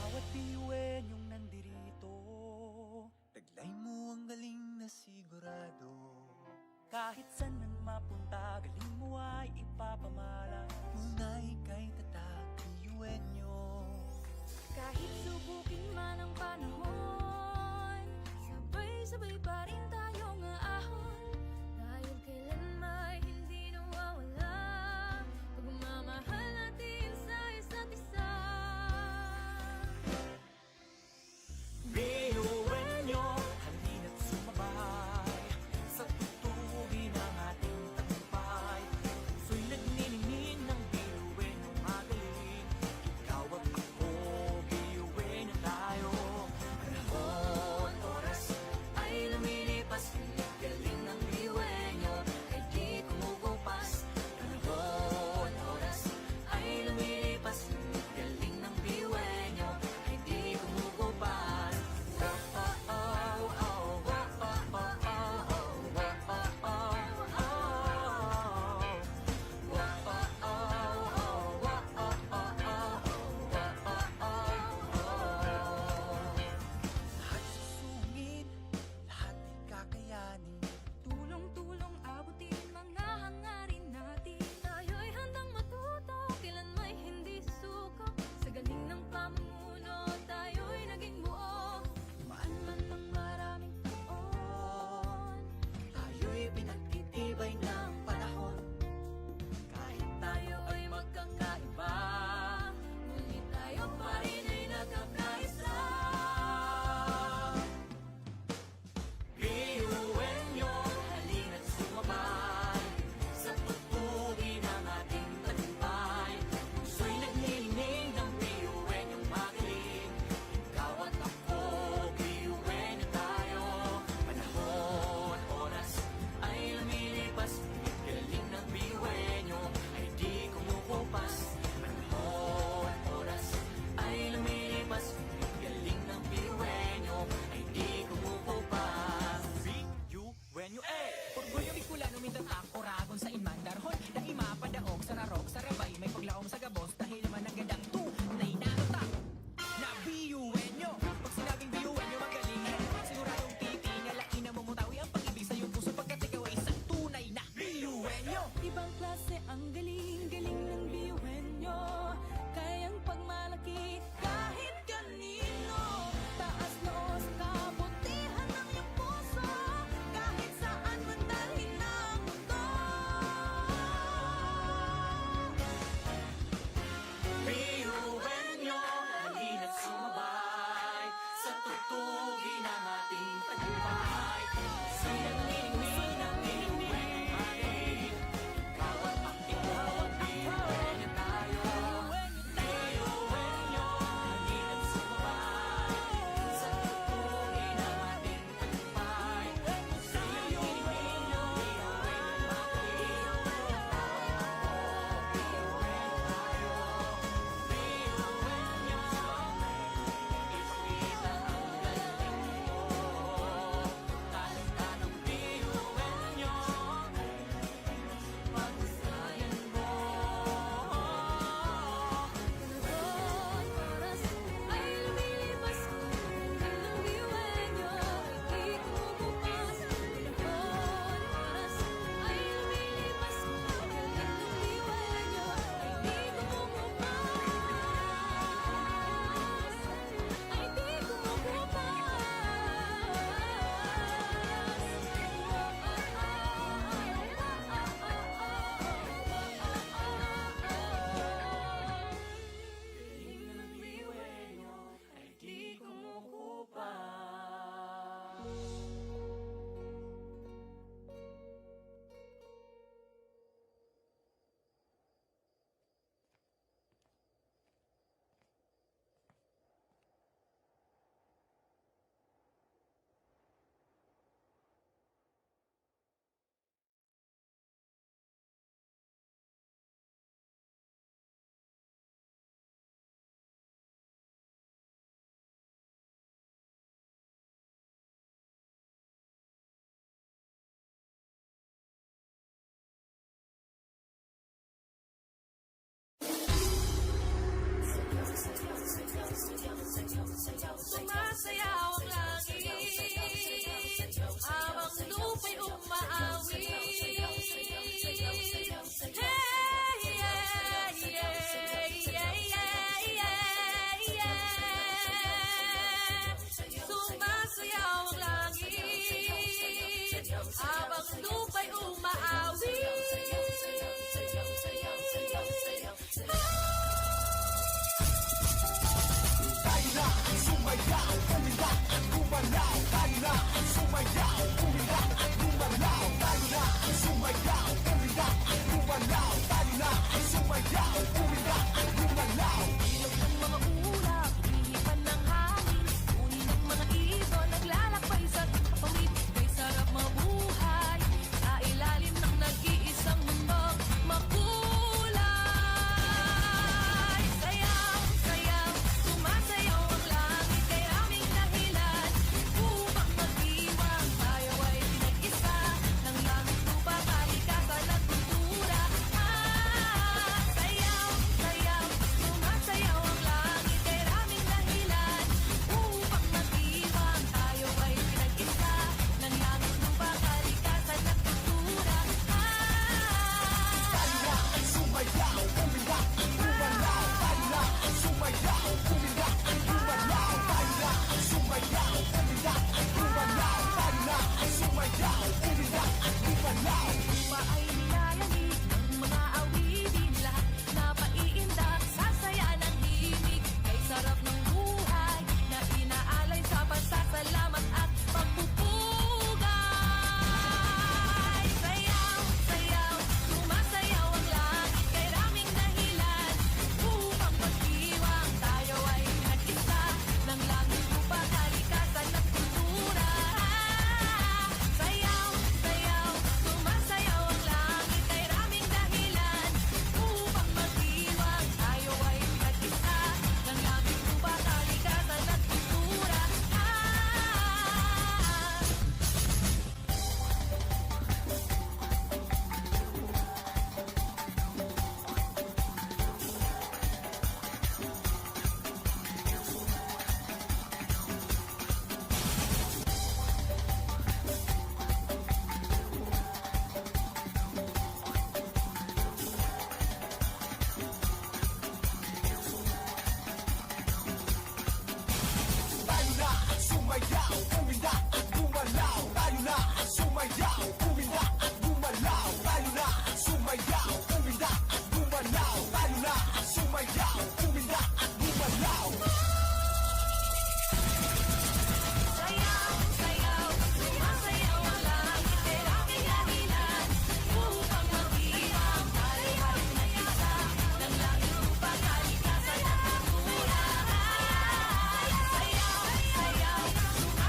สวัสดี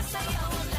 Sumasayaw ang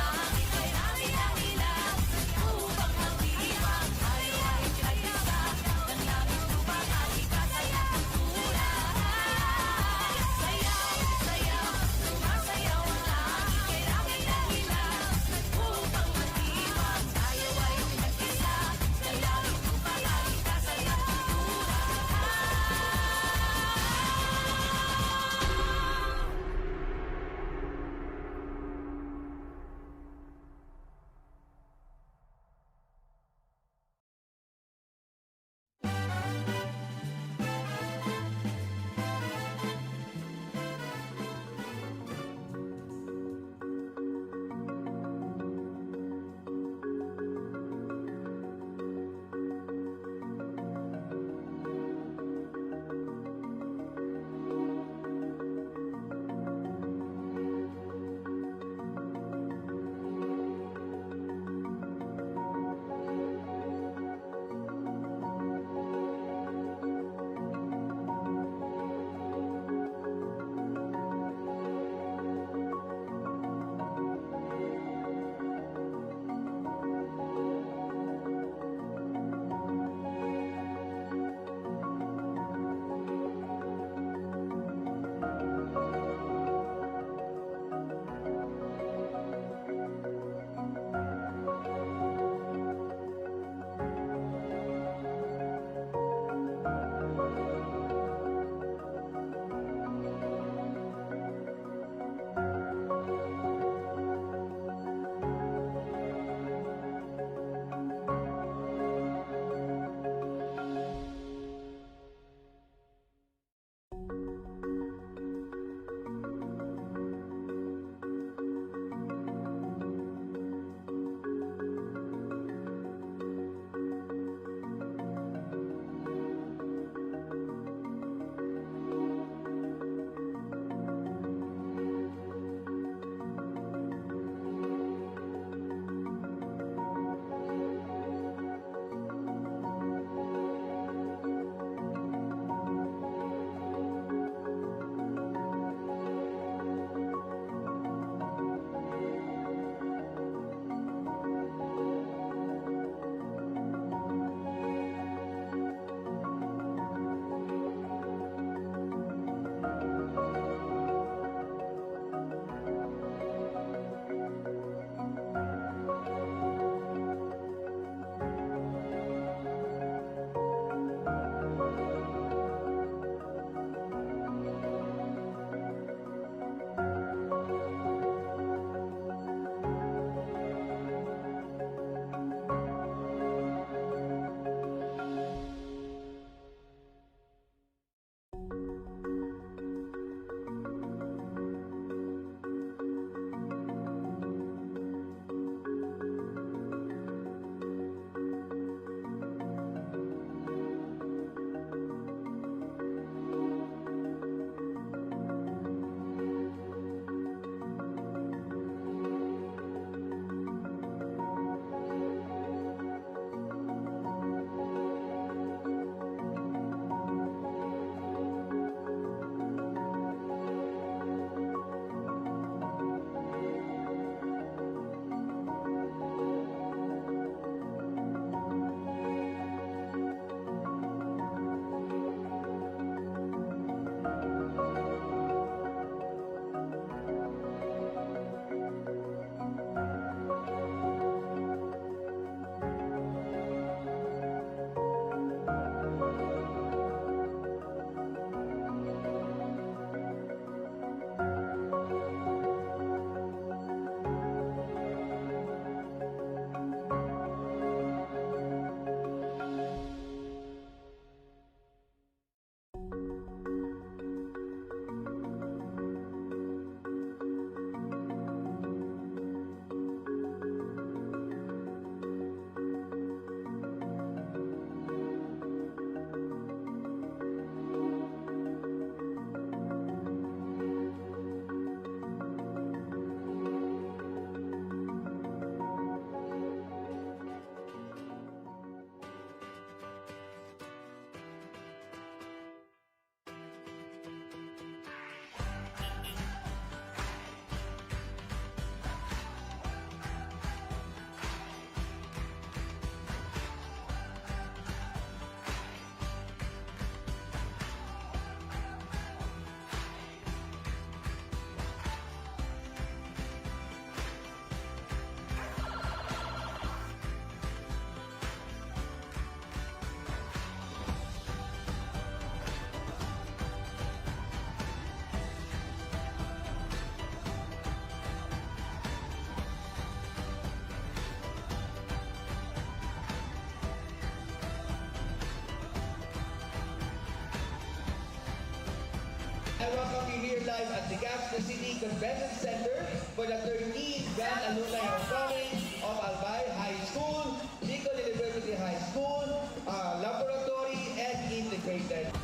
I welcome you here live at the Gaston City Convention Center for the 13th Grand Alumni Homecoming of Albay High School, Bicol University High School, Laboratory, and Integrated.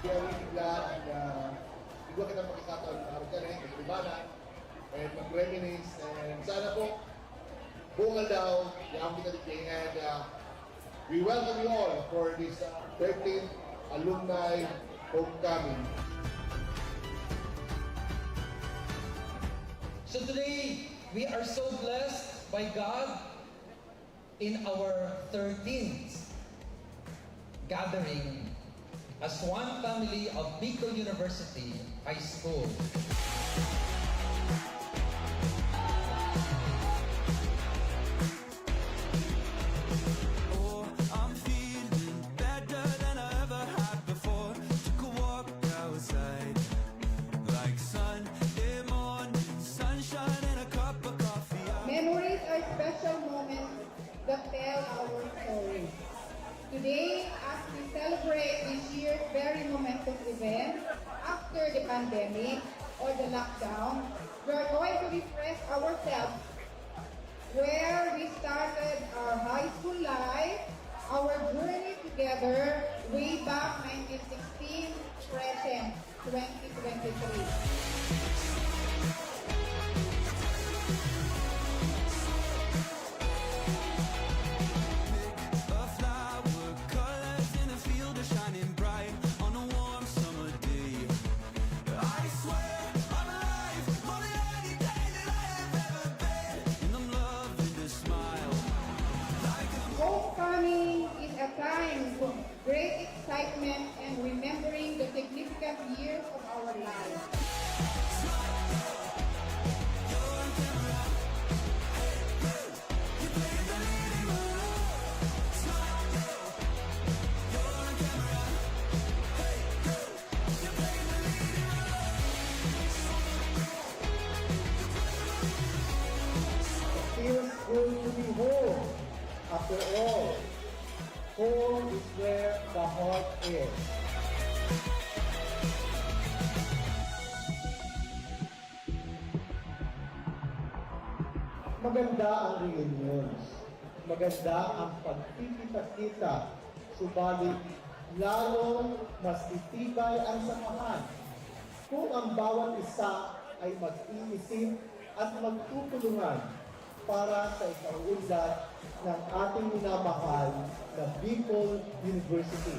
We are really glad na bigwa kita pakikataon na araw ka rin, kaibibanan, and mag-reminisce, and sana po, bungal daw, yung kita dito, and we welcome you all for this 13th Alumni Homecoming. So today, we are so blessed by God in our 13th gathering as one family of Bicol University High School. Oh, I'm feeling better than I ever had before. Took a walk outside, like Sunday morning, sunshine and a cup of coffee. Memories are special moments that tell our story. Today, as we celebrate this year's very momentous event after the pandemic or the lockdown, we are going to refresh ourselves where we started our high school life, our journey together way back 1916, present 2023. Shining bright on a warm summer day. I swear I'm alive, more than any day that I have ever been. And I'm loving the smile. Homecoming is a time of great excitement and remembering the significant years of our lives. Feels good to be home. After all, home is where the heart is. Maganda ang reunions. Maganda ang pagkikita-kita. Subalit, lalong mas titibay ang samahan kung ang bawat isa ay mag-iisip at magtutulungan para sa ikaunlad ng ating minamahal na Bicol University.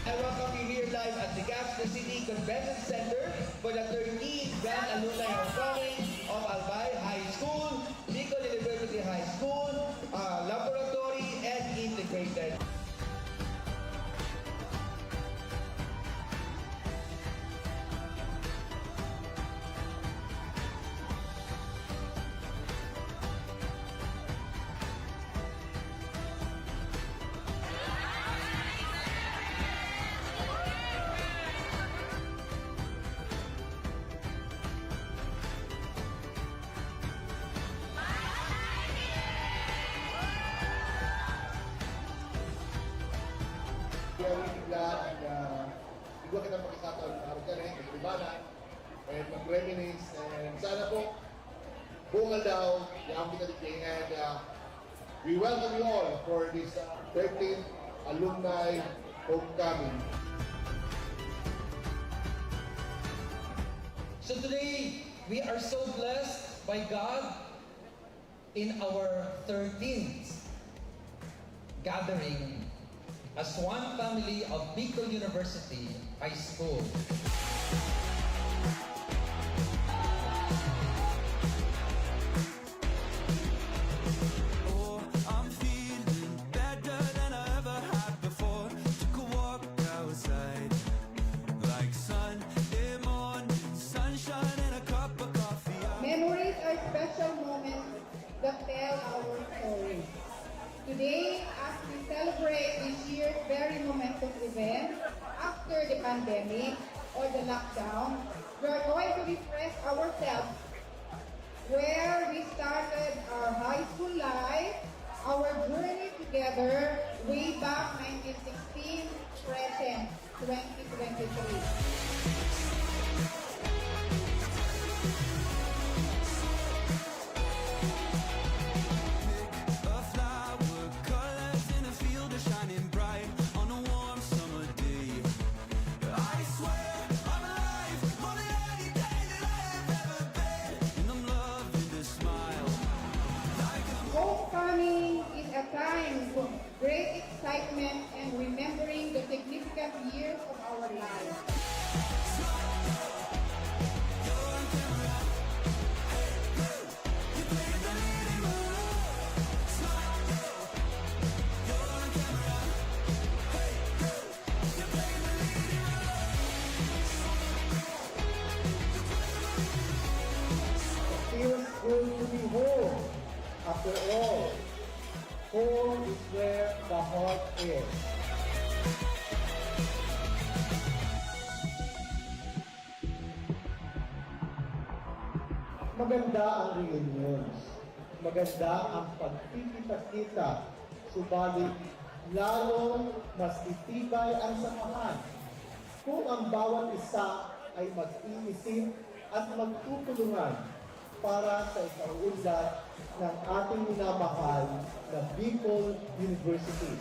I welcome you here live at the Gaston City Convention Center for the 13th Grand Alumni Homecoming of Albay High School, Bicol University High School, Laboratory, and Integrated. Kaya really glad na bigyan kita pagkakataon na araw ka rin, maglibanan, and mag-reminisce, and sana po, bungal daw, yung kita dito, and we welcome you all for this 13th Alumni Homecoming. So today, we are so blessed by God in our 13th gathering as one family of Bicol University High School. Oh, I'm feeling better than I ever had before. Took a walk outside, like Sunday morning, sunshine and a cup of coffee. Memories are special moments that tell our story. Today, as we celebrate this year's very momentous event after the pandemic or the lockdown, we are going to refresh ourselves where we started our high school life, our journey together way back 1916, present 2023. A flower, colors in a field are shining bright on a warm summer day. I swear I'm alive more than any day that I have ever been, and I'm loving the smile. Homecoming is a time of great excitement and remembering the significant years of our lives. Feels good to be home. After all, home is where the heart is. Maganda ang reunions. Maganda ang pagkikita-kita. Subalit, lalong mas itibay ang samahan kung ang bawat isa ay mag-iisip at magtutulungan para sa ikaunlad ng ating minamahal na Bicol University.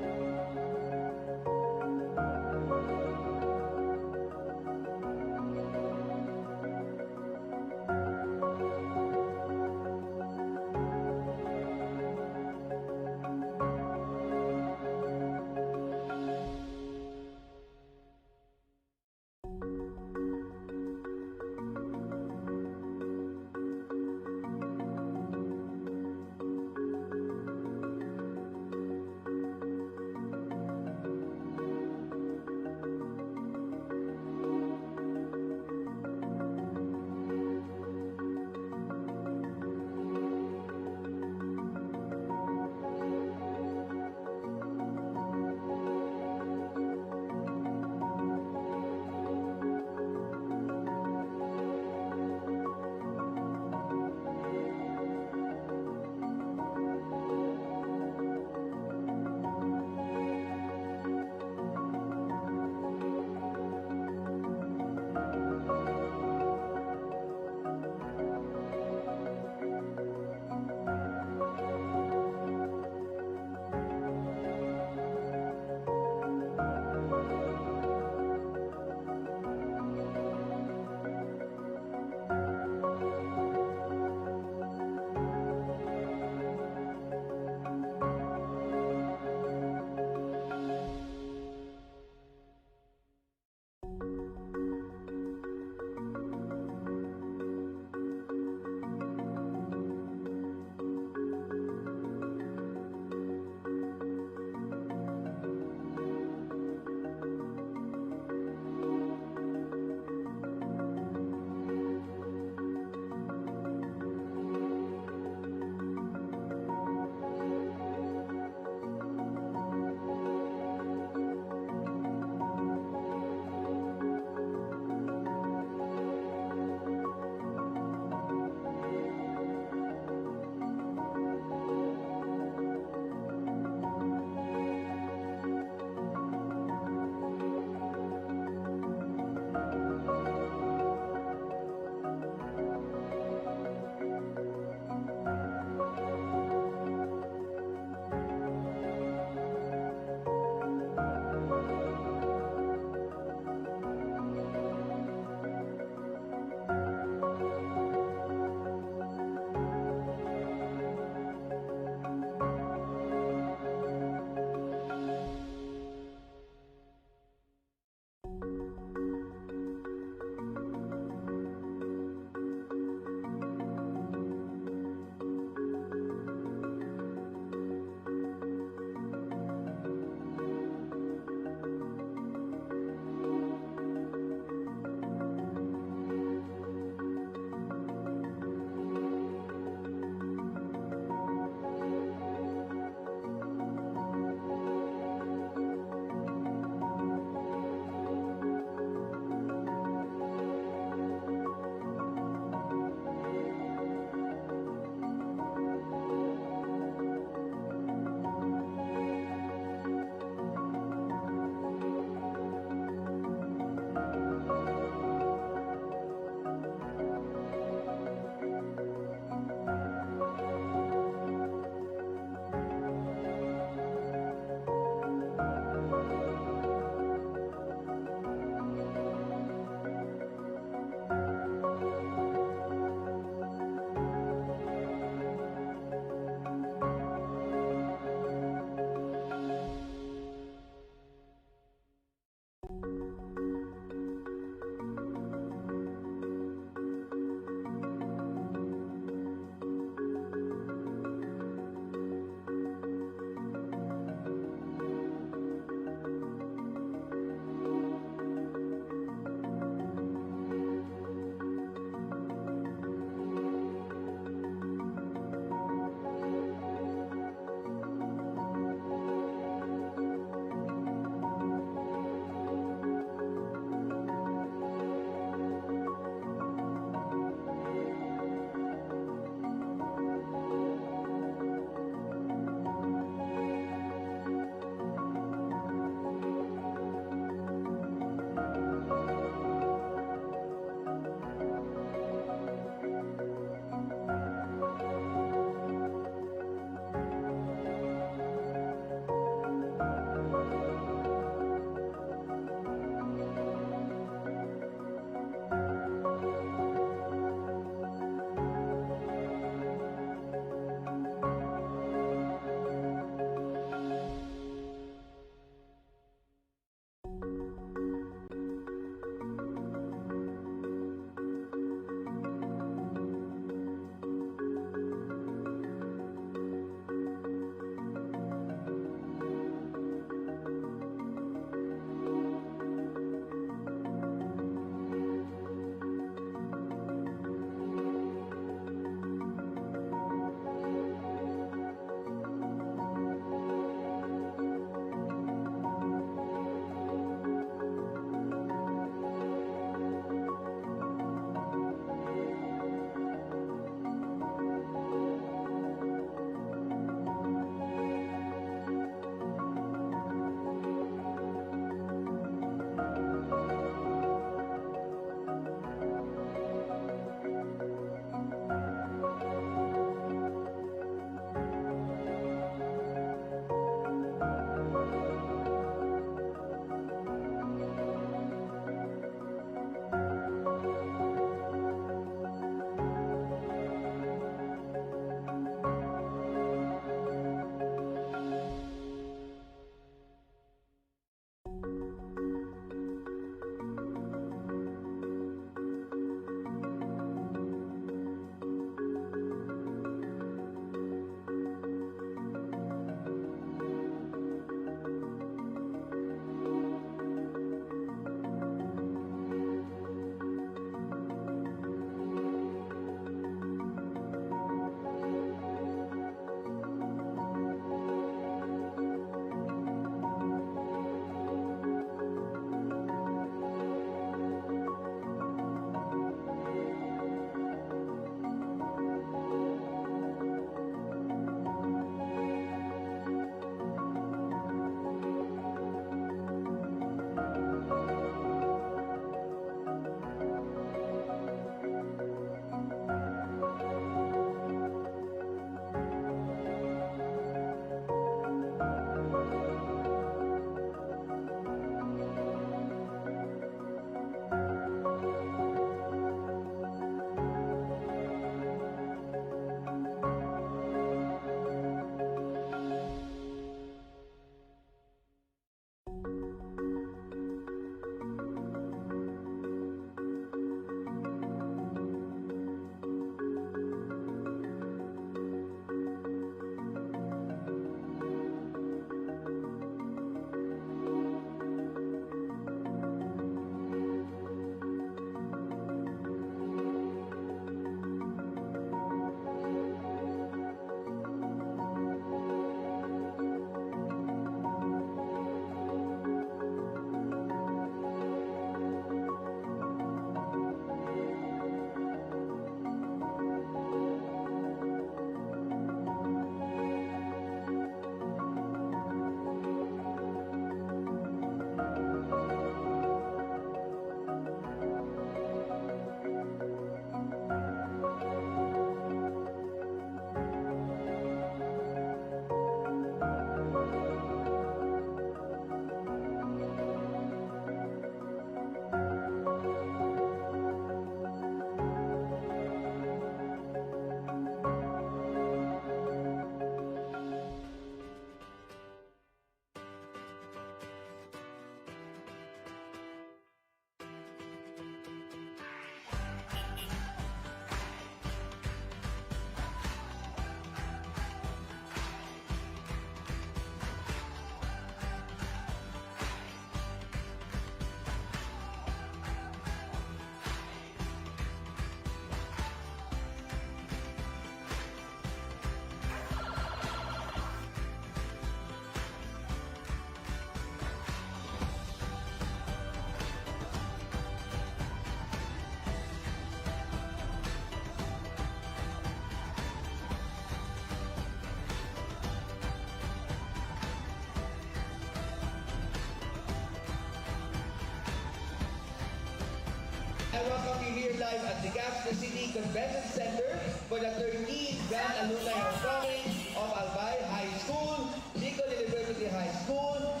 live at the Gaston City Convention Center for the 13th Grand Alumni Homecoming of Albay High School, Bicol University High School,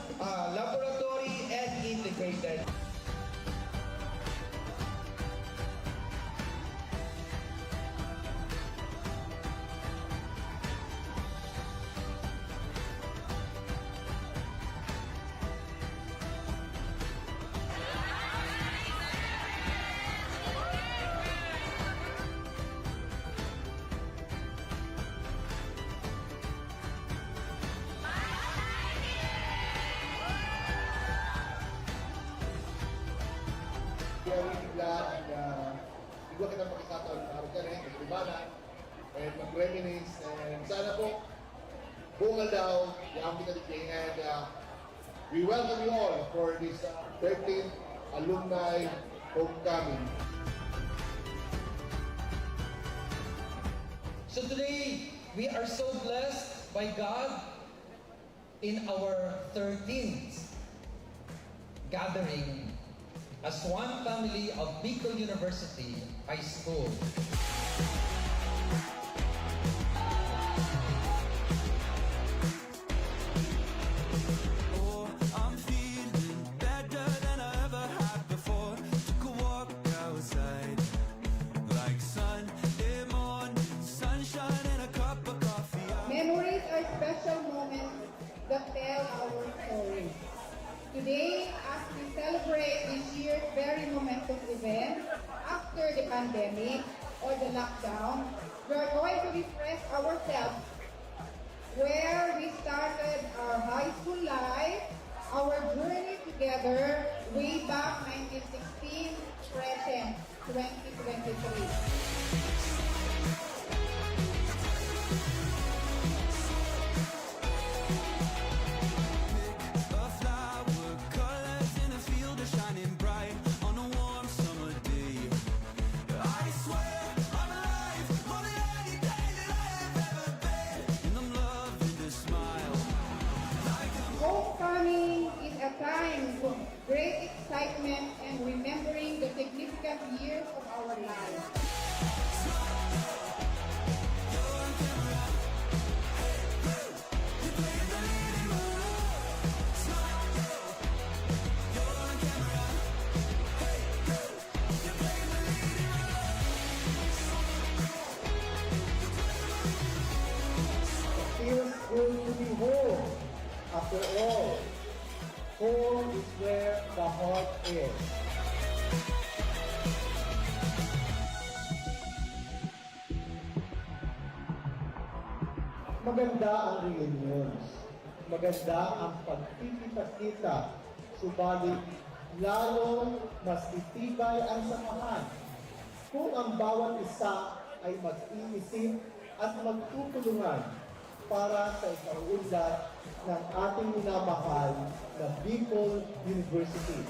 Laboratory, and Integrated. Very glad na bigyan kita pagkakataon na araw ka rin, maglibanan, and mag-reminisce, and sana po, bungal daw, yung kita dito, and we welcome you all for this 13th Alumni Homecoming. So today, we are so blessed by God in our 13th gathering as one family of Bicol University High School. Oh, I'm feeling better than I ever had before. Took a walk outside, like Sunday morning, sunshine and a cup of coffee. Memories are special moments that tell our story. Today, as we celebrate this year's very momentous event after the pandemic or the lockdown, we are going to refresh ourselves where we started our high school life, our journey together way back 1916, present 2023. A flower, colors in a field are shining bright on a warm summer day. I swear I'm alive, more than any day that I have ever been. And I'm loving the smile. Homecoming is a time of great excitement and remembering the significant years of our lives. Feels good to be home. After all, home is where the heart is. Maganda ang reunions. Maganda ang pagkikita-kita. Subalit, lalong mas titibay ang samahan kung ang bawat isa ay mag-iisip at magtutulungan para sa ikaunlad ng ating minamahal na Bicol University.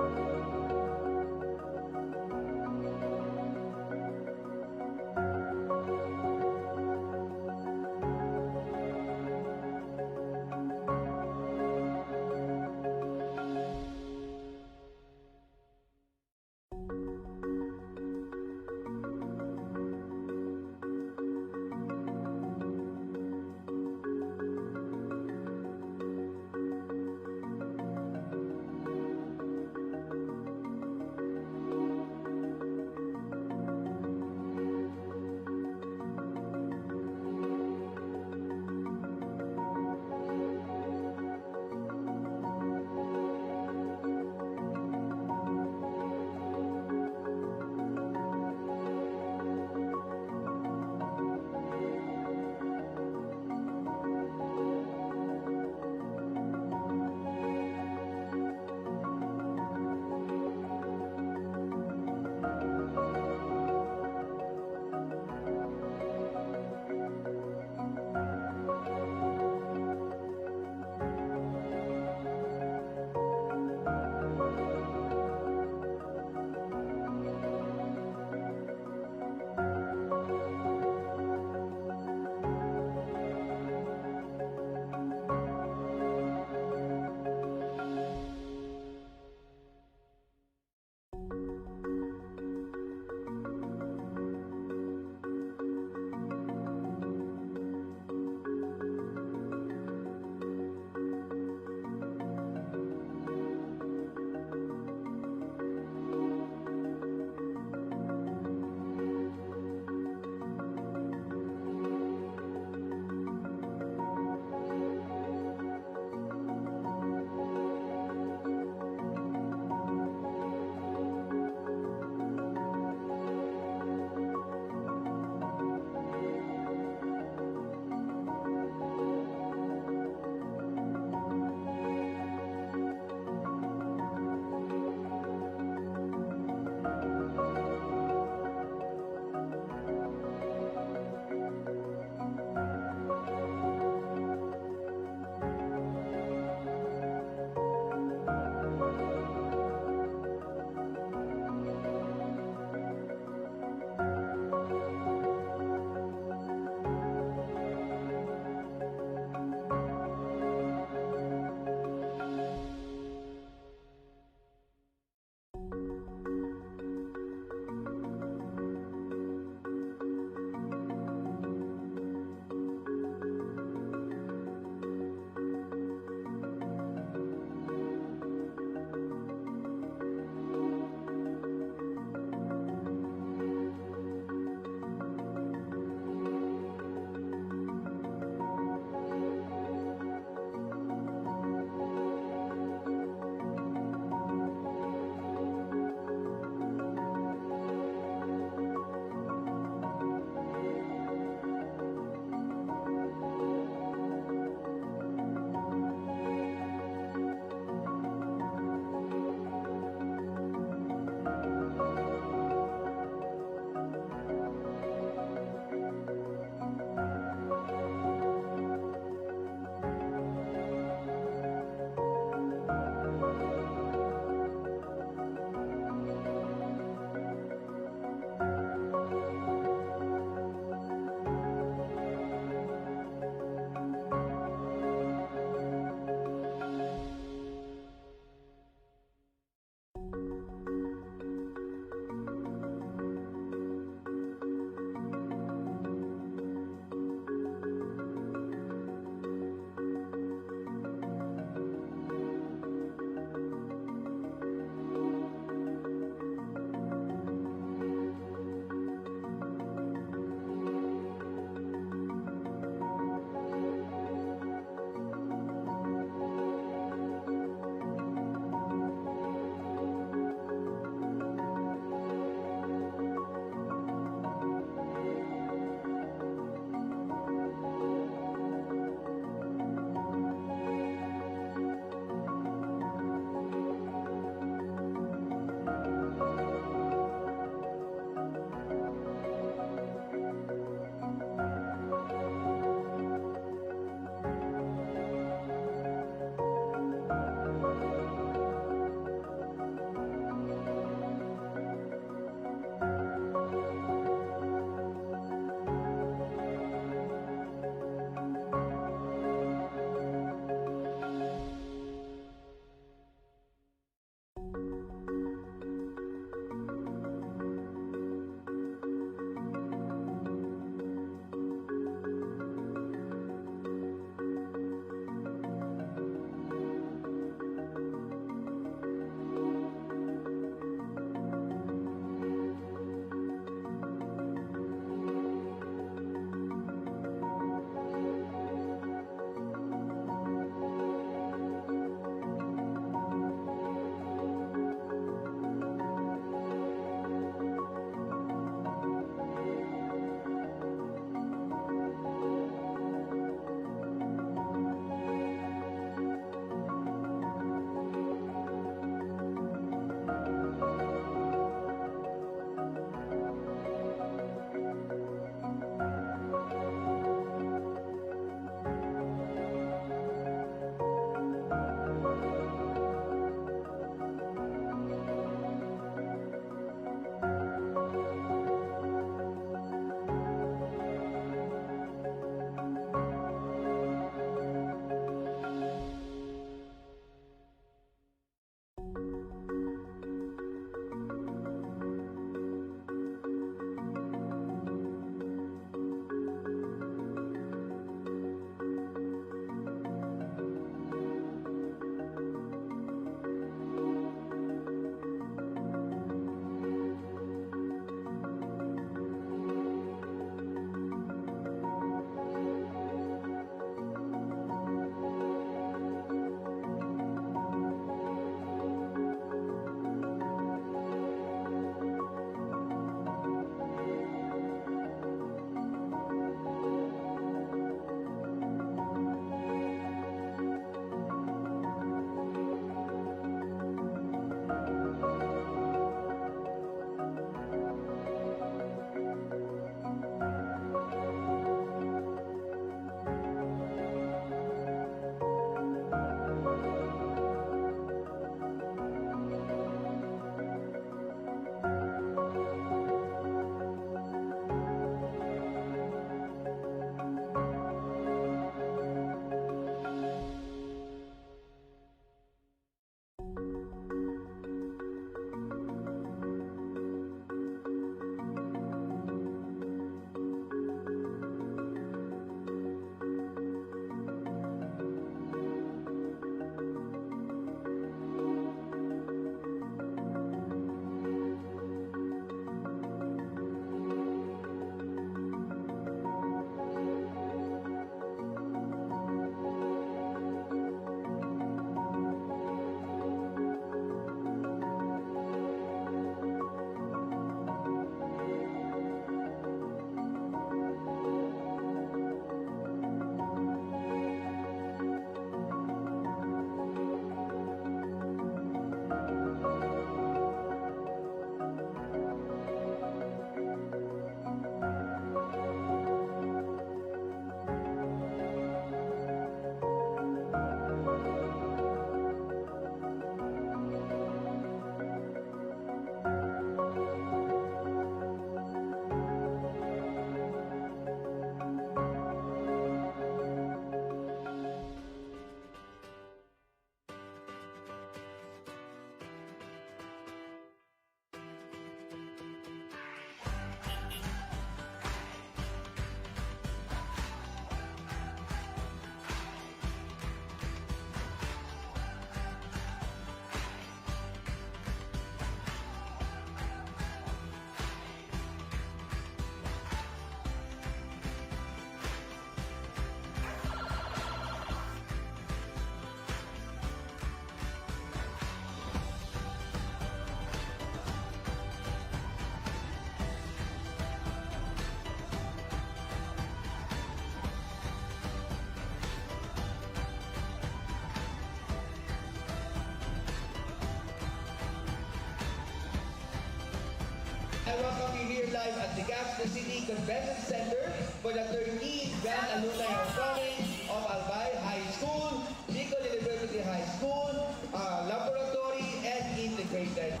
I welcome you here live at the Gaston City Convention Center for the 13th Grand Alumni Homecoming of Albay High School, Bicol University High School, Laboratory, and Integrated.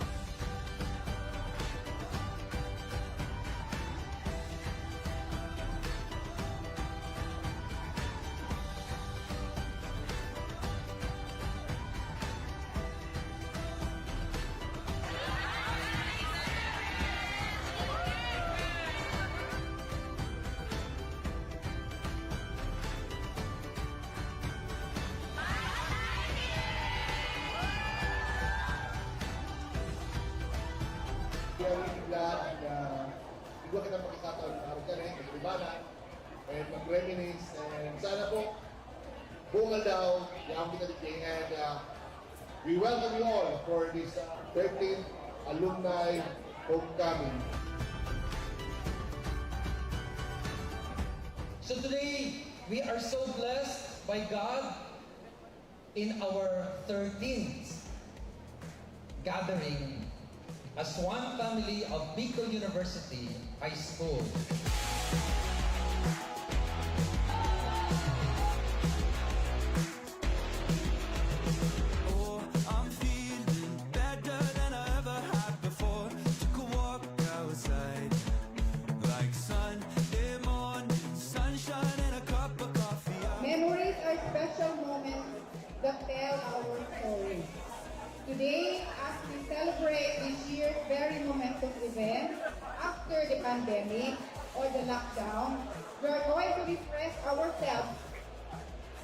We are really glad na bigyan kita pagkakataon na araw ka rin, maglibanan, and mag-reminisce, and sana po, bungal daw, yung kita dito, and we welcome you all for this 13th Alumni Homecoming. So today, we are so blessed by God in our 13th gathering as one family of Bicol University High School. Oh, I'm feeling better than I ever had before. Took a walk outside, like Sunday morning, sunshine and a cup of coffee. Memories are special moments that tell our story. Today, as we celebrate this year's very momentous event after the pandemic or the lockdown, we are going to refresh ourselves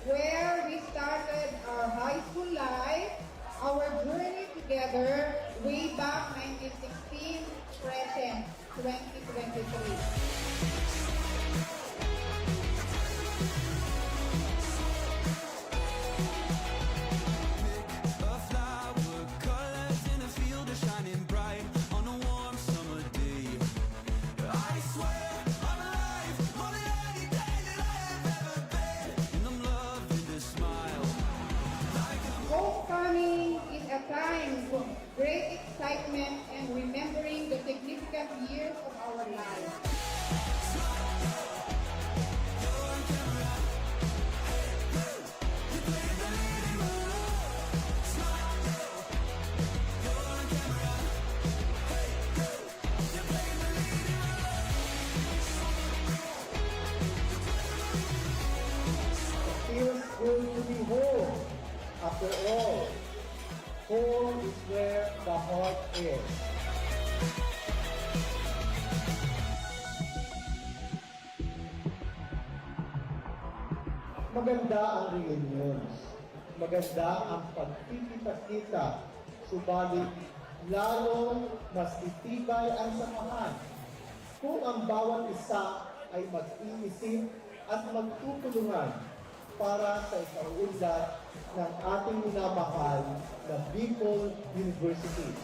where we started our high school life, our journey together way back 1916, present 2023. A flower, colors in a field are shining bright on a warm summer day. I swear I'm alive, more than any day that I have ever been, and I'm loving this smile. Homecoming is a time of great excitement and remembering the significant years of our lives. Feels good to be home. After all, home is where the heart is. Maganda ang reunions. Maganda ang pagkikita-kita. Subalit, lalong mas titibay ang samahan kung ang bawat isa ay mag-iisip at magtutulungan para sa ikaunlad ng ating minamahal na Bicol University.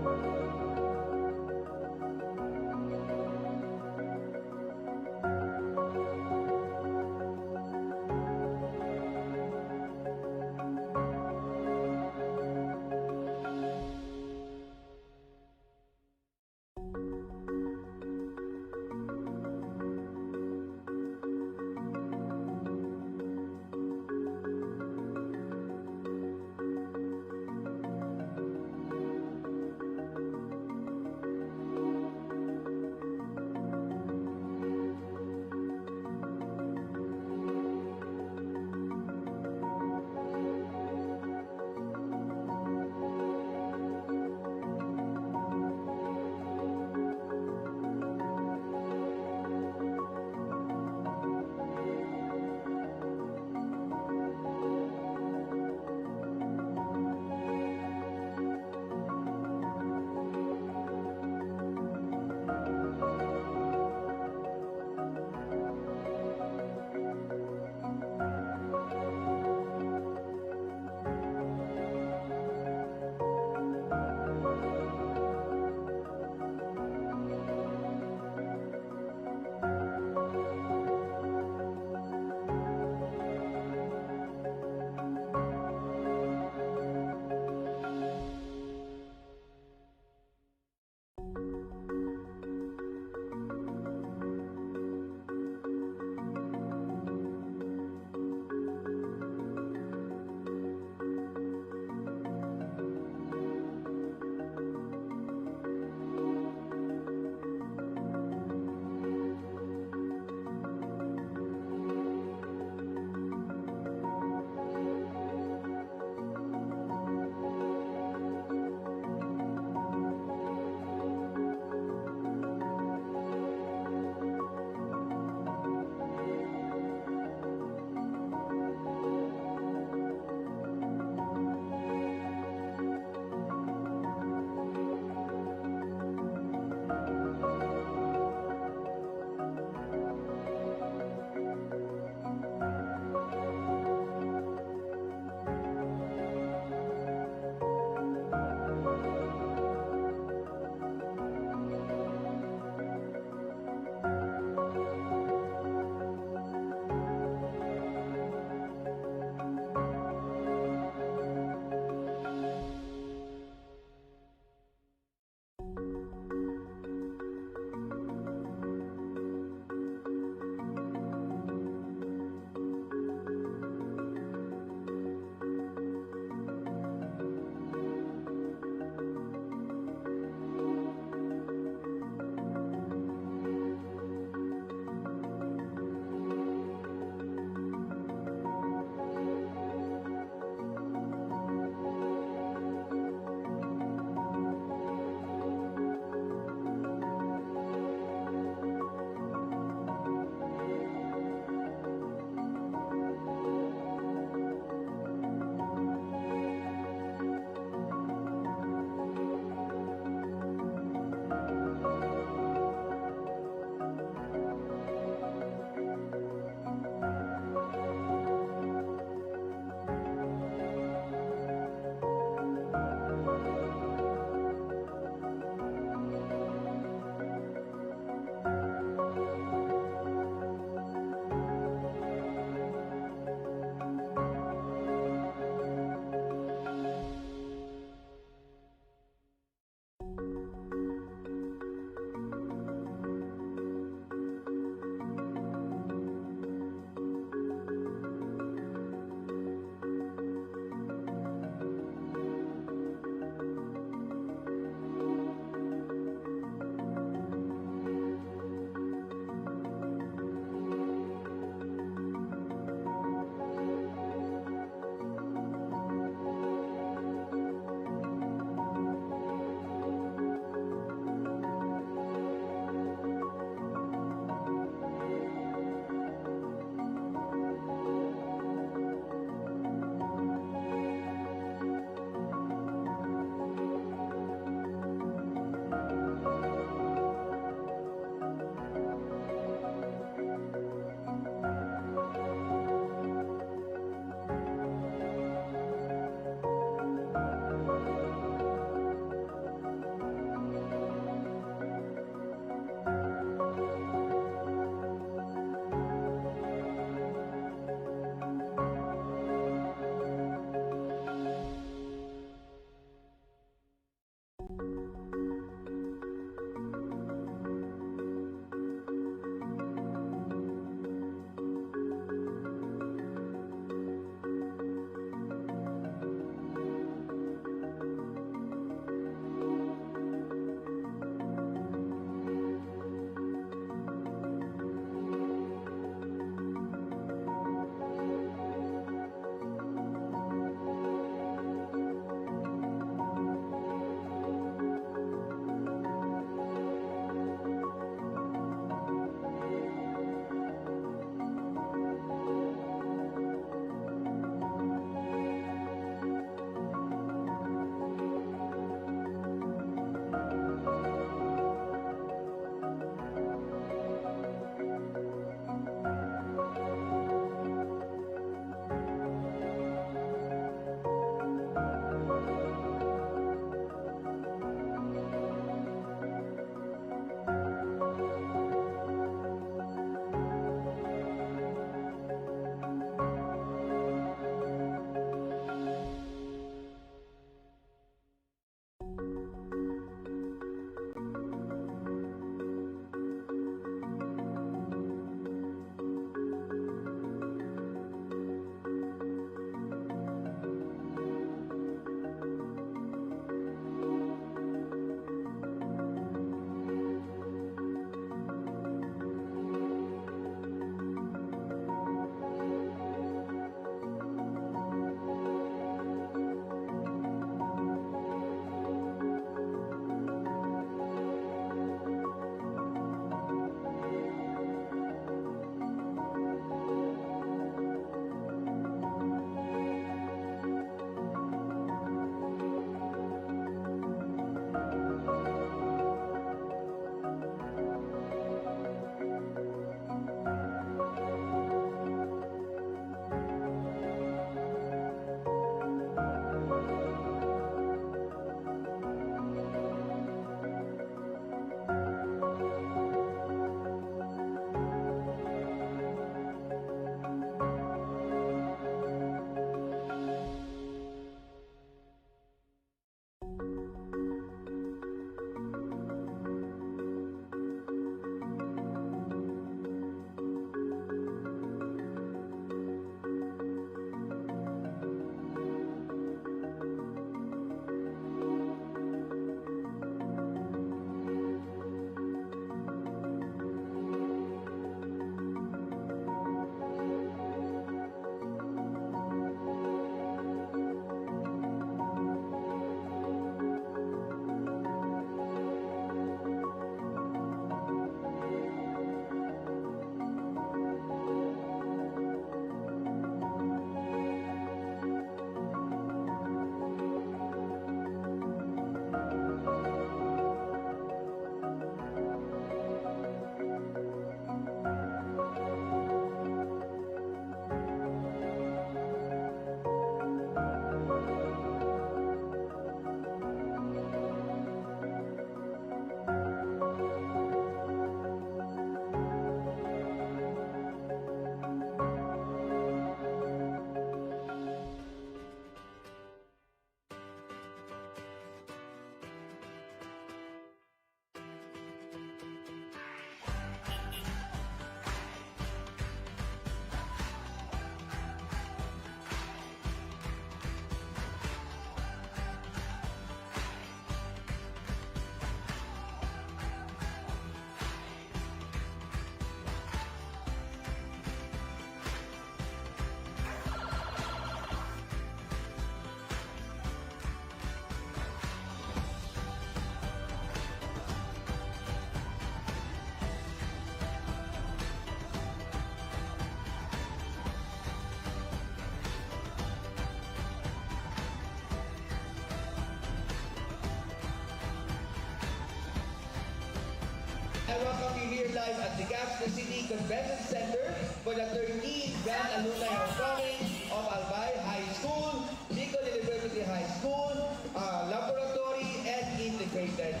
I welcome you here live at the Gaston City Convention Center for the 13th Grand Alumni Homecoming of Albay High School, Bicol University High School, Laboratory, and Integrated.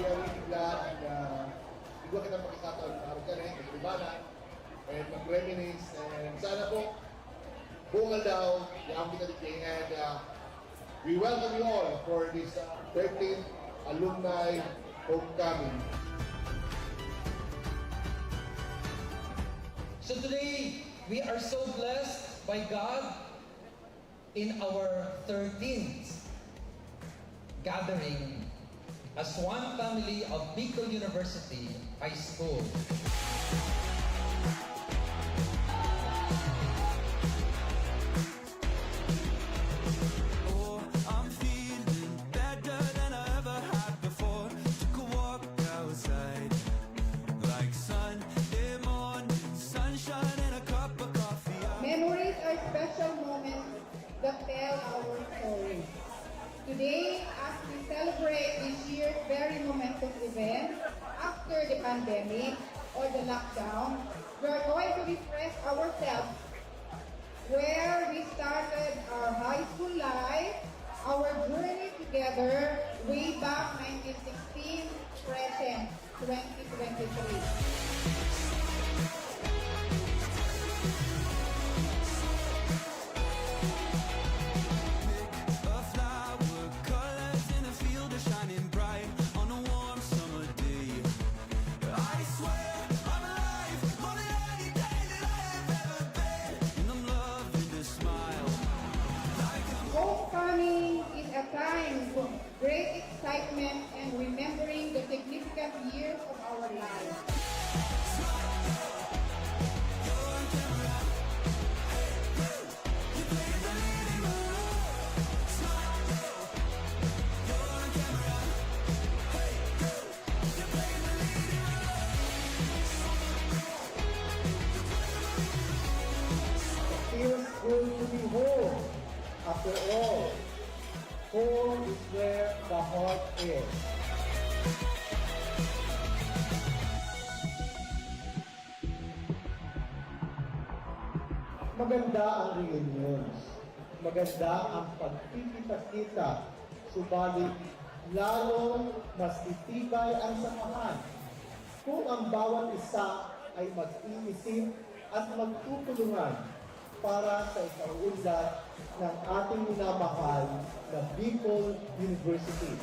We are really glad na bigyan kita pagkakataon para ka rin, maglibanan, and mag-reminisce, and sana po, bungal daw, yung kita dito, and we welcome you all for this 13th Alumni Homecoming. So today, we are so blessed by God in our 13th gathering as one family of Bicol University High School. Oh, I'm feeling better than I ever had before. Took a walk outside, like Sunday morning, sunshine and a cup of coffee. Memories are special moments that tell our story. Today, as we celebrate this year's very momentous event after the pandemic or the lockdown, we are going to refresh ourselves where we started our high school life, our journey together way back 1916, present 2023. A flower, colors in a field are shining bright on a warm summer day. I swear I'm alive, more than any day that I have ever been. And I'm loving the smile. Homecoming is a time of great excitement and remembering the significant years of our lives. Feels good to be home. After all, home is where the heart is. Maganda ang reunions. Maganda ang pagkikita-kita. Subalit, lalong mas titibay ang samahan kung ang bawat isa ay mag-iisip at magtutulungan para sa ikaunlad ng ating minamahal na Bicol University.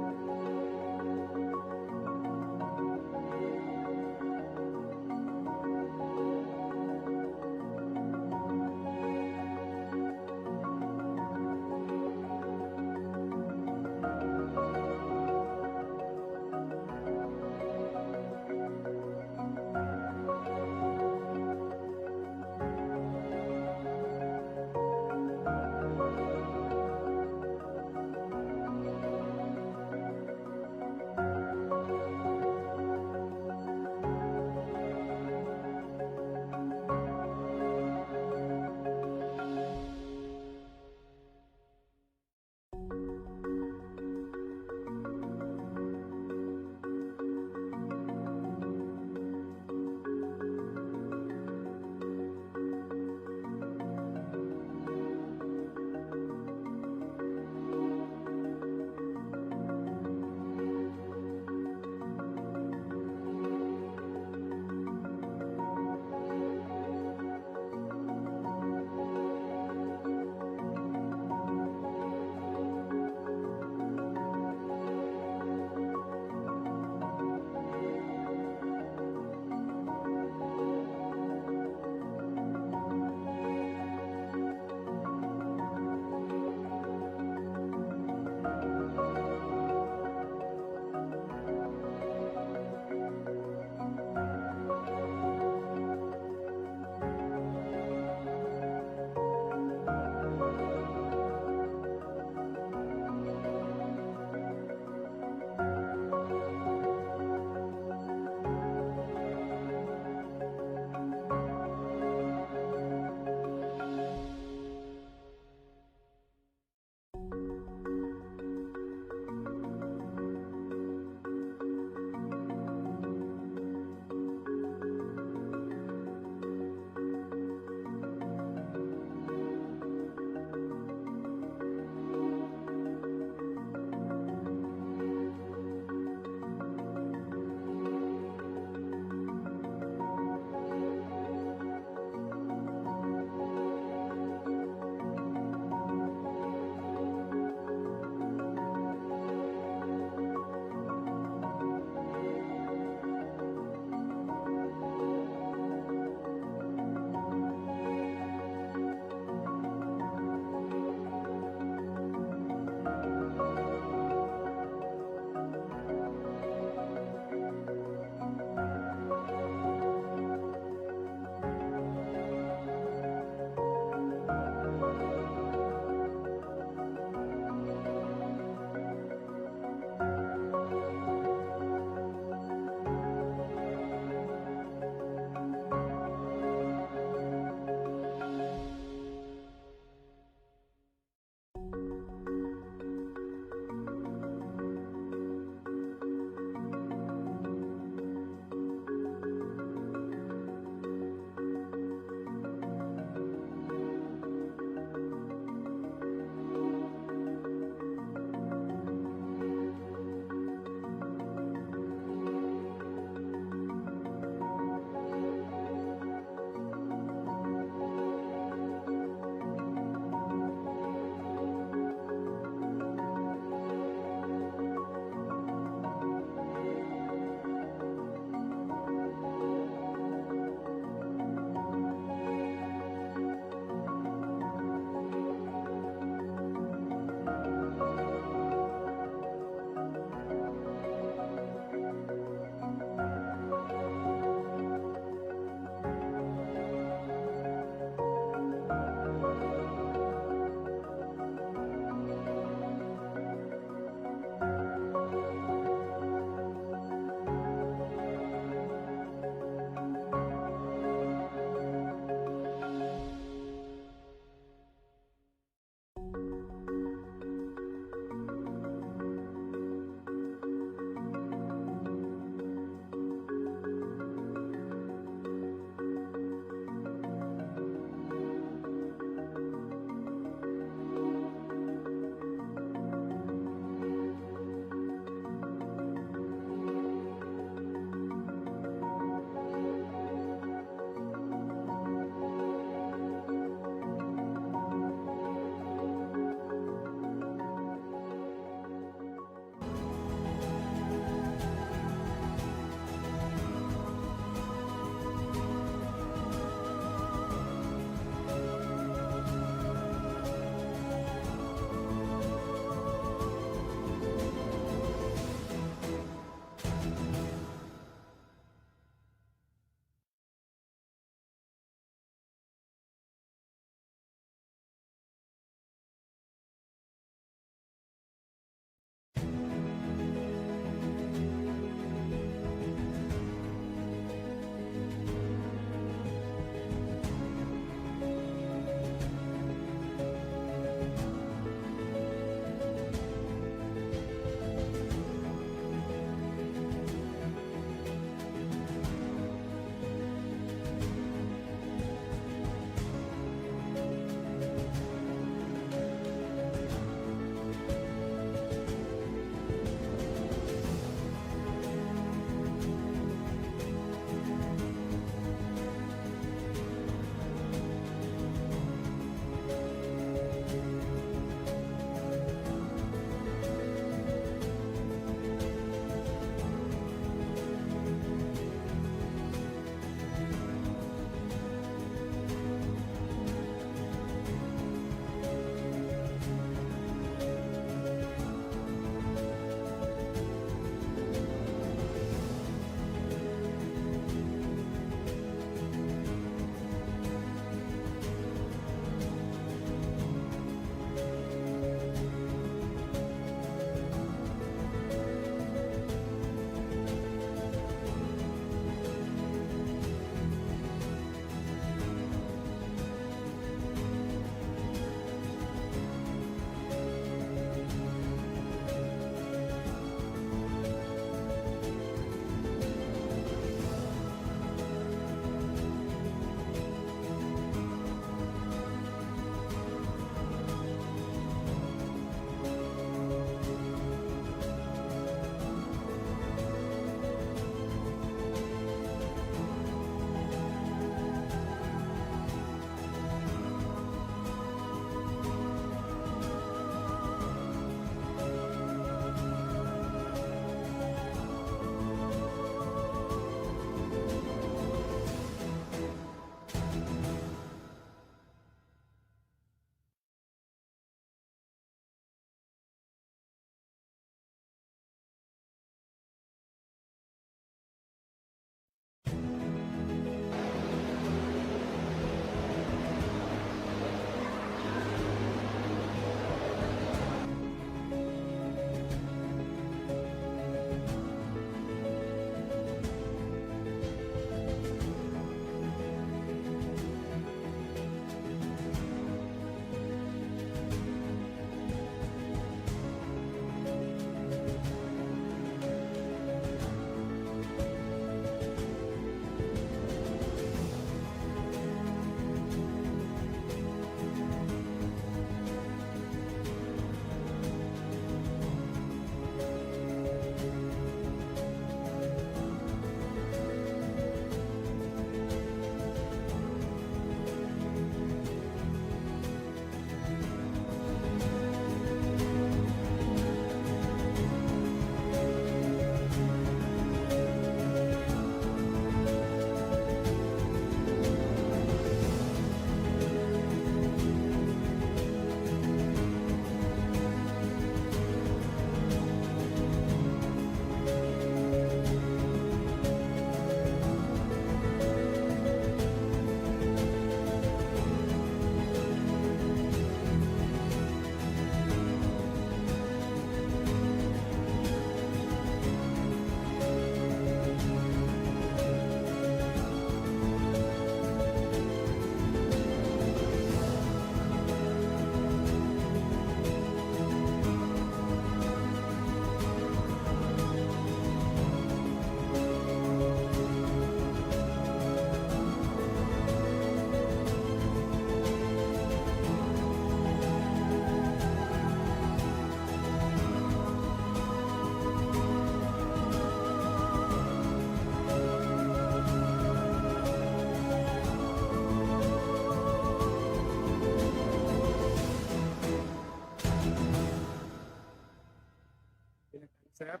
Chef.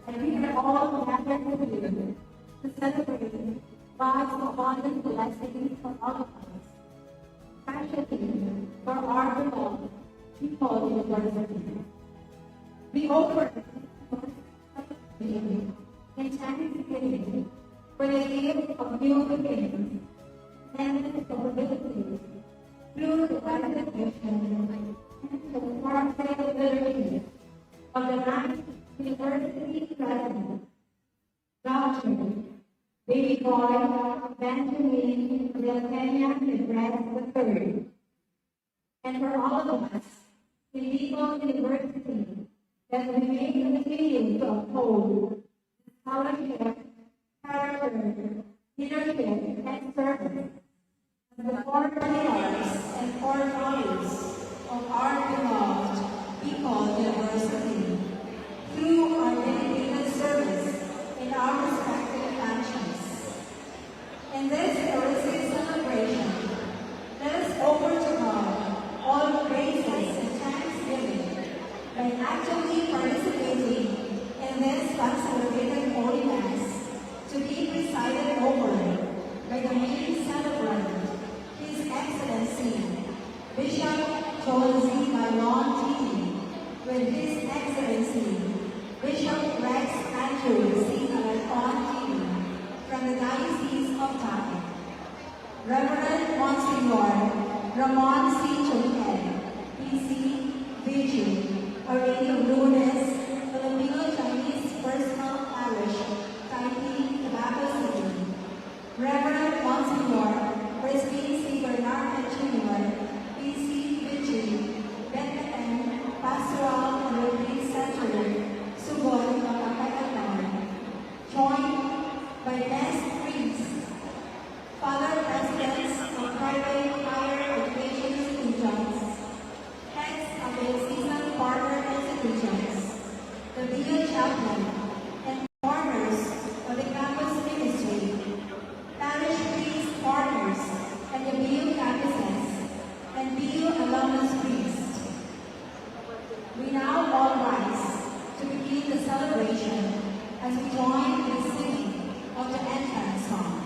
And we are all gathered here to celebrate God's abundant blessings for all of us, especially for our beloved people university. We offer in thanksgiving for the gift of new beginnings and possibilities through the recognition and the responsibility of the ninth university president, Dr. Baby Boy Benjamin Vilpena Nebraska III, and for all of us in Legal University that we may continue to uphold scholarship, character, leadership, and service as the former pillars and core values of our beloved Bicol University through our dedicated service in our respective functions. In this Eucharistic celebration, let us offer to God all praises and thanksgiving by actively participating in this consecrated Holy Mass to be presided over by the main celebrant, His Excellency Bishop Joel Z. Malon TV, with His Excellency Bishop Rex Andrew C. Alarcon TV from the Diocese of Taguig. Reverend Monsignor Ramon C. Chunquet, PC, VG, Aurelio Lunes, Filipino-Chinese Personal Parish, Taipei, Tabaco City. Reverend Monsignor Crispin C. Bernard Jr., PC, VG, Bethlehem Pastoral and Retreat Center, Sugon, Makakatan, joined by guest priests, Father Presidents of private higher education institutions, heads of the season partner institutions, the BU chaplain, and partners of the campus ministry, parish priest partners, and the BU campuses, and BU alumnus priests. We now all rise to begin the celebration as we join in the singing of the entrance song.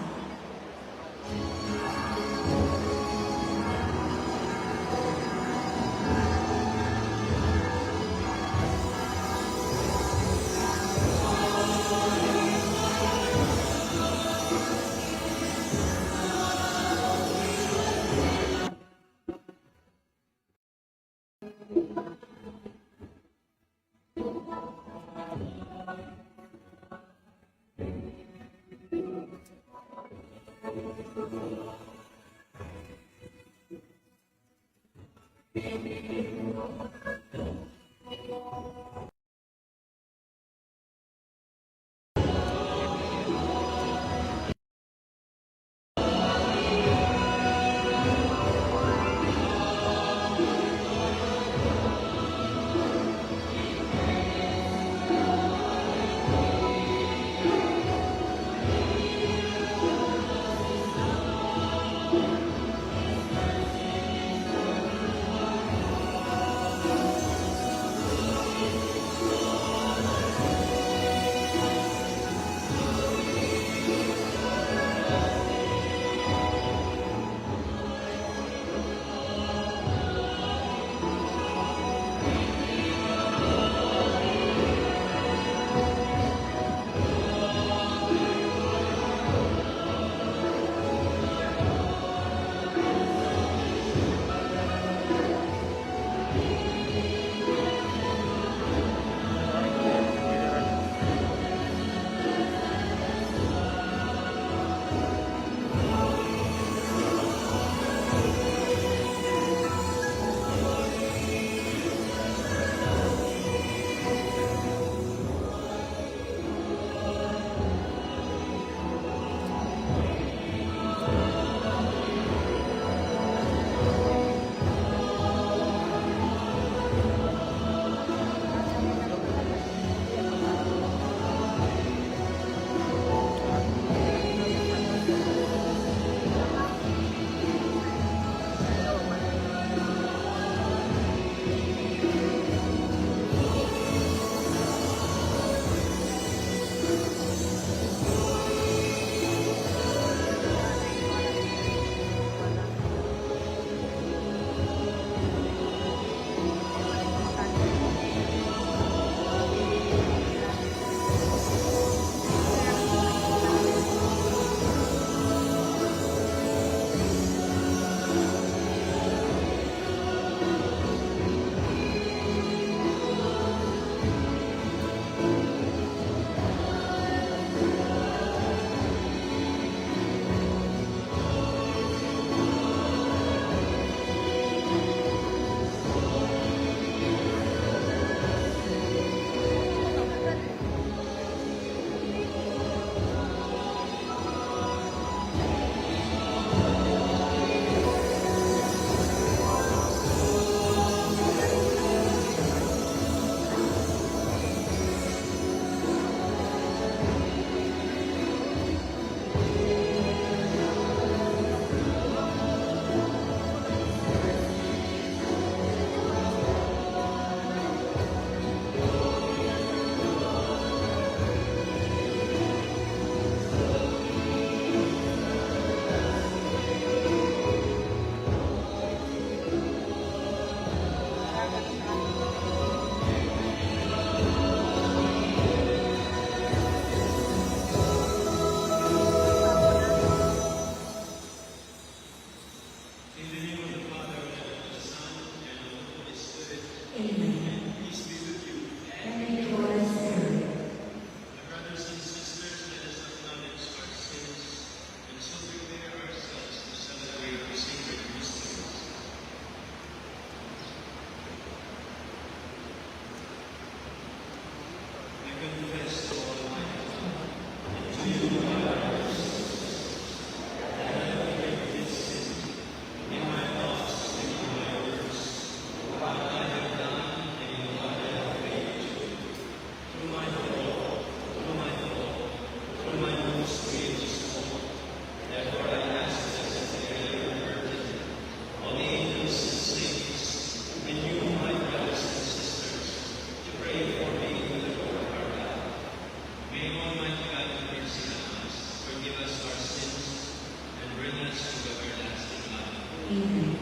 Amen.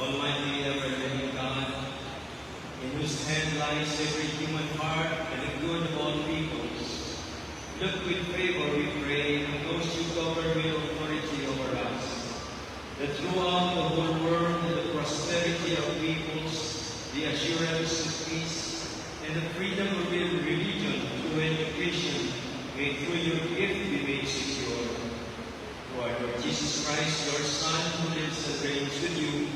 Almighty, ever-living God, in whose hand lies every human heart and the good of all peoples. Look with favor, we pray, on those you govern with authority over us, that throughout the whole world the prosperity of peoples, the assurance of peace, and the freedom of religion through education may through your gift be made secure. Through our Lord Jesus Christ, your Son, who lives and reigns with you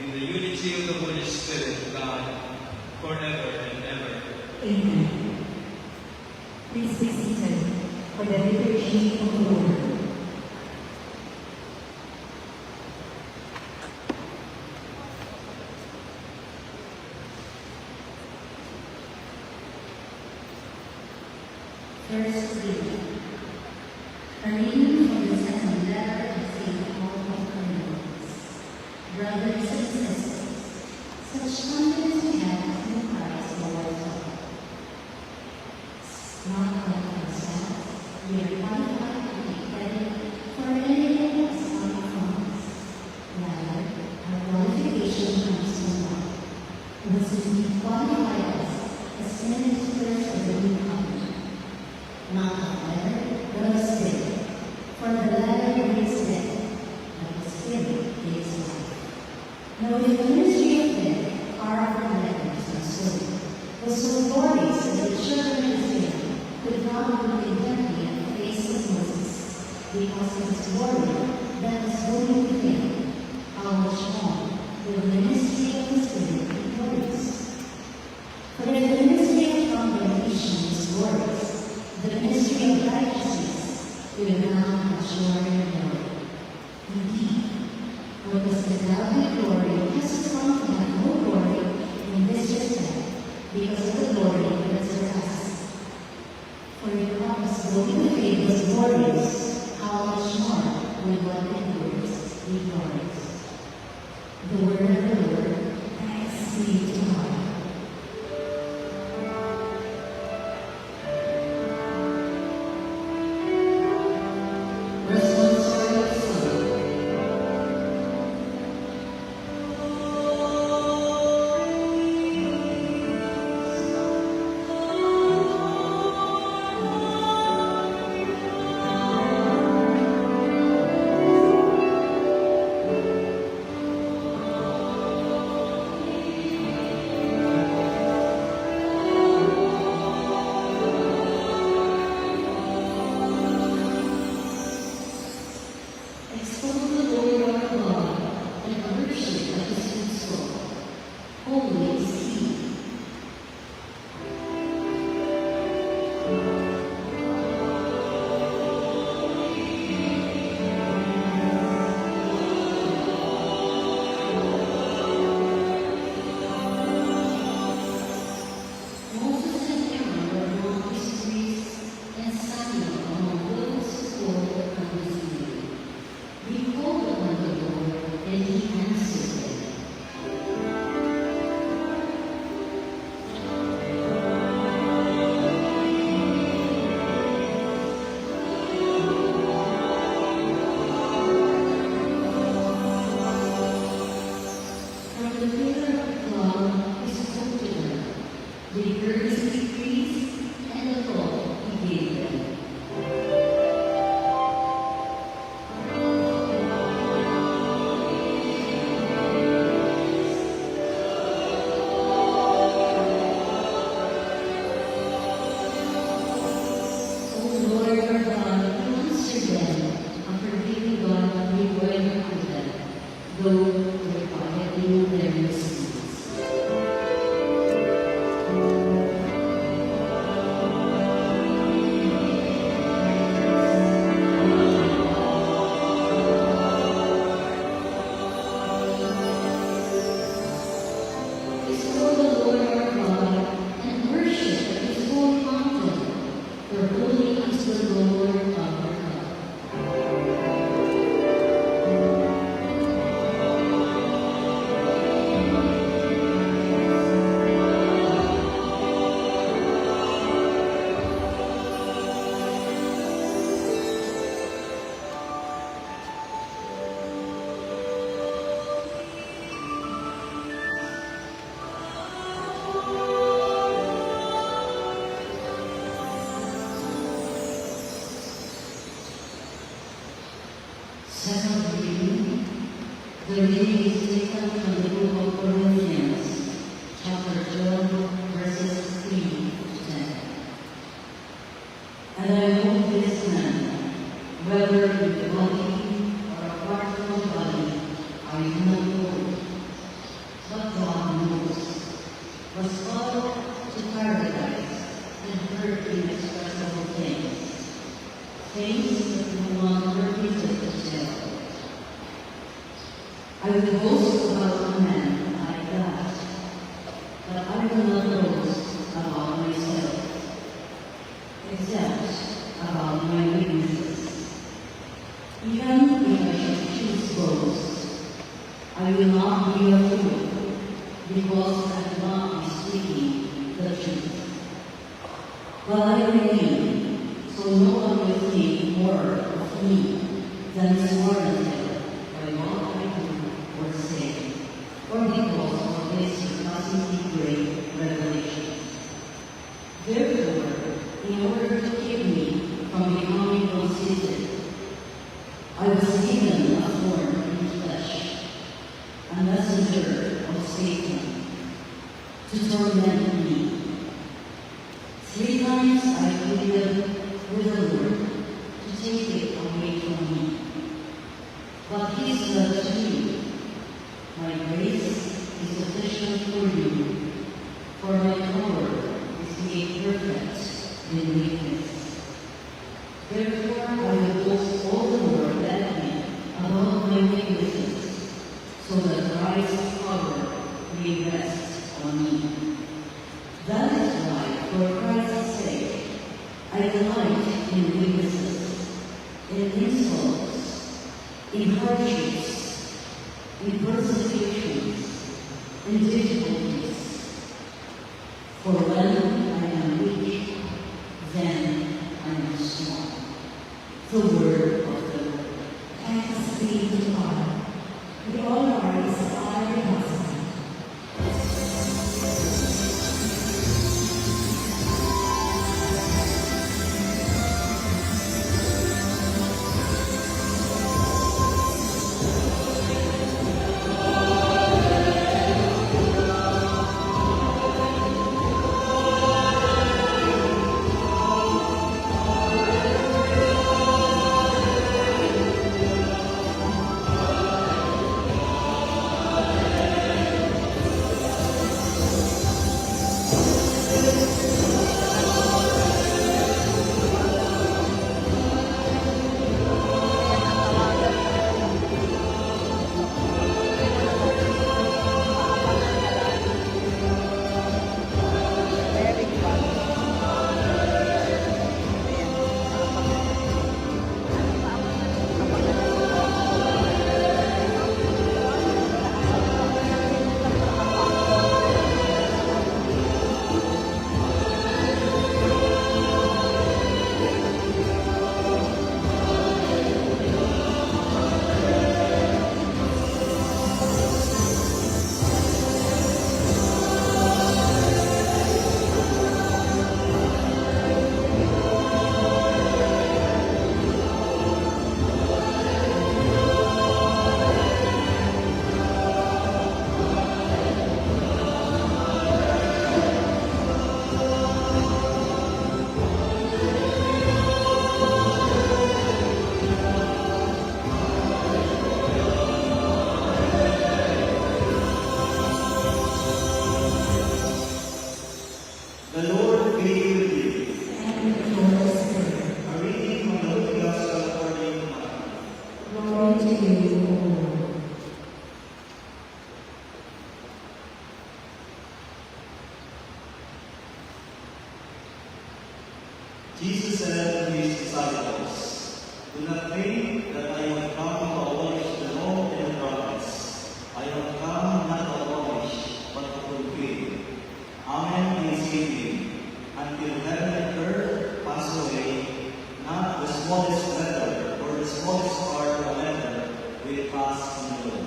in the unity of the Holy Spirit, God, forever and ever. Amen. Please be seated for the liturgy of the Word. First reading. A reading from the second letter of St. Paul to Corinthians. Brothers and sisters, such confidence we have in Christ the Lord God. Not like ourselves, we are qualified to be credit for anything that is coming from us. Rather, our qualification comes from God, who has indeed qualified us as ministers of the new covenant. Not of letter, but of spirit. For the letter is death, but the spirit is life. Now if the ministry of death, far from letters and soul, was so glorious that the children of Israel could not look intently at the face of Moses, because of his glory that was going with him, how much more will the ministry of the spirit be glorious? For if the ministry of condemnation is glorious, the ministry of righteousness will now assure your glory. Indeed, what was without the glory has come to have no glory in this respect, because of the glory that surpasses. For if what was going to fade was glorious, how much more will what endures be glorious? The word of the Lord. Thanks be to God. The reading is taken from the book of Corinthians, chapter 12, verses 3 to 10. And I hold this man, whether in the body or apart from the body, I do not know, but God knows, was called to paradise and heard inexpressible things that no one permitted to tell. I will boast about a man like that, but I will not boast about myself, except about my weaknesses. Even if I should choose boast, I will not be a fool, because I will not be speaking the truth. But I remain, so no one will think more of me than is warranted by what I do or say, or because of this surpassingly great revelation. Therefore, in order to keep me from becoming conceited, I was given a form in flesh, a messenger of Satan, to torment me. 3 times I pleaded with the Lord to take it away from me. But he said to me, my grace is sufficient for you, for my power is made perfect in weakness. Therefore I will boast all the more gladly about my weaknesses, so that Christ's power may rest on me. That is why, for Christ's sake, I delight in weaknesses, in insults, in hardships, in persecutions, in difficulties. For when I am weak, then I am strong. The word of the Lord. Thanks be to God. We all rise on our gospel. The Lord be with you. And with your spirit. A reading from the Holy Gospel according to Mark. Glory to you, O Lord. Jesus said to his disciples, do not think that I have come to abolish the law and the prophets. I have come not to abolish, but to fulfill. Amen, I say to you, until heaven and earth pass away, not the smallest letter or the smallest part of a letter will pass from the law,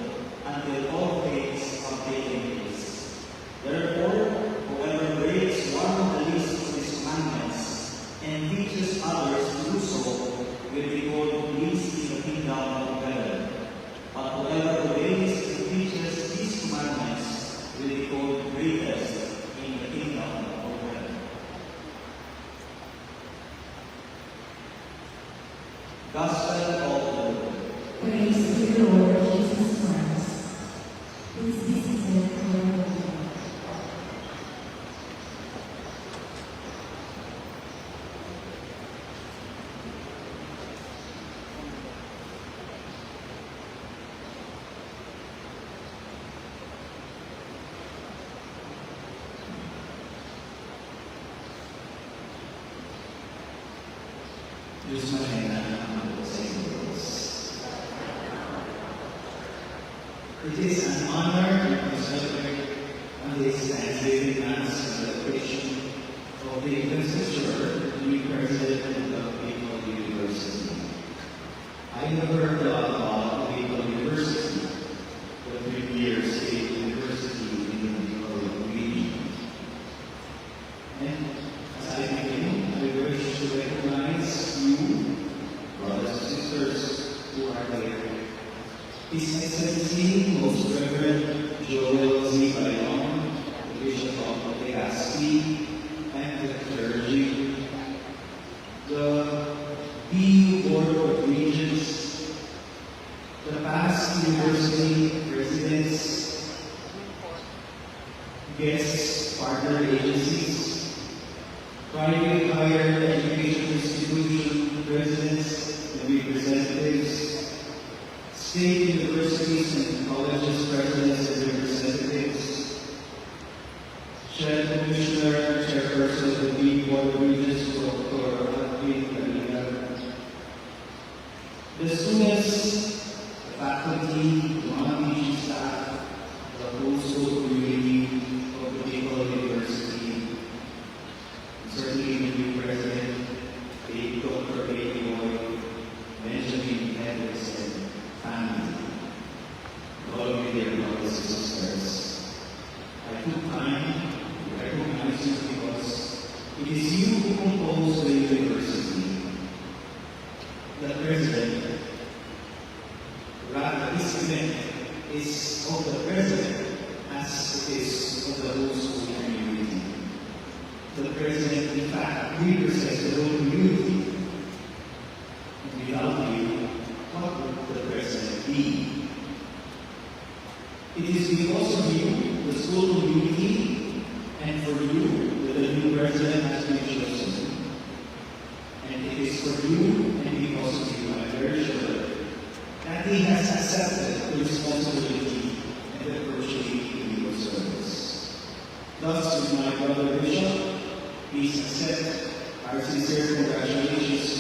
until all things have taken place. Therefore, whoever breaks one of the least of these commandments and teaches others to do so will be called least in Diyos Manila ang sa Diyos. It is an honor to celebrate on this Thanksgiving Mass celebration of the investiture to be president of Bicol University. I never thought about Bicol University, the 3-year state university in the Bicol region. And as I begin, I wish to recognize you, brothers and sisters who are there. His Excellency, Most Reverend Joel Z. Bayon, Bishop of Legazpi, and the clergy, the BU Board of Regents, the past university presidents, guests, partner agencies, private higher education institution presidents and representatives, state universities and colleges presidents and representatives, Chair Commissioner, Chairperson of the BU Board of Regents, Dr. Alvin Kalina, the students, the faculty, the non-teaching staff, the whole school community of the Bicol University, and certainly the new president, Dr. Baby Boy, Benjamin Henderson, family, all of you dear brothers and sisters. I took time to recognize you because it is you who compose the university. The president, rather this event is of the president as it is of the whole school community. The president, in fact, represents the whole community. And without you, what would the president be? It is because of you, the school community, and for you that the new president has been chosen. And it is for you and because of you, I'm very sure, that he has accepted the responsibility and the opportunity in your service. Thus, with my brother Bishop, please accept our sincere congratulations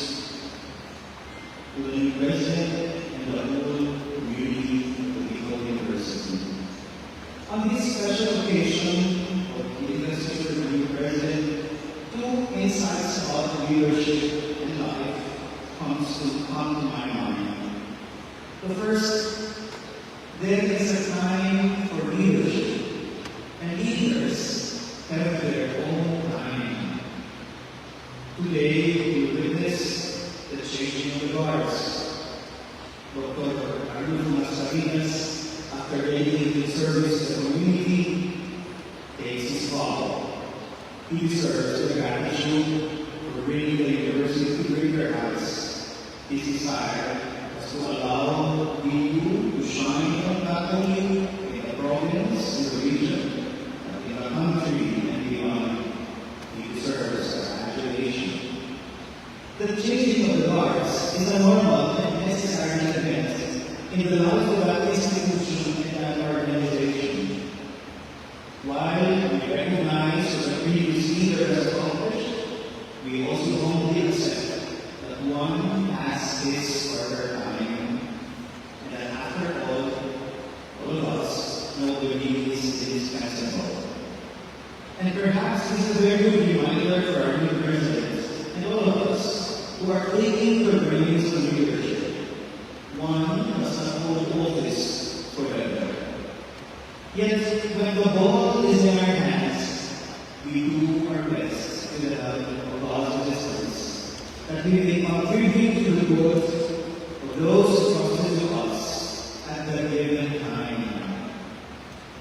to the new president and the whole community of the Bicol University. On this special occasion of the investiture of the new president, two insights about leadership and life come to my mind. The first, there is a time for leadership, and leaders have their own time. Today, we witness the changing of the guards. Dr. Arnulfo Mascarenas, after dedicating service to the community, takes his vow. He deserves the gratitude for bringing the university to greater heights. His desire was to allow BU to shine not only in the province, in the region, but in the country and beyond. He deserves our adulation. The changing of the guards is a normal and necessary event in the life of that institution and that organization. While we recognize what the previous leader has accomplished, we also humbly accept that one has his or her time, and that after all of us know the need is indispensable. And perhaps this is a very good reminder for our new president and all of us who are taking the reins of leadership. One does not hold office forever. Yet, when the ball is in our hands, we do our best with the help of God's assistance, that we may contribute to the good of those trusted to us at the given time.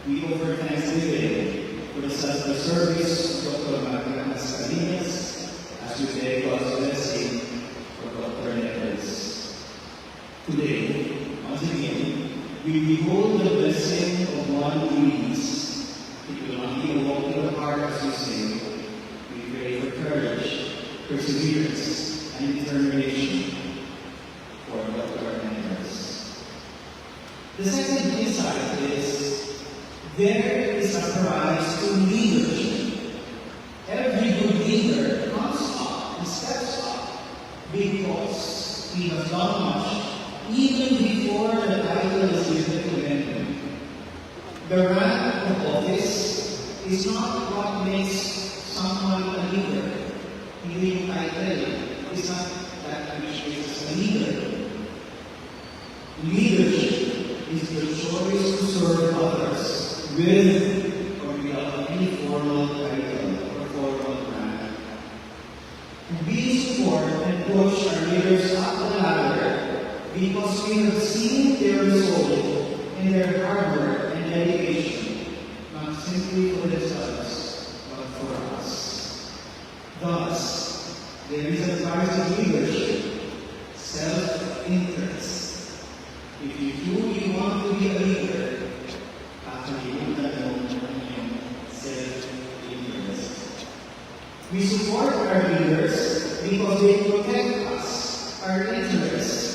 We offer thanksgiving for the service of Dr. Magda Mascarenas, as we take God's blessing for Dr. Neves. Today, once again, we behold the blessing of one who leads. It will not be a walk in the park, as we say. We pray for courage, perseverance, and determination for Dr. Neves. The second insight is, there is a prize to leadership. Every good leader comes up and steps up because he has done much even before the title is given to him. The rank of office is not what makes someone a leader. Being title is not that which makes us a leader. Leadership is the choice to serve others with or without any formal title or formal rank. We support and push our leaders up the ladder because we have seen their result in their hard work and dedication, not simply for themselves, but for us. Thus, there is a price of leadership, self-interest. If you truly want to be a leader, actually you can know self-interest. We support our leaders because they protect us, our interests.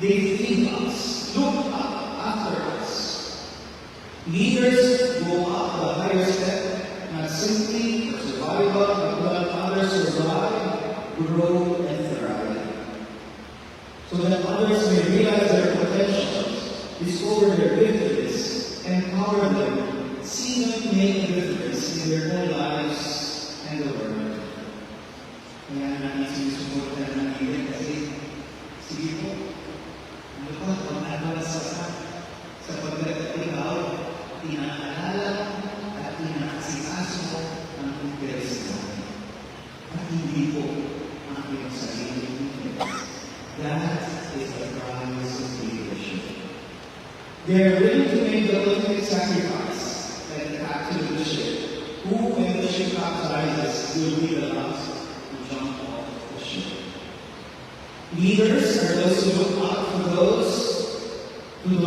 They feed us, look up after us. Leaders go up the higher step, not simply for survival, but to let others survive, grow, and thrive. So that others may realize their potentials, discover their victories, empower them, see them make a difference in their own lives and the world. Kaya natin sinusuportan ng leader kasi sige po, ano pa, pag-adoras sa pagdating ikaw, inaalala at inaasikaso ang interes natin. At hindi po ang iyong sariling interes. That is the price of leadership. They are willing to make the ultimate sacrifice, like the captain of the ship, who, when the ship capsizes, will be the last to jump off the ship. Leaders are those who look out for those who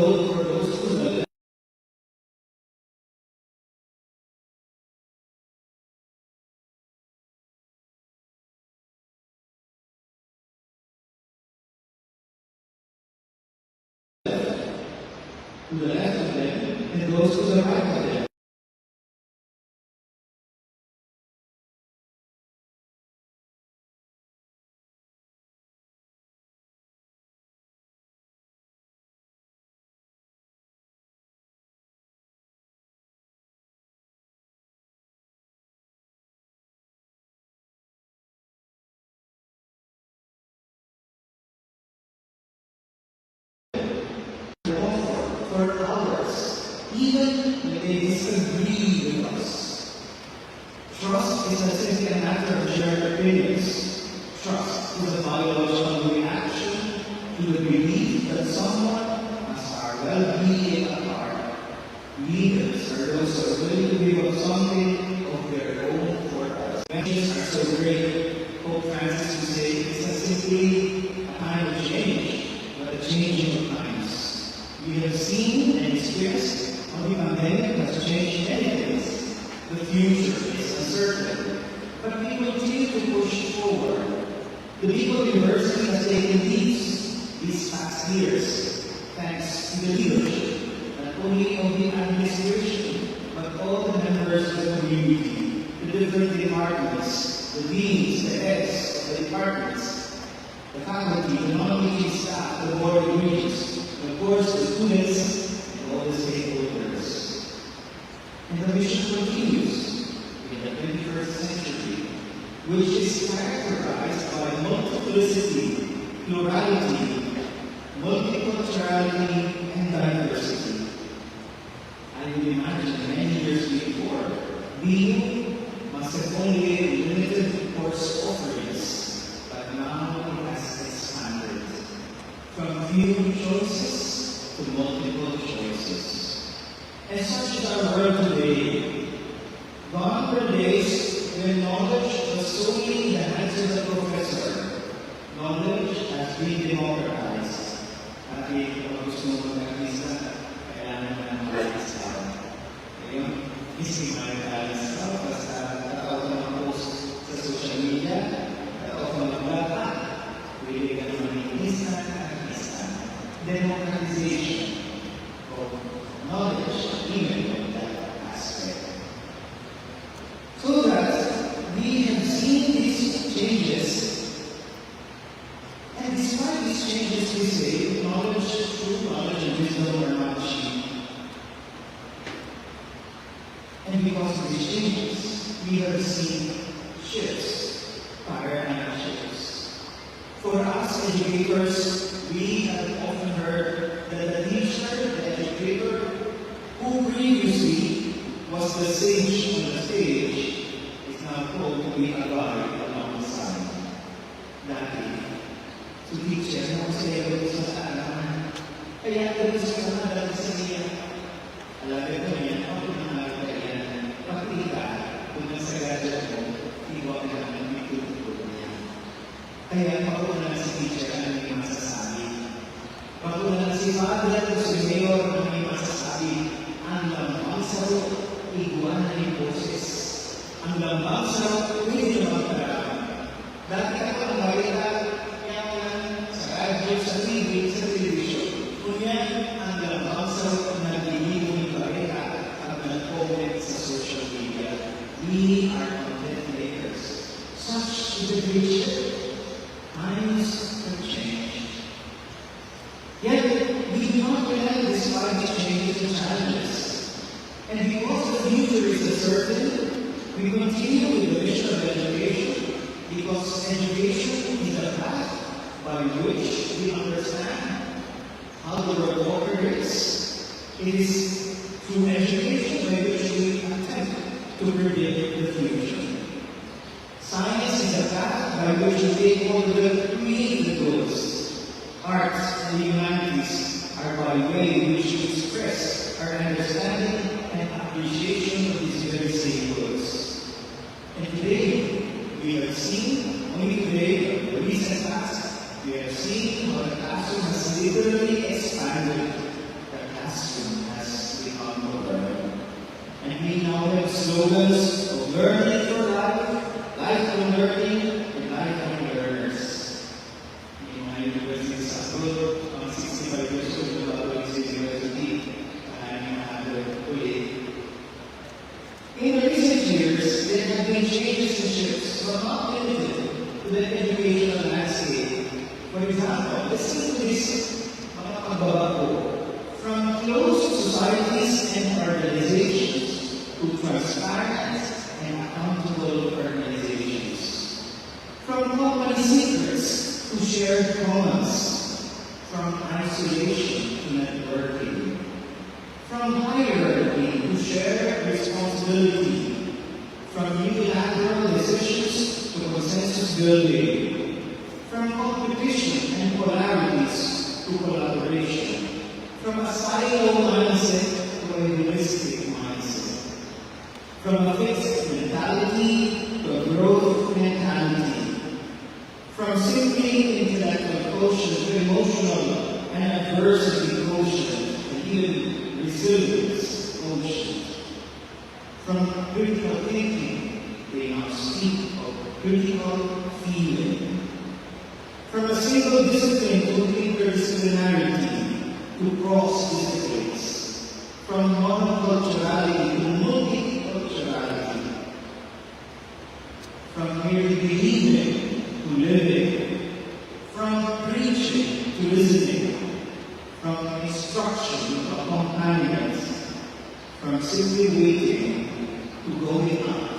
the left of them and those to the right of them. For others, even when they disagree with us. Trust is not simply a matter of shared opinions. Trust is a biological reaction to the belief that someone has our well-being at heart. Leaders are those who are willing to give up something of their own for us. Messages are so great. Pope Francis would say it's not simply a time of change, but a changing of times. We have seen and experienced how the pandemic has changed many things. The future is uncertain, but we continue to push forward. The Legal University has taken leaps these past years, thanks to the leadership, not only of the administration, but all the members of the community, the different departments, the deans, the heads of the departments, the faculty, the non-teaching staff, the board of regents, and of course the students and all the stakeholders. And the mission continues in the 21st century, which is characterized by multiplicity, plurality, multiculturality, and diversity. I would imagine many years before, being must have only limited course offerings, but now it has expanded from few choices to multiple choices. And such is our world today. Gone were the days when knowledge was solely in the hands of the professor. Knowledge has been democratized. At kung gusto mo mag-artista, kailangan mo ng artista. Ngayon, isip mo ng artista, basta nakauta ng post sa social media, nakauta ng bata, pwede ka naman ng artista. Democratization of knowledge, even in that aspect. So that we have seen these changes And because of these changes, we have seen shifts, paradigm shifts. For us educators, we have often heard that the teacher, the educator, who previously was the sage on the stage, is now called to be a guide alongside. Dati, so teacher, mo siya yung sa taalaman. Kaya dito sa mga dati sa niya, alaga ko niya, ako na kaya pakita kung nasa gadget mo, iwa ka naman may tutulog niya. Kaya pauna si teacher ang may masasabi. Pauna si Father at si Mayor ang may masasabi. Ang lambang saro, iguana ng boses. Ang lambang saro, hindi naman karami. Dati ako ang balita, sa radyo, sa TV, sa television. Kunya, ang lambang saro na nagdiligo ng balita at nag-comment sa social media. We are content makers. Such is the future. Times have changed. Yet, we do not relent despite these changes and challenges. And because the future is uncertain, we continue with the mission of education, because education is a path by which we understand how the world operates. It is through education by which we attempt to predict the future. Science is a path by which we take hold of the creative goals. Arts and humanities are by way in which we express our understanding and appreciation of these very same goods. And today, we have seen, only today, the recent past, we have seen how the classroom has literally expanded. The classroom has become modern. And we now have slogans of learning for life, lifelong learning, and lifelong learners. In my university sa abroad, 65 years old na bago sa university, in recent years, there have been changes and shifts but not limited to the educational landscape. For example, listen to this mga pagbabago from closed societies and organizations to transparent and accountable organizations. From company secrets to shared commons, from isolation to networking, from hierarchy to shared responsibility, from unilateral decisions to consensus building, from competition and polarities to collaboration, from a silo mindset to a holistic mindset, from a fixed mentality to a growth mentality, from simply intellectual quotient to emotional and adversity quotient, and even resilience quotient. From critical thinking, they now speak of critical feeling. From a single discipline to interdisciplinarity to cross disciplines. From monoculturality to multiculturality. From merely believing to living. From preaching to listening. From instruction to accompaniment, from simply waiting to going out,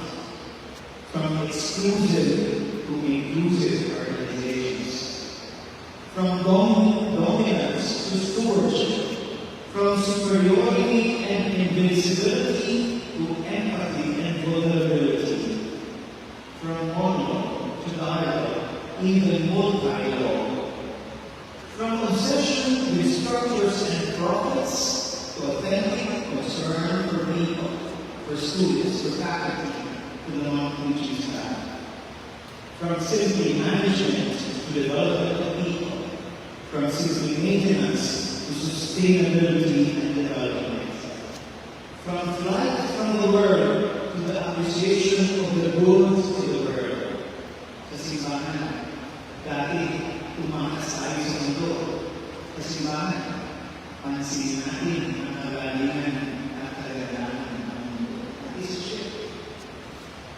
from exclusive to inclusive organizations, from dominance to stewardship, from superiority and invincibility to empathy and vulnerability, from monologue to dialogue, even multi-dialogue. From obsession with structures and profits to authentic concern for people, for students, for faculty, to the non-teaching staff. From simply management to development of people. From simply maintenance to sustainability and development. From flight from the world to the appreciation of the good to the world. Sa simbahan, dati tumakas tayo sa mundo. Sa simbahan, pansin natin ang kagalingan at kagalaman ng mundo. This shift.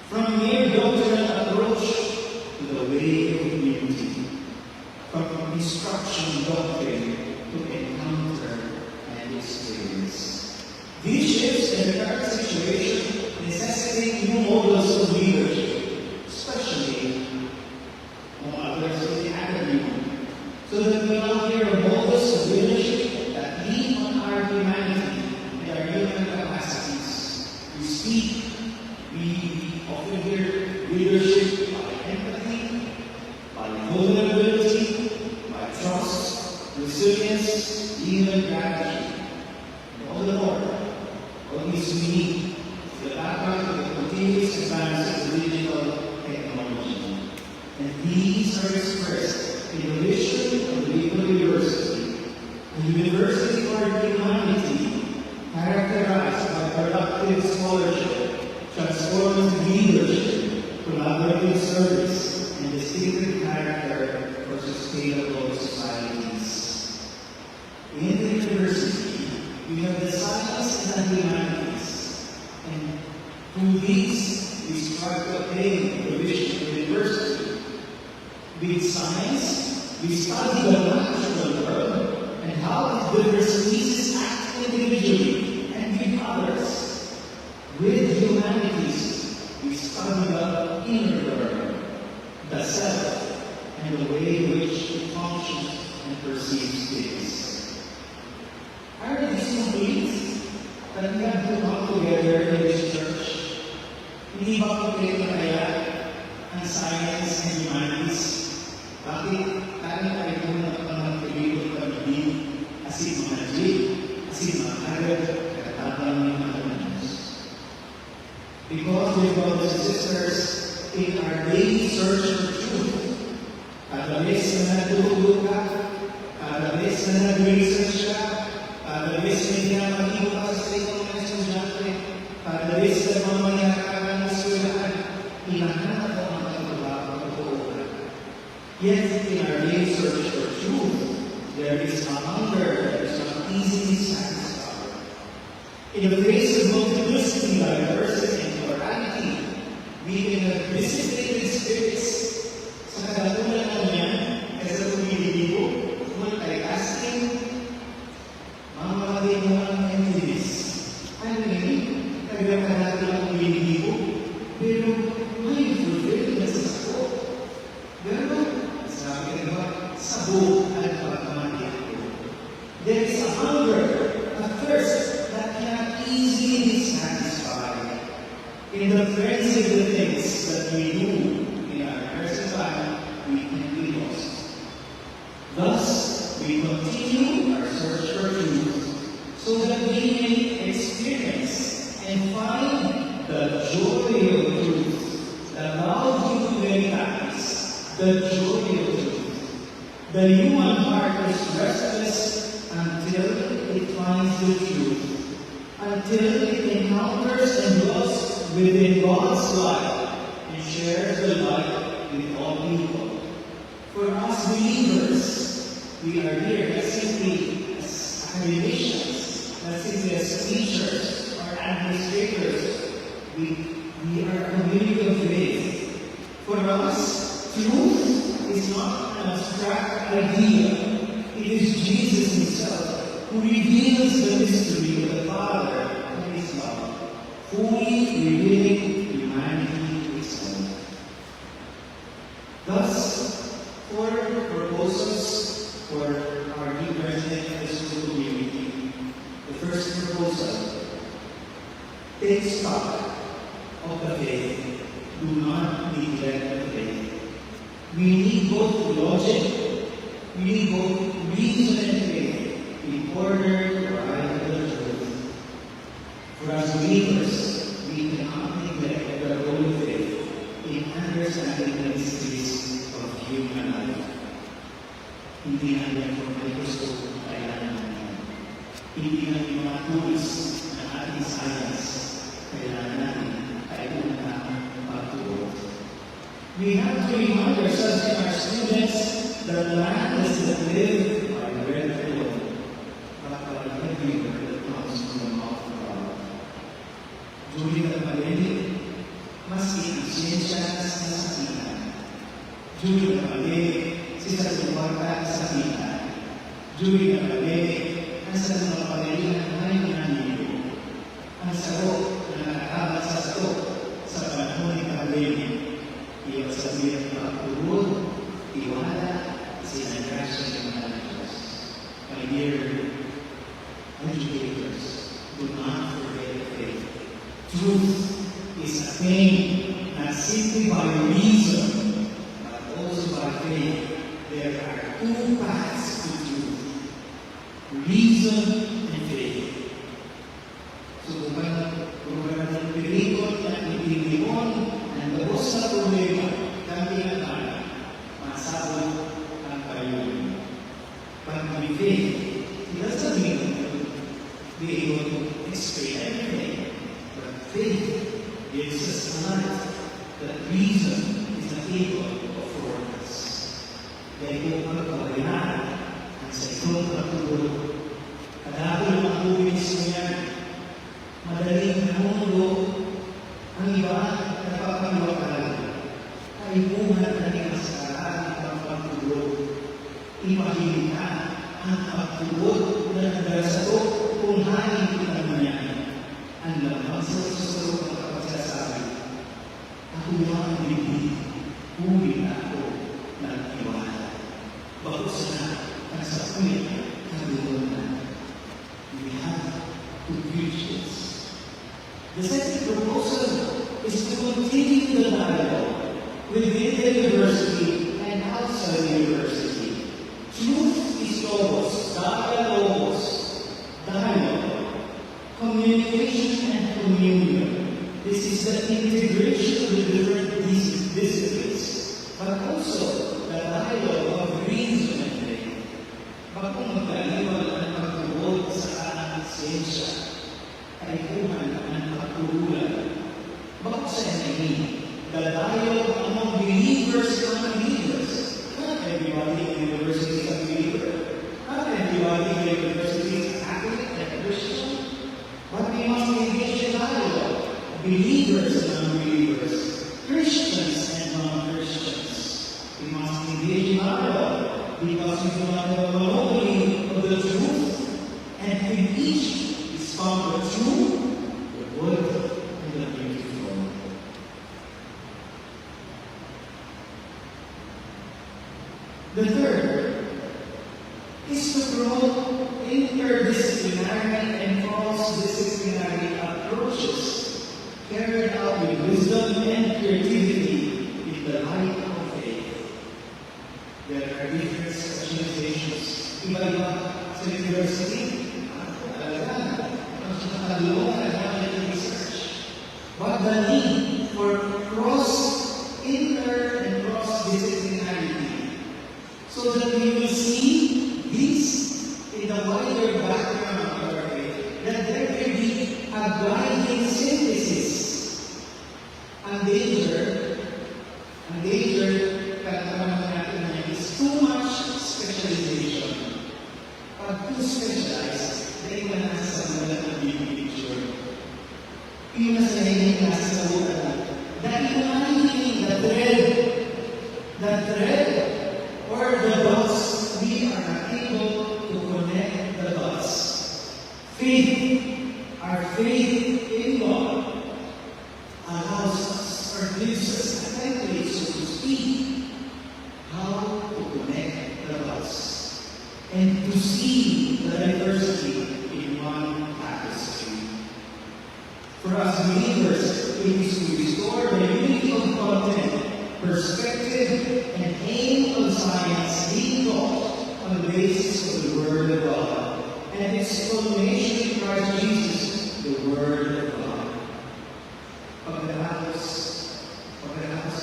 From mere doctrinal approach to the way of unity. From instruction doctrine to encounter and experience. These shifts in the current situation speak. We often hear leadership by empathy, by vulnerability, by trust, resilience, even gratitude. All the more, what is we need is the background of the continuous advance of digital technology. And these are expressed in the vision of the Legal University, a university for humanity, characterized by productive scholarship, transformative leadership, collaborative service, and distinctive character for sustainable societies. In the university, we have the science and the humanities, and through these, we strive to attain the vision of the university. With science, we study the natural world and how its diverse species act individually and with others. With humanities, we study the inner world, the self, and the way in which it functions and perceives things. Are these complete that we have to come together in this church? Hindi ba complete na kaya ang science and humanities? Bakit tayo muna ang pagpilipot pag-ibig asin mga G, asin mga harap, katatapang ng mga nanos? Because, dear brothers and sisters, in our daily search for truth, kada vez na natulog ka, kada vez na nag-research ka, kada vez na hinamatigo ka sa ikaw ng estudyante, kada vez na mamaya ka ng eskwelahan, hinahanap mo ang pagbabago ng totoo. Yet, in our daily search for truth, there is a hunger that is not easily satisfied. In the face of multiplicity, diversity, and plurality, we can have dissipated spirits sa kagatulan ng yan ay sa pumilibo, multitasking, mamamatay mo ang emptiness. Ano yun? Kagatan natin ang pumilibo, pero may fulfilled na sa sako. Pero, sabi ka ba, sabo at pagkamatiyak ko. There is a hunger, a thirst that cannot easily be satisfied in the frenzy of the things that we do in our present time, we can be lost. Thus, we continue our search for truth so that we may experience and find the joy of truth, the love of veritas, the joy of truth. The human heart is restless until it finds the truth, until it encounters and dwells within God's light and shares the light with all people. For us believers, we are here not simply as academicians, not simply as teachers or administrators. We are a community of faith. For us, truth is not an abstract idea. It is Jesus Himself who reveals the mystery of the Father and His love, fully revealing humanity itself. Thus, four proposals for our new president of the school community. The first proposal: take stock of the faith. Do not neglect the faith. We need both logic, we need both reason and faith in order to arrive at the truth. For as believers, we cannot neglect the role of faith in understanding the mysteries of human life. Hindi natin for microscope kailangan natin. Hindi natin mga tools ng ating science kailangan natin ay unang pagtuot. We have to remind ourselves and our students that land is that live by bread alone, but by every word that comes from the mouth of God. During the pandemic, maski ang siyensya na sakitan. During the pandemic, sisa sumwarta sa sakitan. During the pandemic, nasa mga pamilya ay nananiyo. Ang sagot na nakakabat sa sagot sa panahon ng pandemic. Ia sabihin pagpulod, iwala, sinagrasya ng mga Diyos. My dear educators, do not forget the faith. Truth is attained not simply by reason, but also by faith. There are two paths to truth, reason and faith. So kung natin pilikot at ipinipon ang labos na problema, kami naman masabot ang payun. But with faith, it doesn't mean be able to explain everything. But faith gives us a life that reason is not able to afford us. Dahil kung magpapagayan ang sa itong pagtulog, kadapol ang uwis mo yan, madaling namundo ang iba napapaliwakalan. Kaibuhan na rin sa karaan ng pagtulog. Imahilita ang pagtulog na nagdasato kung hain kita naman yan. Ang lamang sa susunod ang kapagsasabi, ako lang ang bibig, huli na ako ng iwala. Bakit sana ang sa puwit ang doon na we have to preach this. The second proposal is to continue the dialogue within the university and outside the university. Truth is logos, dialogue, communication and communion. This is the integration of the different disciplines, but also the dialogue of reason and faith. Bakit magkaliwal ang pagtugod sa kanang siyensya, kaipuhan ang pagtugulan. Bakit sa NIE, the dialogue among believers and unbelievers. Not everybody in the university is a believer. Not everybody in the university is Catholic and Christian. But we must engage in dialogue. Believers and unbelievers. Christians and non-Christians. We must engage in dialogue because we do not have a monopoly of the truth. And in each is found the true, the good, and the beautiful. The third is to promote interdisciplinary and cross-disciplinary approaches carried out with wisdom and creativity in the light of faith. There are different specializations. Iba-iba sa university, talaga, nakakalimutan natin research. But the need for inter and cross-disciplinarity so that we will see this in the wider background of our faith, that there will be a guiding synthesis. Ang danger, katamaan natin na is too much specialization. Pag too specialized, dahil ka nasa mga big picture. Yung nasa nahihing nasa sa buwan, dahil ka nahihing the thread, or the dots, we are not able to connect the dots. Our faith in God allows us or gives us a template, so to speak, how to connect the dots and to see the diversity in one tapestry. For us believers, it is to restore the unity of content, perspective, and aim of science being taught on the basis of the Word of God and its culmination in Christ Jesus, the Word of God. Pagkatapos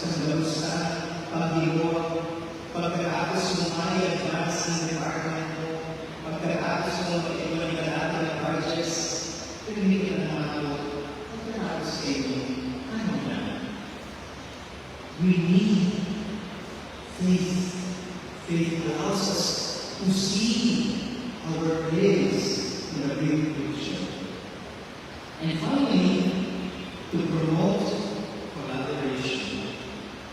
ng lamusta, pag-iwag, pagkatapos ng i-advance ng department mo, pagkatapos ng pag-iwag ka natin ng projects, pinimigyan na ako, pagkatapos kayo, ano na? We need faith. Faith allows us to see our place in the big picture. And finally, to promote collaboration.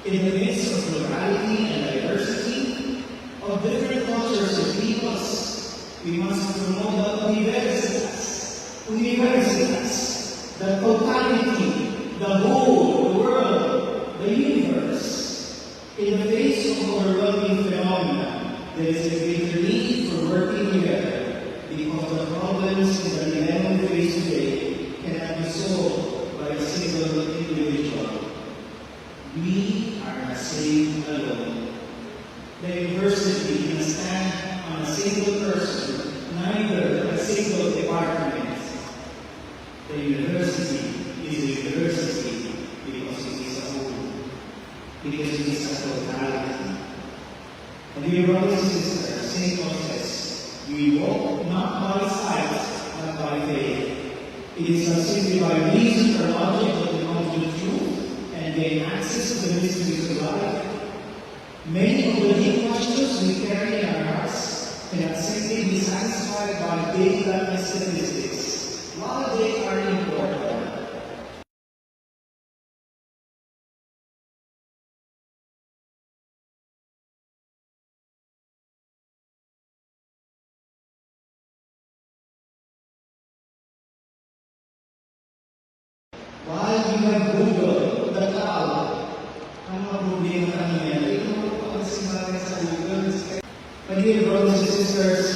In the midst of plurality and diversity of different cultures and peoples, we must promote the universitas, the totality, the whole, the world, the universe. In the face of overwhelming phenomena, there is a greater need for working together because the problems in the dilemma we face today cannot be solved by We are not saved alone. The university cannot stand on a single person, neither a single department. The university is a university because it is a whole, because it is a totality. And dear brothers and sisters, St. Paul says, we walk not by sight, but by faith. It is not simply by reason or logic that we come to the truth and gain access to the mysteries of life. Many of the deep questions we carry in our hearts cannot simply be satisfied by data and statistics, while they are important. While you have Google, the cloud, ang mga problema kanina, ito mga pagkasimbahan sa Google. My dear brothers and sisters,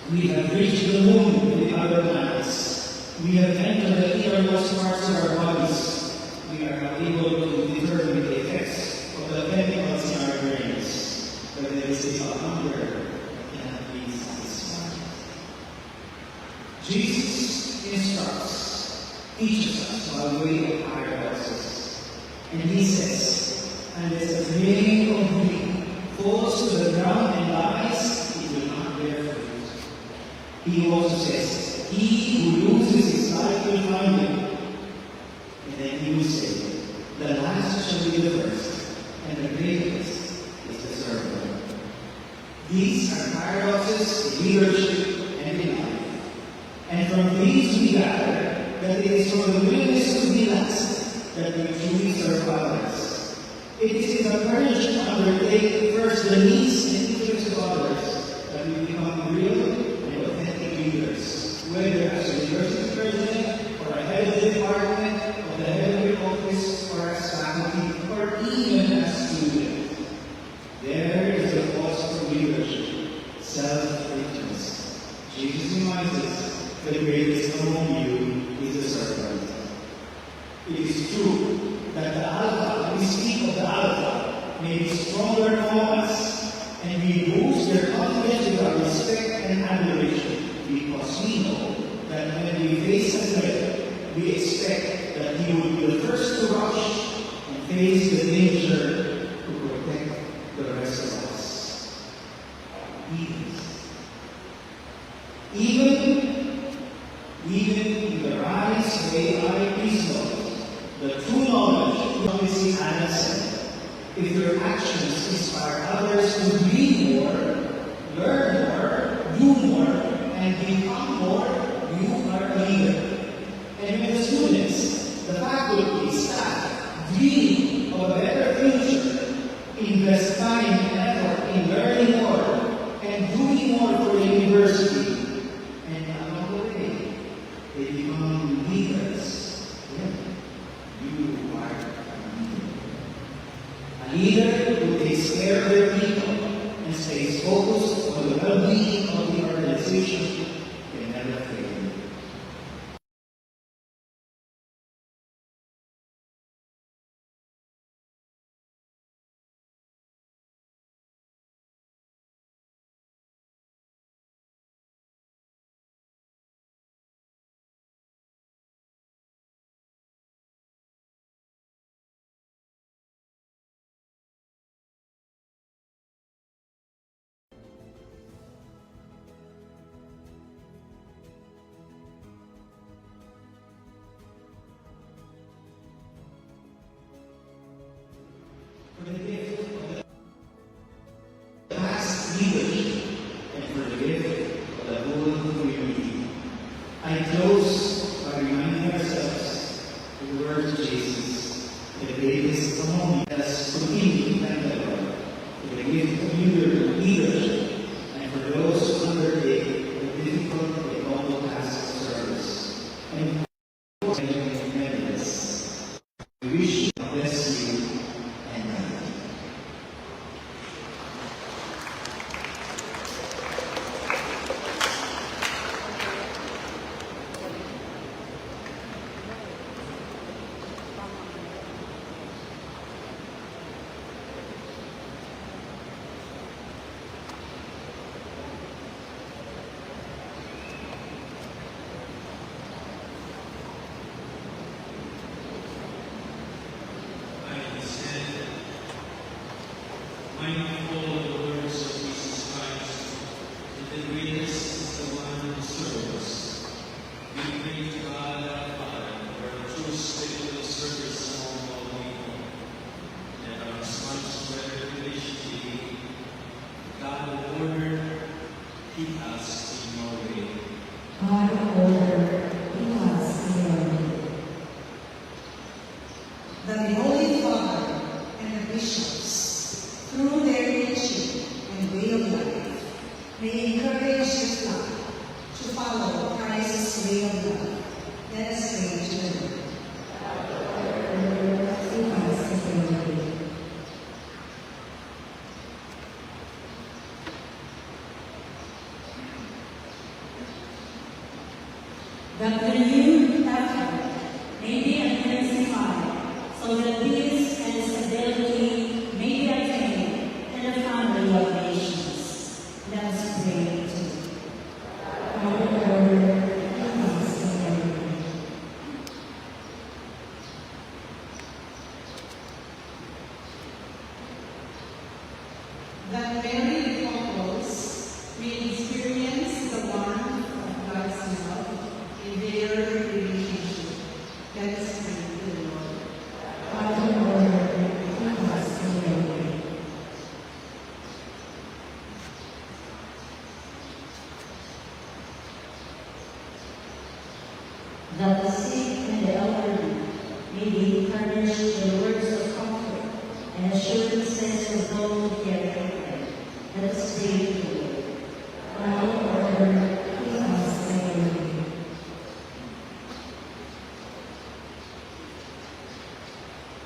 we have reached the moon with other planets. We have entered the innermost parts of our bodies. We are now able to determine the effects of the chemicals in our brains. But there is a hunger cannot be satisfied. Jesus instructs, teaches us to avoid paradoxes. And he says, unless a grain of wheat falls to the ground and dies, it will not bear fruit. He also says, he who loses his life will find it. And then he will say, the last shall be the first, and the greatest is the servant. These are paradoxes in leadership and in life. And from these we gather that it is from the willingness to be last that we truly serve others. It is in the courage to undertake first the needs and interests of others that we become real and authentic leaders, whether as a university president or a head of the department of the heavenly office or as faculty or even as student. There is the cost for leadership, self-interest. Jesus reminds us the greatest among you is the servant. It is true that the Alpha, we speak of the Alpha, may be stronger among us, and we boost their confidence with our respect and admiration, because we know that when we face a threat, we expect that he will be the first to rush and face the danger to protect the rest of us. Even in the rise of AI resources, the true knowledge, Prophecy Anna said, if your actions inspire others to be more, learn more, do more, and become more, you are a leader. And when the students, the faculty, staff, dream of a better future, invest time and effort in learning more and doing more for the university, and along the way, they become leaders. You are a leader who takes care of their people and stays focused on the well-being of the organization can never fail. For the gift of the past leadership and for the gift of the whole community. I close by reminding ourselves the words of Jesus, the greatest among us continue to thank the Lord for the gift of leadership and for those who undertake the difficult and noble task of service. And we wish to bless you and guide you. mindful of the words of Jesus Christ, that the greatest is the one who serves. We pray to God our Father for a true spiritual service among all people. And our response to every relation be, God of order, keep us in your way. God of order, keep us in your way. That the Holy Father and the bishops, through their teaching and way of life, may encourage the flock to follow Christ's way of life. Let us pray to the Lord. Keep us in your way. That the new effort may be intensified so that peace and stability may be attained in the family of nations. Let us pray to our Lord, keep us in your way. That Mary the couples may experience the warmth of God's love in their relationship. Let us pray to the Lord. Our Lord, keep us in your way. That the sick and the elderly may be furnished with words of comfort and assurances of those who care for them. Let us pray to the Lord. Our Lord, keep us in your way.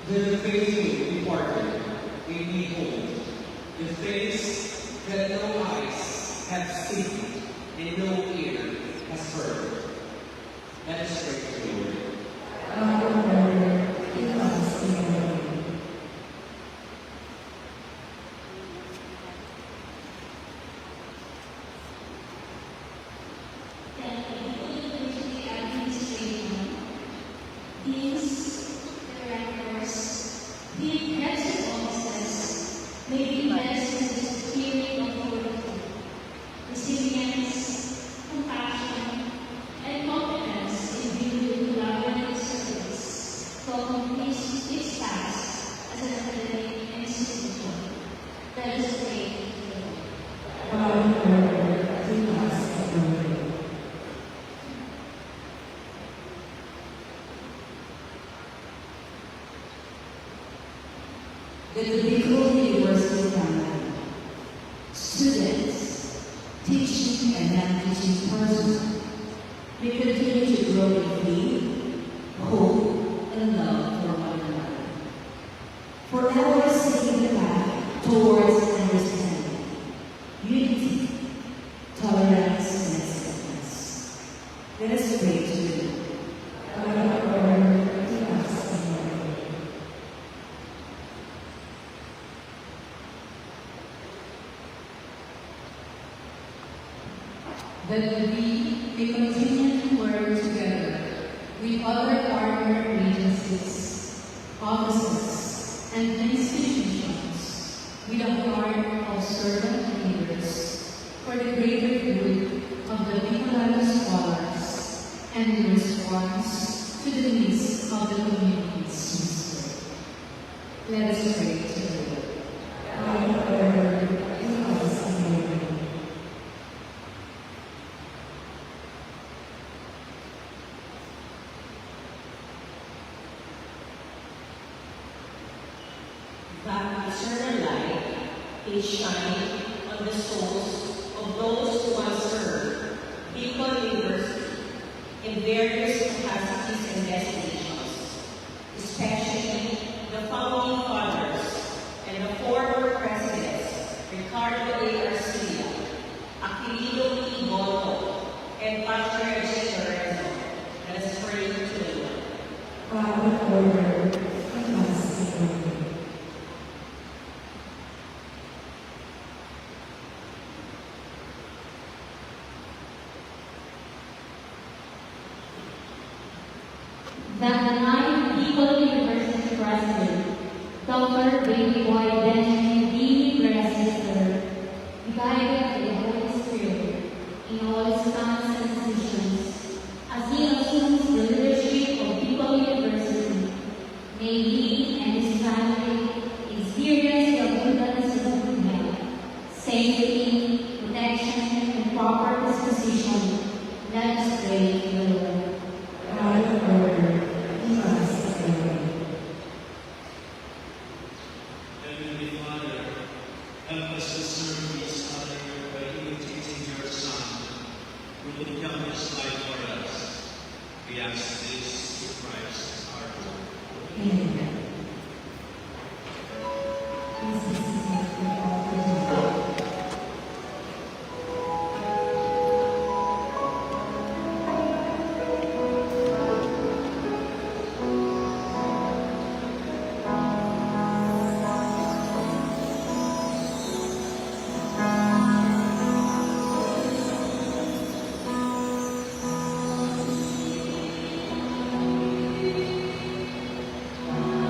The faithful departed may be whole, the face that no eyes have seen and no ear has heard. Let us pray to the Lord. Our Lord, keep us in your way. That the University Administration, deans, directors, the heads of offices may be blessed with the spirit of fortitude, resilience, compassion, and confidence in building collaborative service to accomplish its task as an academic institution. Let us pray to the Lord. Our Lord, keep us in your way. That the Bicol University family, students, teaching and non-teaching personnel, may continue to grow in faith, hope, and love for one another. Forever seeking the path towards understanding, unity, tolerance, and acceptance. Let us pray to you. Our Lord, keep us in your way. That we may continue to work together with other partner agencies, offices, and institutions with a heart of servant leaders for the greater good of the Bicolano scholars and in response to the needs of the communities we serve. Let us pray to the Lord. Our Lord, keep us in your way. That eternal light is shining on the souls of those who have served Bicol University in various capacities and destinations, especially the founding fathers and the former presidents Ricardo A. Garcia, Aquilino E. Boto, and Patrick J. Lorenzo. Let us pray to the Lord. Our Lord, keep us in your way. That the ninth Bicol University President, Dr. Baby Y. Benjamin D. we rest assured, guided by the Holy Spirit in all his plans and decisions, as he assumes the leadership of People University. May he and his family experience the abundance of good health, safety, protection, and proper disposition. Let us pray to the Lord. God of order, give us the way. Heavenly Father, help us to serve each other by imitating your Son, who became his life for us. We ask this through Christ our Lord. Amen. This is the Lord. Amen.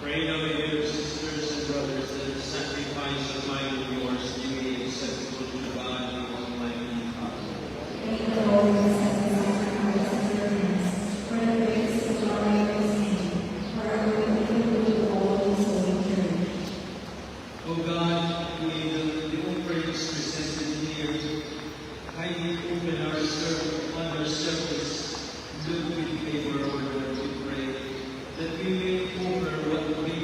Pray now, my dear sisters and brothers, that the sacrifice of mine and yours may be acceptable to God and Almighty Father. May the Lord accept the sacrifice of your hands, for the praise and glory of his name, forever and ever to all his holy church. O God, we the offerings presented here, kindly open our service, look with favor over us, we pray, that we may offer what may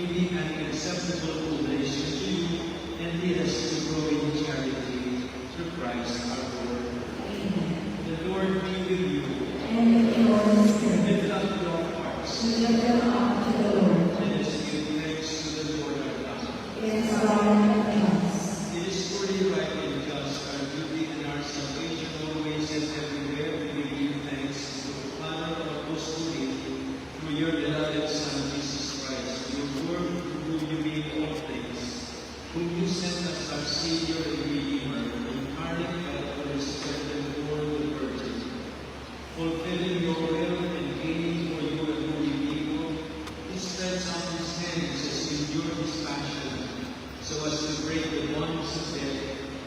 be an acceptable donation to you, and lead us to grow in charity through Christ our Lord. Amen. The Lord be with you. And with your spirit. Lift up your hearts. We lift them up to the Lord. Let us give thanks to the Lord our God. It is right and just. It is truly right and just, our duty and our salvation, always and everywhere. We give you thanks to the Father of most holy, through your beloved Son, Jesus Christ, your word, through whom you made all things, whom you sent as our Savior and Redeemer, incarnate God, who is and born of the Virgin, fulfilling your will and gaining for you a holy people. He spreads out his hands as he endured his passion, so as to break the bonds of death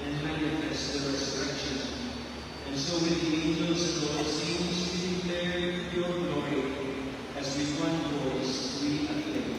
and manifest the resurrection. And so with the angels and all saints we declare your glory, as with one voice we acclaim.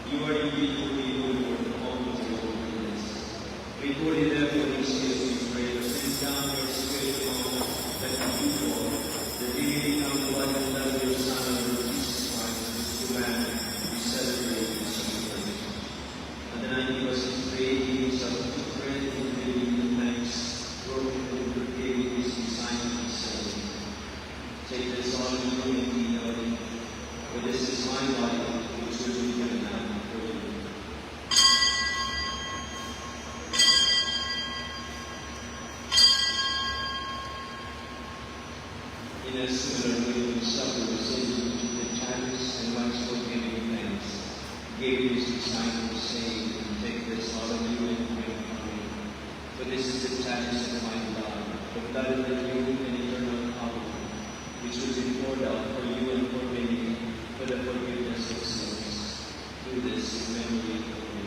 You are indeed holy, Lord, almost your holiness. We holy therefore this year we pray, send down your spirit upon us, that you, Lord, the divinity of blood and blood of your Son, our Lord Jesus Christ, to man, we celebrate this celebration. And the night he was betrayed, he himself took bread and giving you thanks, broke it and gave his disciples, saying, take this all in you and eat of it, for this is my body, which will be given out for you. In a similar way, when supper was ended, he took the chalice and once more giving thanks, gave his disciples, saying, take this all of you and drink from it, for this is the chalice of my blood, the blood of the new and eternal covenant, which was poured out for you and for many, for the forgiveness of sins. Do this in memory of me.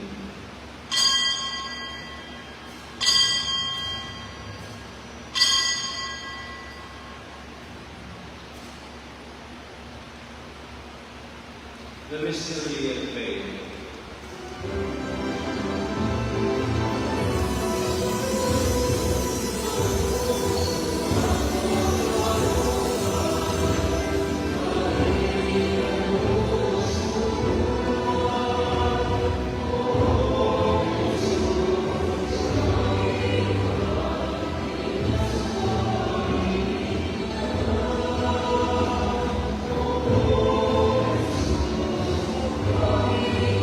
The mystery of faith. Amen.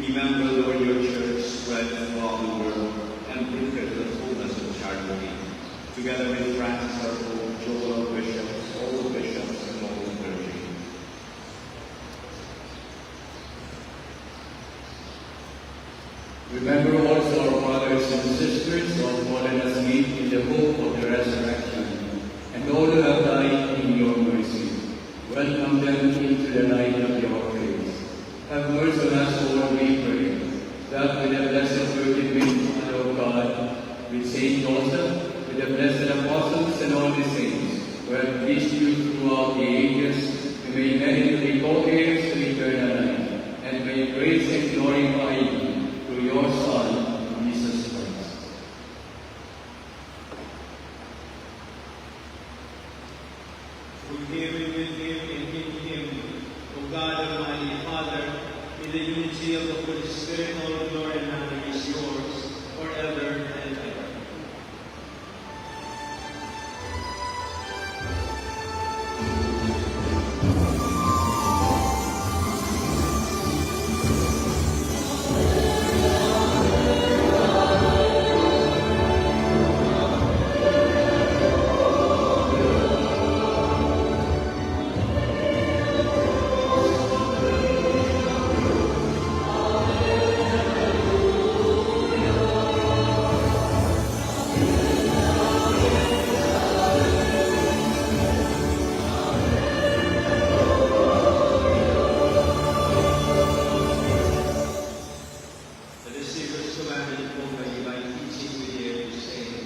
Remember, Lord, your church spread throughout the world and bring her to the fullness of charity. Together with Francis, our Pope, Joel, our bishops, all the bishops, and all the clergy. Remember also our brothers and sisters who have fallen asleep in the hope of the resurrection, and all who have died in your mercy. Welcome them into the light of your grace. Have mercy on us all, we pray, that with the blessed Virgin Mary, Mother of God, with Saint Joseph, with the blessed apostles and all the saints, who have pleased you throughout the ages, we may merit to be co-heirs to eternal life, and may praise and glorify you through your Son, Jesus Christ. Through him, and with him, and in him, O God, Almighty Father, in the unity of the Holy Spirit, all glory and honor is yours, forever and ever. The deceivers commanded Pope by teaching with you, saying,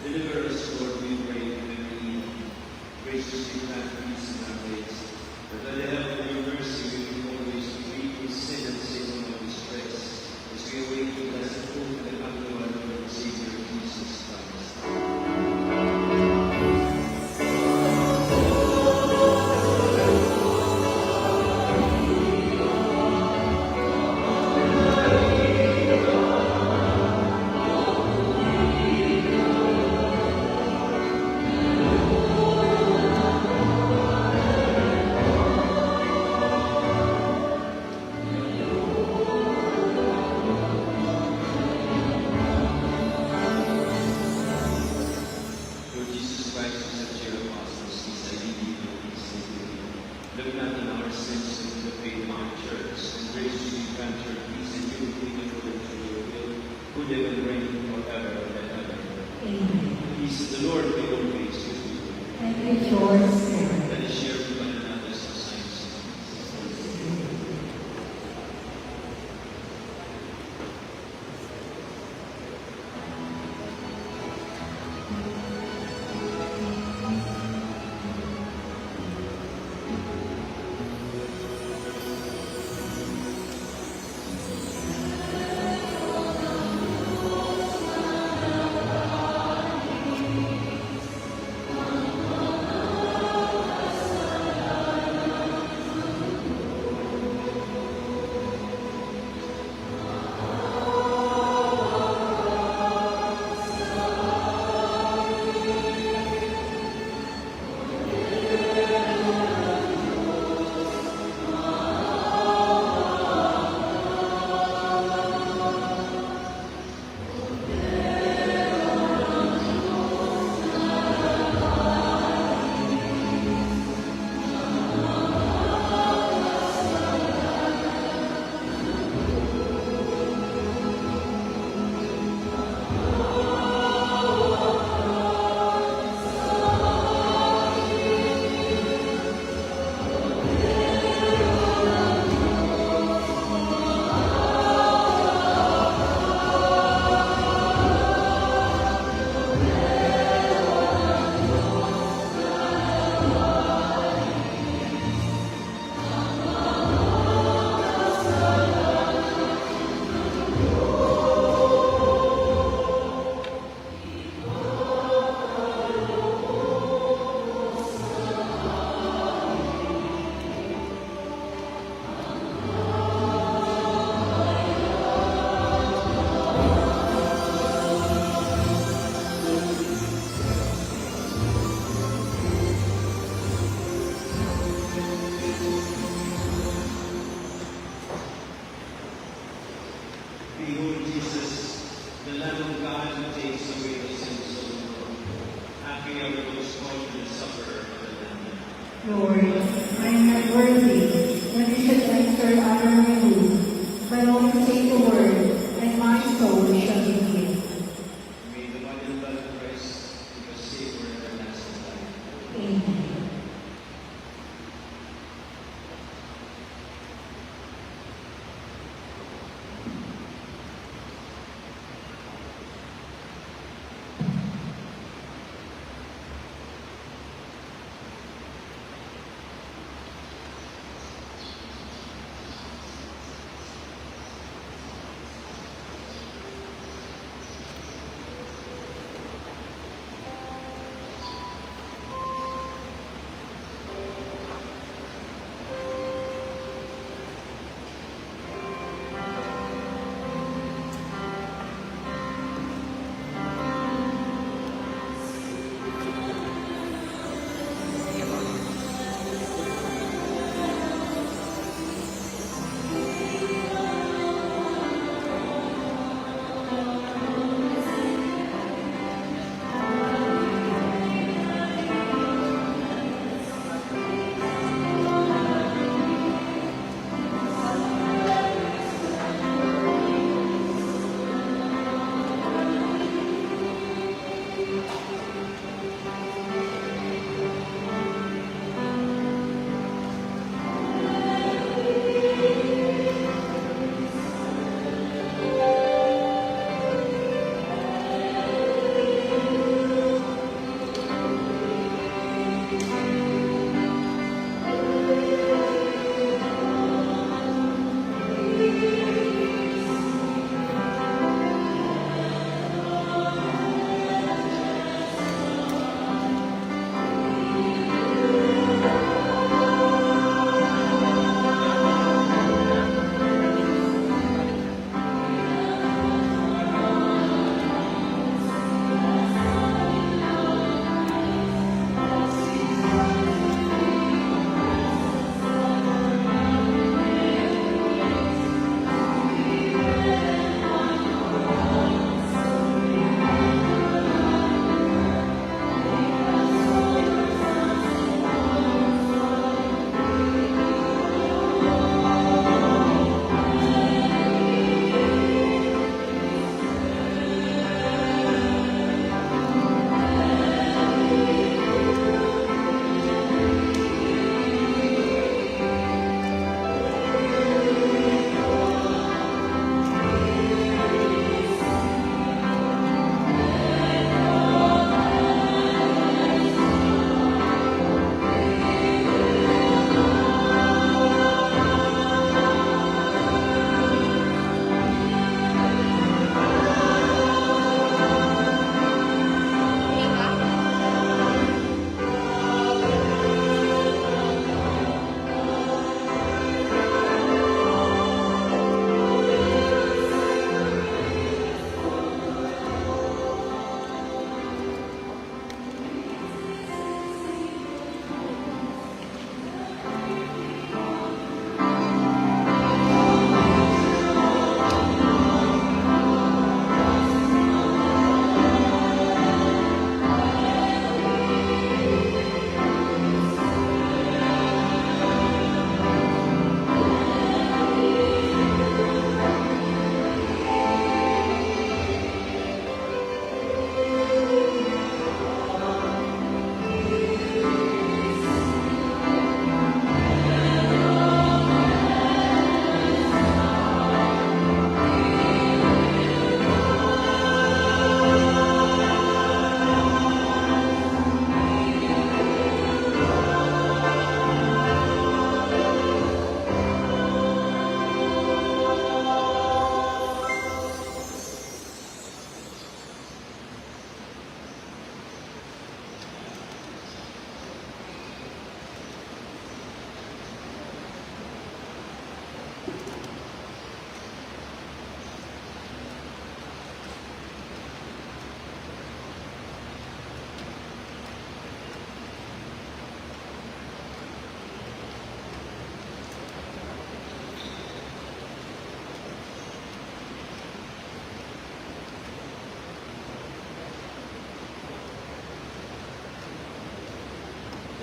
Deliver us, Lord, we pray, when we need. Graciously grant peace in our days, that by the help of your mercy we may always be free from sin and saving of distress, as we await the blessed hope and the coming of our Lord and Savior, Jesus Christ. Lord Jesus Christ, who said to your apostles, peace I leave you, peace I give you. Look not on our sins, but in the faith of our church, and graciously grant your peace and unity according to your will, who live and reign forever and ever. Amen. The peace of the Lord be always with you. And with your spirit. Let us share with one another some signs of peace. Behold Jesus, the Lamb of God who takes away the sins of the world. Happy are those called to the supper of the Lamb. Lord, I am not worthy that you should enter under my roof, but only say the word, and my soul shall be healed. May the body and blood of Christ give us savor everlasting life. Amen.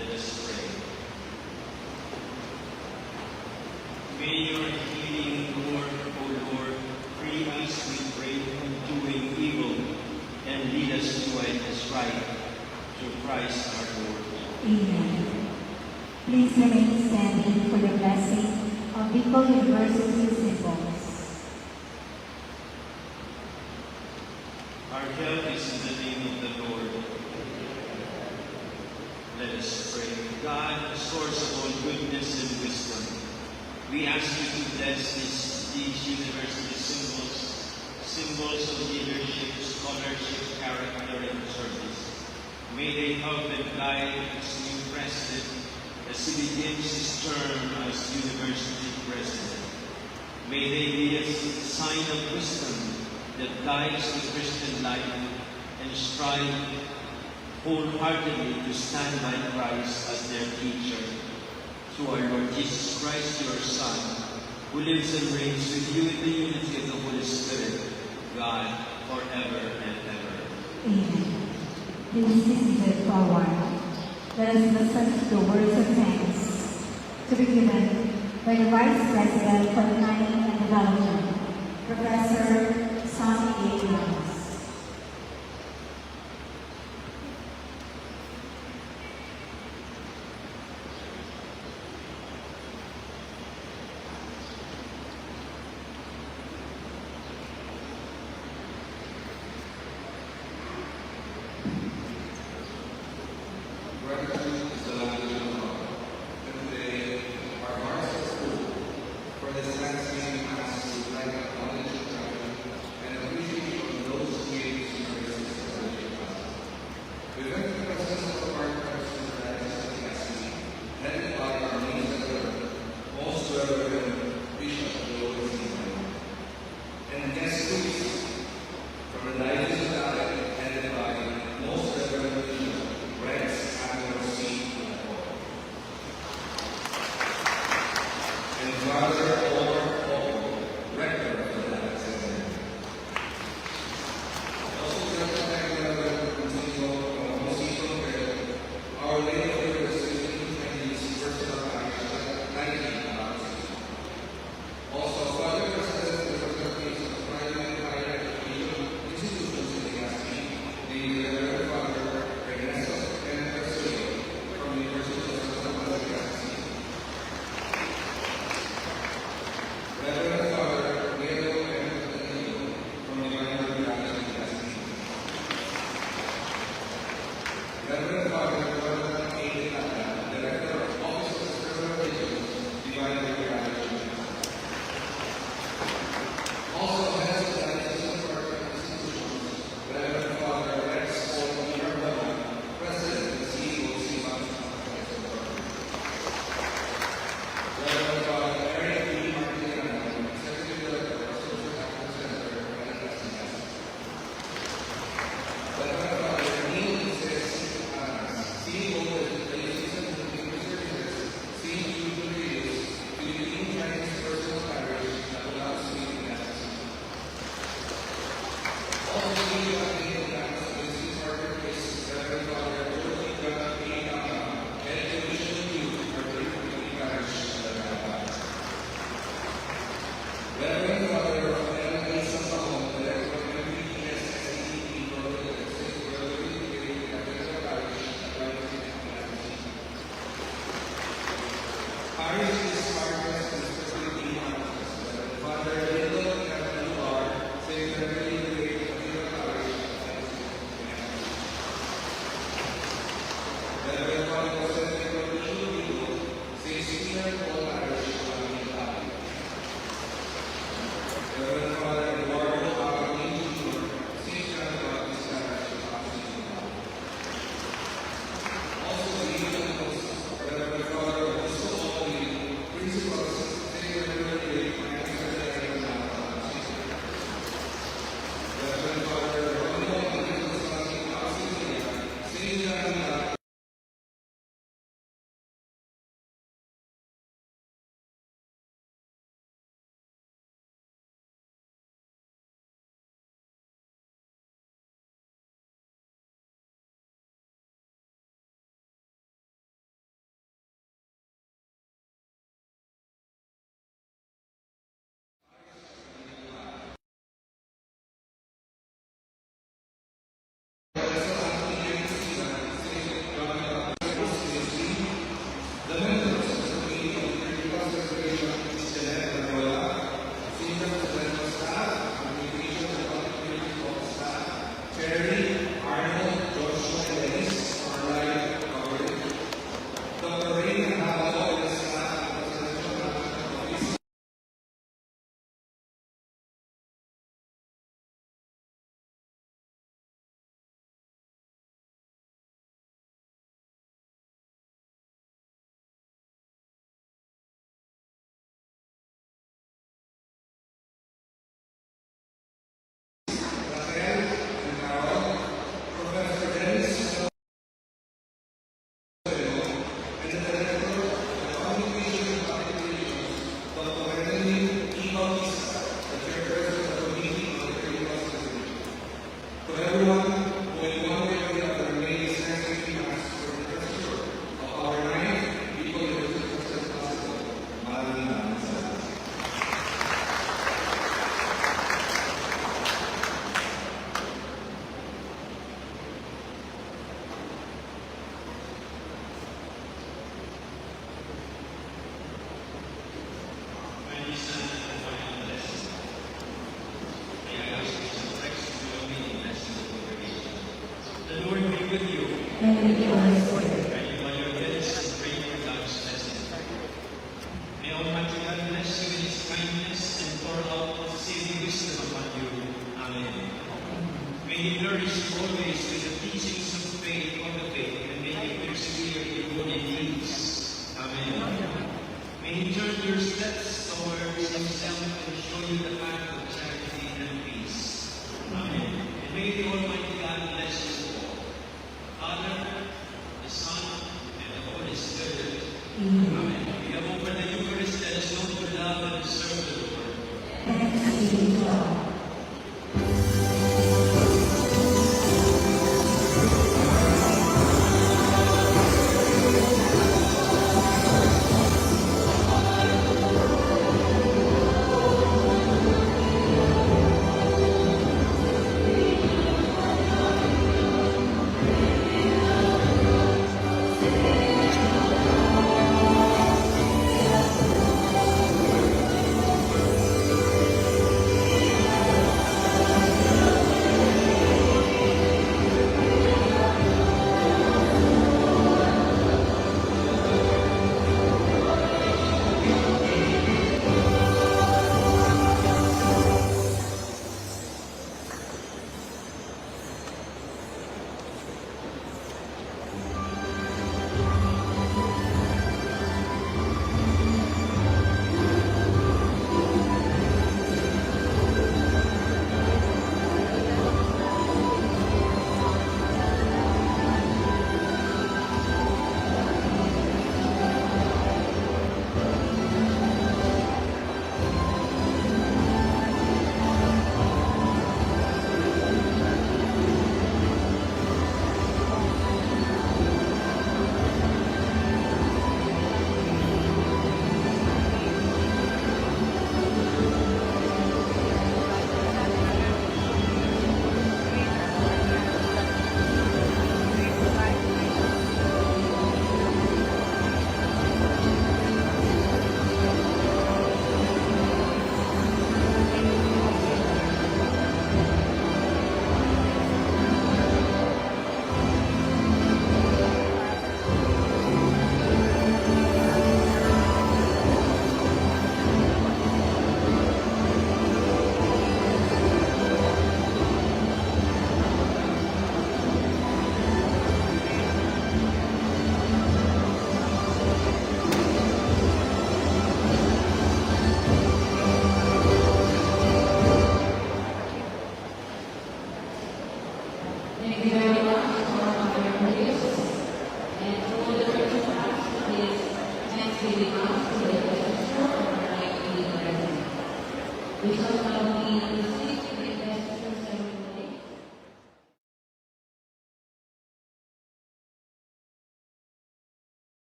Let us pray. May your healing Lord, O Lord, free us, we pray, from doing evil and lead us to what is right, through Christ our Lord. Amen. Please remain standing for the blessing of Bicol University symbols. Our help is in the name of the Lord. Let us pray. God, the source of all goodness and wisdom, we ask you to bless these university symbols of leadership, scholarship, character, and service. May they help and guide this new president as he begins his term as university president. May they be a sign of wisdom that guides the Christian life and strive wholeheartedly to stand by Christ as their teacher. Through our Lord Jesus Christ, your Son, who lives and reigns with you in the unity of the Holy Spirit, God, forever and ever. Amen. Please be seated for a while. Let us listen to the words of thanks to be given by the Vice President for Planning and Development, Professor Sonny A. Ramos. Gratitude is the language of love. And today, our hearts are full for the Thanksgiving Mass to like acknowledge the Terry, Arnold, Joshua, and Dennis for our live coverage. Dr. Ray Habalo and staff of the National Office. Rafael and Carol, Professor Dennis, and the Director of the Communication and Communications, Dr. Marilyn E. Bautista, the Chairperson of the Committee on the Critical System. To everyone who in one way or the other made this necessary mass for the treasure of our ninth People University Success Possible, maraming salamat. The Lord be with you. And with your spirit. And you by your lips and pray for God's blessing. May Almighty God bless you in His kindness and pour out saving wisdom upon you. Amen. May He nourish you always with the teachings of faith on the faith, and may you persevere in good deeds. Amen. May He turn your steps towards Himself and show you the path of charity and peace. Amen. And may the Almighty God bless you all. Father, the Son, and the Holy Spirit. Amen. We have opened the Eucharist. Let us know the love and serve the Lord. Thanks be to God.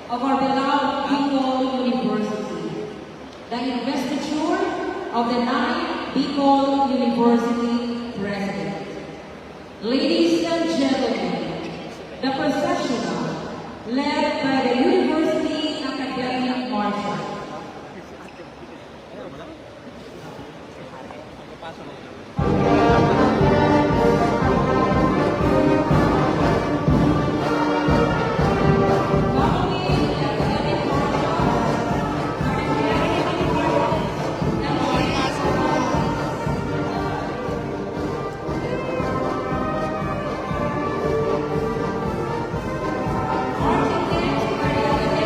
of our beloved Bicol University, the investiture of the 9th Bicol University President. Ladies and gentlemen, the processional led by the University Academic Marshal. Marching next by the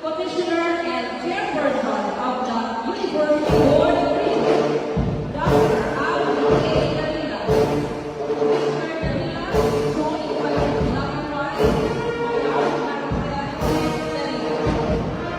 Commissioner and Chairperson of the University Board of Regents, Dr. Alvin A. Davila. Commissioner Davila is joined by his beloved wife, Mayor Maricela Davila.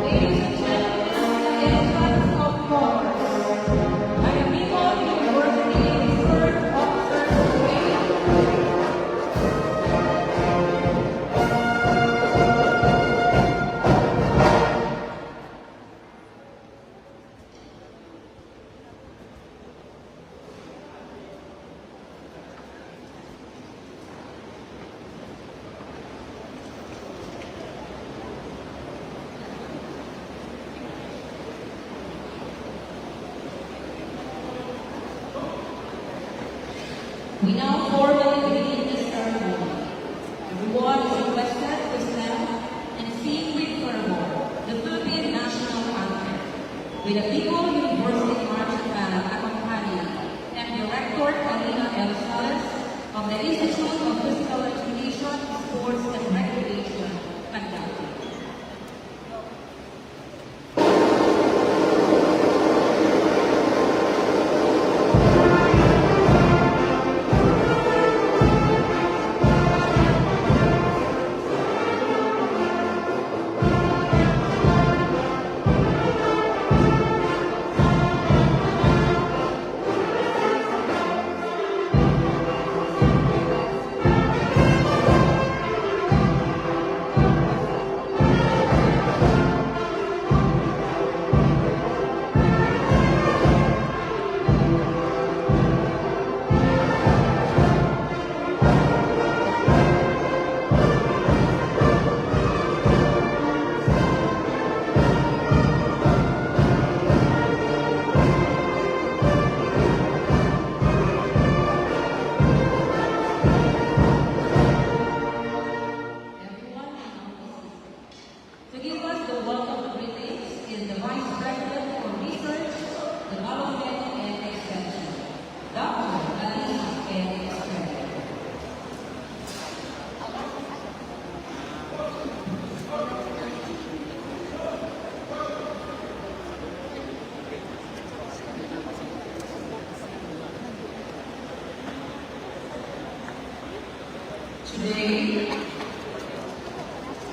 Ladies and gentlemen, let's welcome the Nine People University We now formally begin the ceremony. Everyone is requested to stand and sing with fervor the Philippine National Anthem with the Bicol University Marching Band accompanied and Director Alina L. Salas of the Institute of Physical Education, Sports and Recreation, conducting. To give us the welcome greetings is the Vice President for Research, Development and Extension, Dr. Alina L. Estrella. Today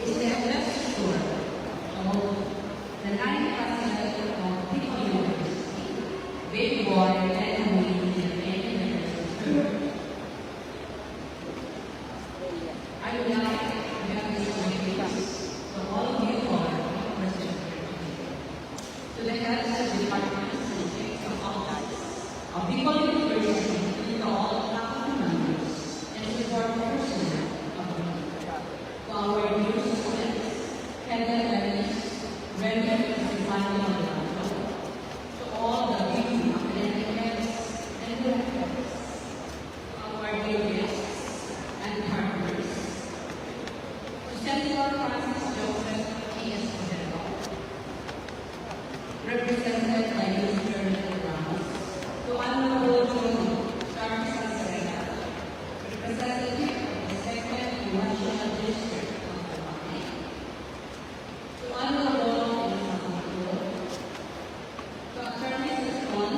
is the investiture of the ninth president of Bicol University, Baby Boy and University. I would like to have this greetings from all of you who are present to the heads of departments and chiefs of office of Bicol University, to all faculty members and support personnel of the to our new students Francis Joseph T.S. General, represented by Mr. Ramos, to Honorable John Charles Serena, representative of the Second Congressional District of the Baha'i, to Honorable Dr. Mrs. Con,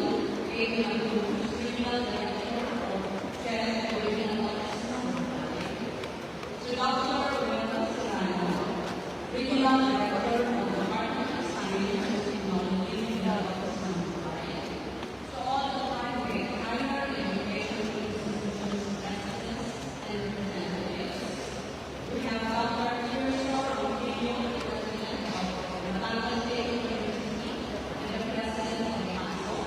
Amy Abdul, Regional Director of Chef Original Office of the Baha'i, to Dr. Roberto Serrano, Regional Director of the Department of Science and Technology in the Office of the Baha'i, to all the private higher education institutions, presidents, and representatives. We have Dr. Teresa Rufino, President of the Batangas State University and the President of the Council,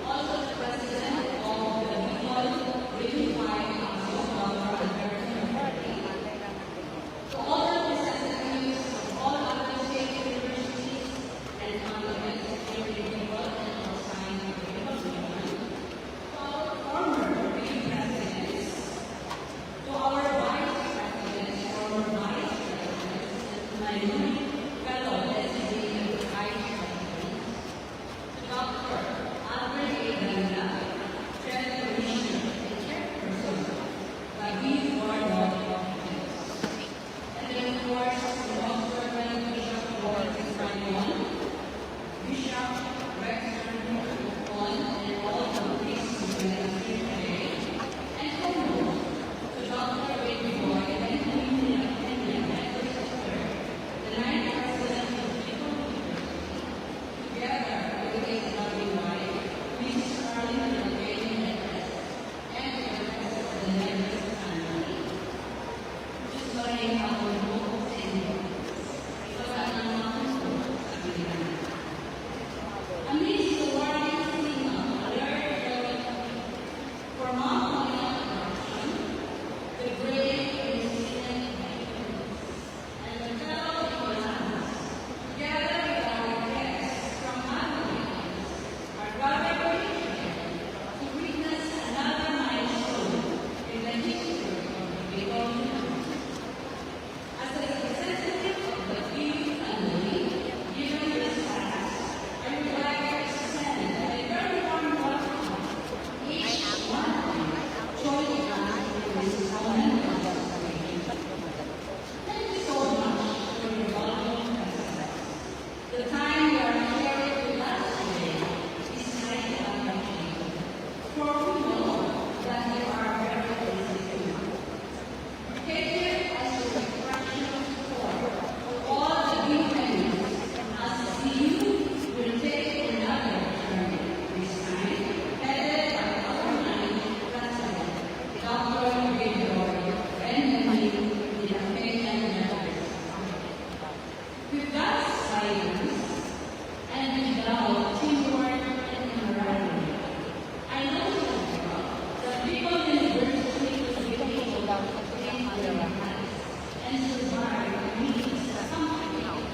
also the President of the Bicol Region 5 Council, Dr. Alberto Murphy. To all representatives of all other state universities and colleges in the Bicol and outside the Bicol region, to our former region presidents, to our vice presidents, former vice presidents, and to my new fellow designated vice presidents, to Dr. Albert A. Ganda, Chair Commissioner and Chairperson, David Ward, and then of course, the Most Reverend Bishop Lawrence Ranion, Bishop Rex Ranion, and all the priests who join us here today, and foremost, to Dr. Baby Boy and Emilia Kenya, and her sister, the 9th President of the Bicol University, together with his loving wife, Mrs. Carlin Delgado Neves, and the rest of the Neves family. Just learning how to move and because I'm not amidst the warning signal alert for non-colonial corruption, the brave and resilient veterans, and the fellow Bicolans, together with our guests from other regions, are gathered here to witness another milestone in the history of the Bicol community. As a representative of the Pili family, given this task, I would like to extend a very warm welcome to each one of you joining us in this moment of celebration. Thank you so much for your valuable presence. The time you are sharing with us today is highly appreciated, for we know that you are very busy too. Take it as a reflection of support for all the Bicolians as you will take another journey this time, headed by our ninth President, Dr. Victor Benjamin Villamena Neves. With God's guidance and without teamwork and camaraderie, I know that Bicol University will be able to take their hands and survive the needs that come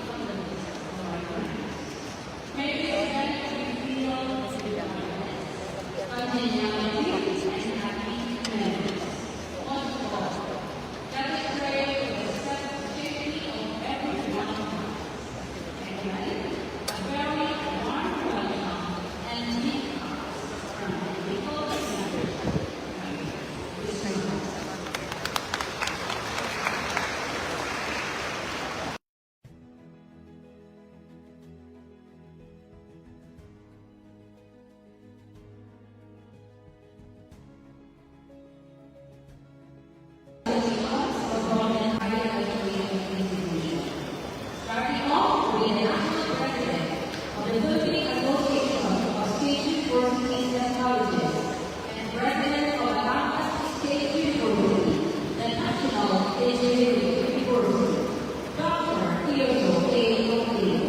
from the needs of our clients. May this event be filled with happiness, congeniality, and happy memories. Most of all, let us pray for the safety of every one of us. Again, a very warm welcome and big hugs from the Bicol University. Starting off with the national president of the Philippine Association of State Universities and Colleges and president of Batangas State University, the National Engineering University, Dr. Teodoro A. O'Neill.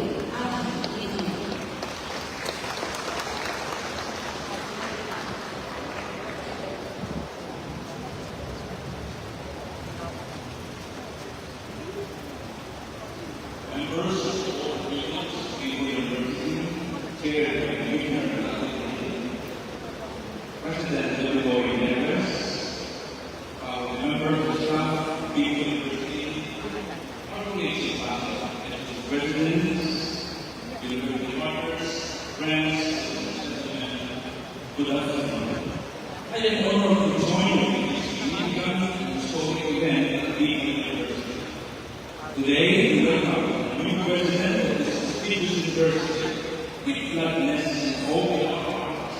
Members of the Bicol State University, chaired by Commissioner President Willie Neves, members of the staff, Bicol University, not only presidents, university partners, friends, good afternoon. I am honored to join you in this significant and historic event at the University. Today, we welcome the new president of this prestigious university with gladness in all our hearts,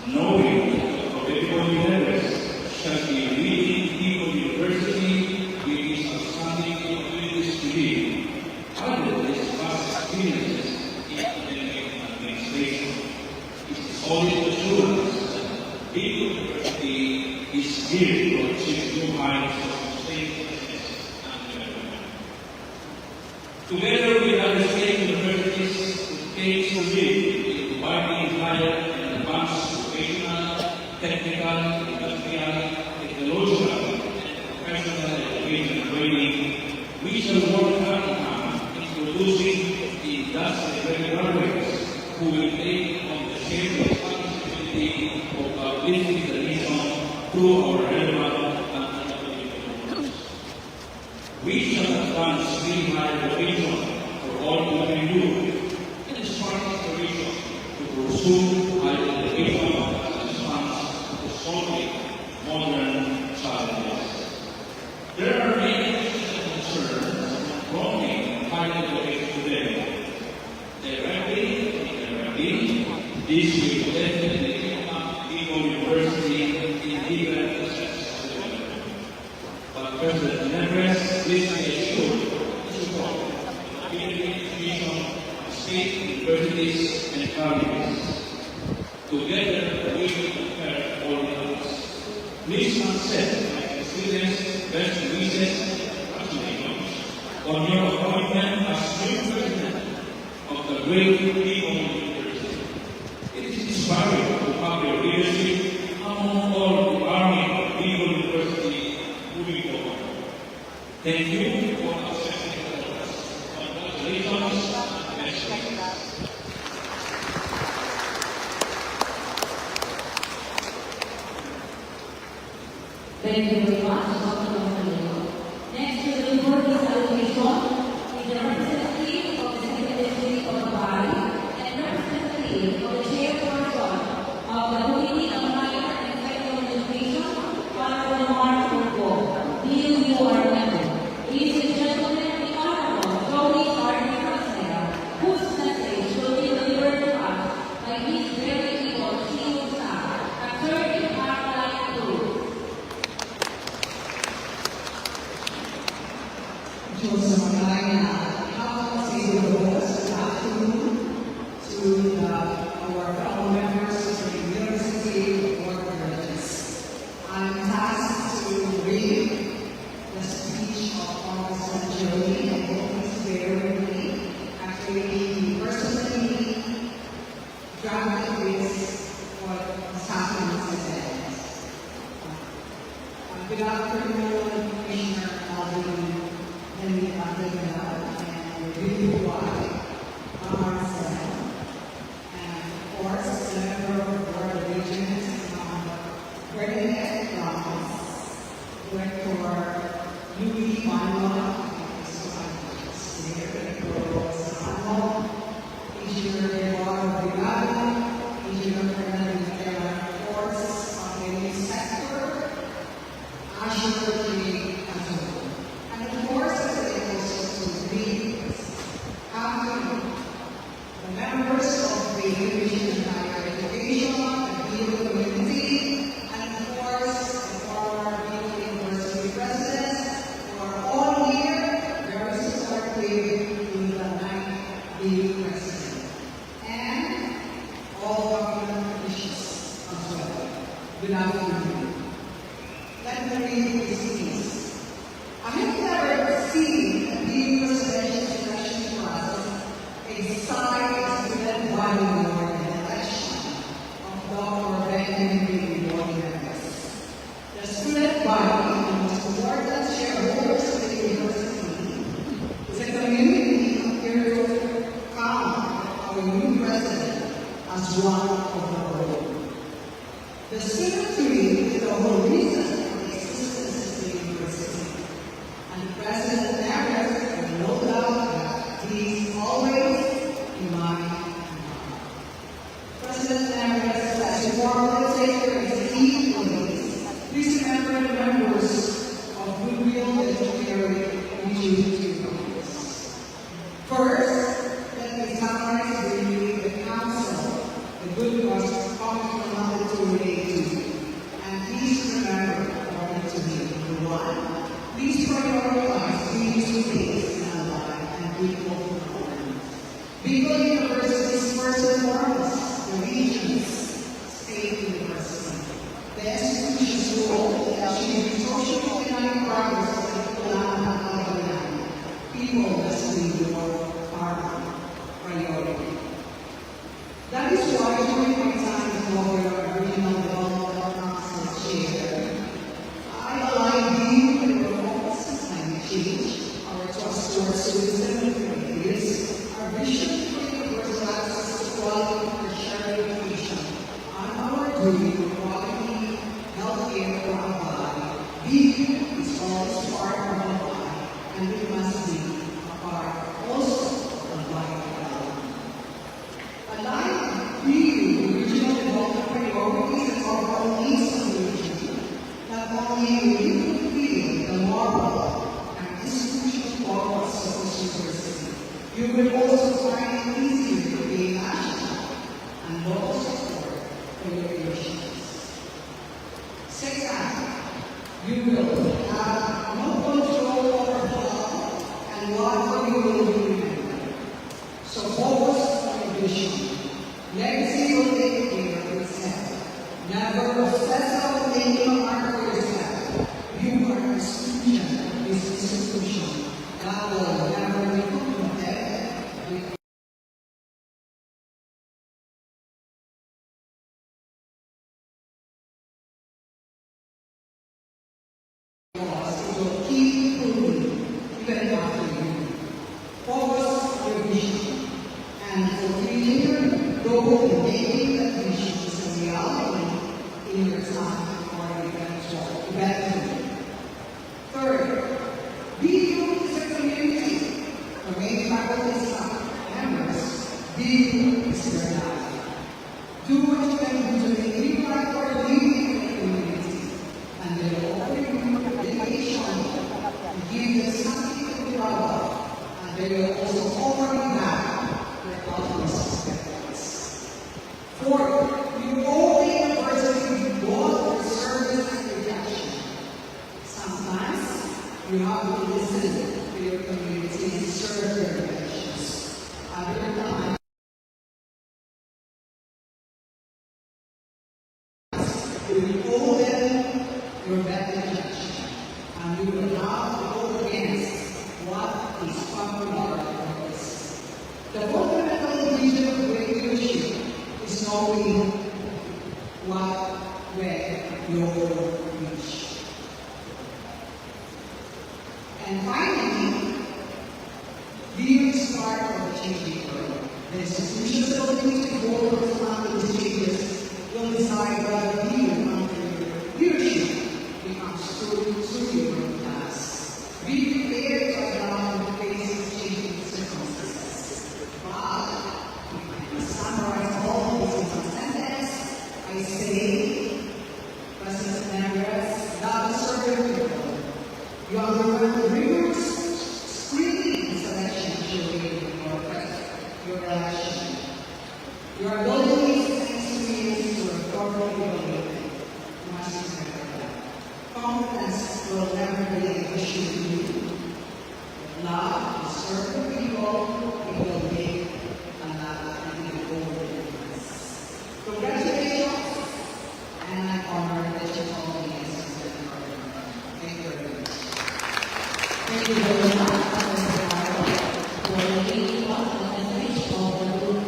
knowing that our beautiful university shall be leading people university with its outstanding opportunities to live under this vast experiences in academic administration. It is solid assurance that People University is geared to achieve new heights of sustainability and development. Together with other state universities, it aims to lead in providing higher and advanced vocational, technical, industrial, technological, and professional education and training. We shall work hand in hand in producing the industry graduates who will take on the shared responsibility of uplifting the nation through our relevant and innovative programs. We shall advance green higher education for all women youth and spark inspiration to pursue higher education as a response to solving modern challenges. There are many issues and concerns prompting higher education today. Directly and indirectly, this will definitely impact Eagle University in different aspects of development. But President Neves, please be assured the support of the education, state universities, and colleges. Together, we will prepare all of us. Please accept my students' best wishes and congratulations on your appointment as new president of the great Eagle University. It is inspiring to have your leadership among all the army of Eagle University moving forward. Thank you for accepting the request. Congratulations and best wishes. Thank you very much, Dr. Montaleo. Next to the report is allocation is the representative of the Second District of Bali and representative of the chairperson of the Committee on Higher and Secondary Education, Honorable Mark Turco. Dear you are member. Ladies and gentlemen, the Honorable Joey Cardinal Rosella, whose message will be delivered to us by his very able chief of staff, Attorney Caroline Cruz. Joseph Magdalena, how to say the words good afternoon to our fellow members of the University Board of Regents. I'm tasked to read the speech of Congressman Joey, and please bear with me. Actually, he personally drafted this what was happening in this event. Good afternoon, Commissioner Alvin. And we are taking out and review why ourselves. And of course, the member of the Board of Regents, Bernadette Ramos, Director Louis Manuel, Engineer Eduardo Brigado, Engineer Fernando Vitela, of course, on the sector, Asher J. Azul. And of course, as it was to read, the members of the Division of Higher Education, the Eagle Community, and of course, the former Eagle University presidents, who are all here, very supportive to the ninth Eagle president, and all government officials as well. Good afternoon. Let me read this piece. I have never seen a new presidential selection process excite the student body more than the election of Dr. Benjamin Board members. The student body, the most important shareholders of the university, is a community First, let me summarize the council, the good was common wanted to relate to you. And please remember, according to me, number one, please prioritize these things in our life and equal performance. Beagle University is first and foremost the region's state university. The institution's role is to achieve social and economic progress in Kailangan. People must be your priority. That is why during my time as lawyer, regional development council chair, I aligned you with the reforms of climate change, our trust towards citizen communities, our vision for universal access to quality and shared education, and our duty to quality healthcare for our body. Being is always part of our body, and it must be a part also of body development. Aligned with regional development priorities and overall needs of the region, not only will you feel the moral and institutional progress of this university, you will also find it easier to gain national and local support for your initiatives. Second, you will have no control over how and what you will be remembered. So focus on your vision. Legacy will take care of itself. Never obsess about making a mark for yourself. You are a student of this institution. God will never be content with it will keep improving even after you. Focus on your vision and fulfilling your goal in making that vision a reality in your time or eventually. Third, be you as a community. For many faculty staff members, be you as your life. Do what you can do to make you right for leading the community, and they will offer you dedication and give you something to be proud of, and they will also offer you back their utmost efforts. Fourth, you owe the university both your service and rejection. Sometimes you have to listen to your community and serve their rejections. Other times, you owe them your better judgment, and you will have to go against what is popular purpose. The fundamental vision of great leadership is knowing what, where you reach. And finally, be the start of the changing world. The institution's ability to go and respond to these changes will decide whether you under your leadership becomes truly world class. Be prepared to adapt and face changing circumstances. But if I summarize all this in one sentence, I say, President Neves, God is serving people. You underwent rigorous screening and selection during your election. Your abilities and experience were thoroughly evaluated. You must remember that. Confidence will never be an issue to you. Love to serve the people, it will make and go over the difference. Congratulations, and I'm honored that you called me as a Thank you very much. Thank you very much, for the meeting and speech of the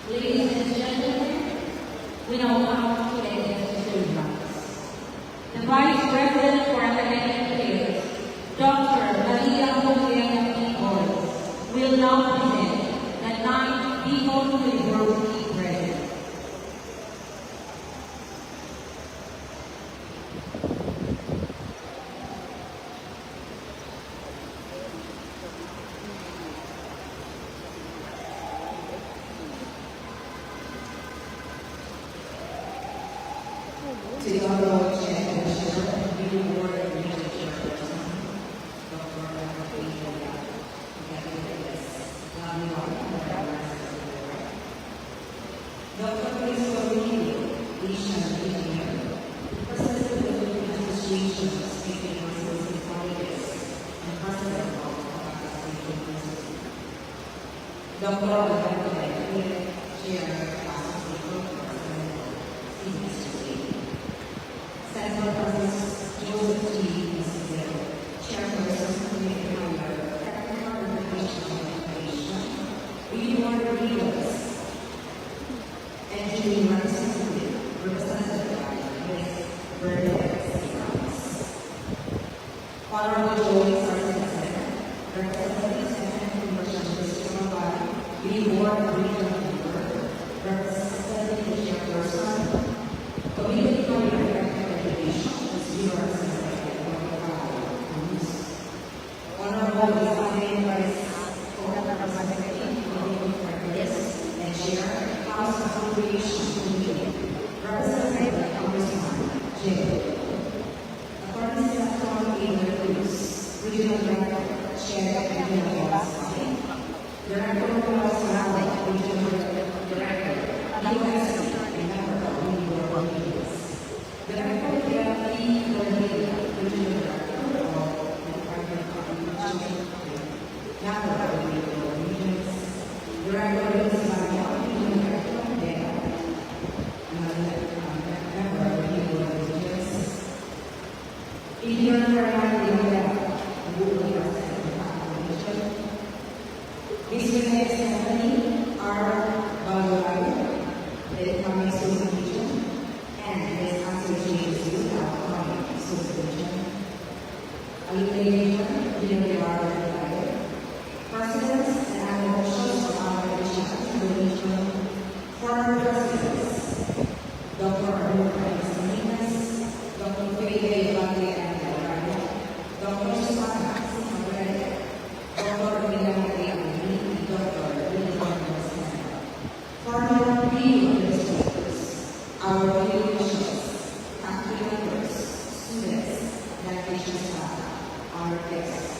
Ladies and gentlemen, we now come to the executive rights. The Vice President for Academic Affairs, Dr. Maria Juliana Flores, will now present the 9th Beagle University President. Dr. Alberto Benjamin, Chair of Faculty Programs and History. Senator Francis Joseph G. Maciel, Chairperson, Committee Member, Technical Education and Education, Reward Leaders, Engineering Representative, represented by Ms. Bernadette Simmons. Honorable Joey Sargent, representative Second Commercial District of Reward Regional Member, representing the Chairperson, Community College Education, Zero representative Honorable Isabel Vice Representative, and Chair, House Appropriation Committee, represented Congressman J. According to Secretary Cruz, Regional Director, Chair, Regional Office, Director of Rally, Regional Director, USC, and member of New York Meetings. Director of DLP, Florida, Regional Director of the Department of Education, member of New York Meetings. Director of Municipality, Regional Director of DEA, member of New York Meetings. Indian Carolina, Google Representative, Miss Renee Stephanie R. Balwai, the Economic Association, and the Association of Economic Association, Allocation, General Presidents and Administrators of our Association, former presidents, Dr. Aruna Salinas, Dr. Fede Valdez and Dr. Susana Simagrede, Dr. William A. Dr. William former PU administrators, our PU officials, faculty members, students, education staff, our guests,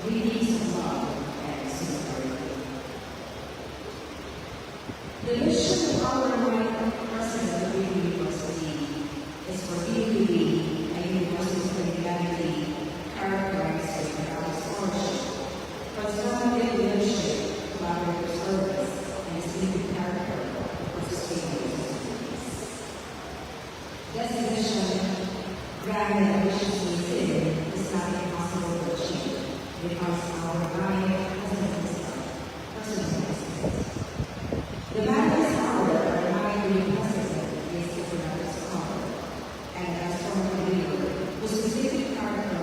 greetings of love and sincerity. The mission of our President of the University is for PUB, a university of humanity characterized by scholarship, transformative leadership, collaborative service, and civic character for sustainable societies. This mission, grand and ambitiously stated, is not impossible to achieve because our high personal the madness hour of high green president is the tremendous power, and as former leader, whose specific character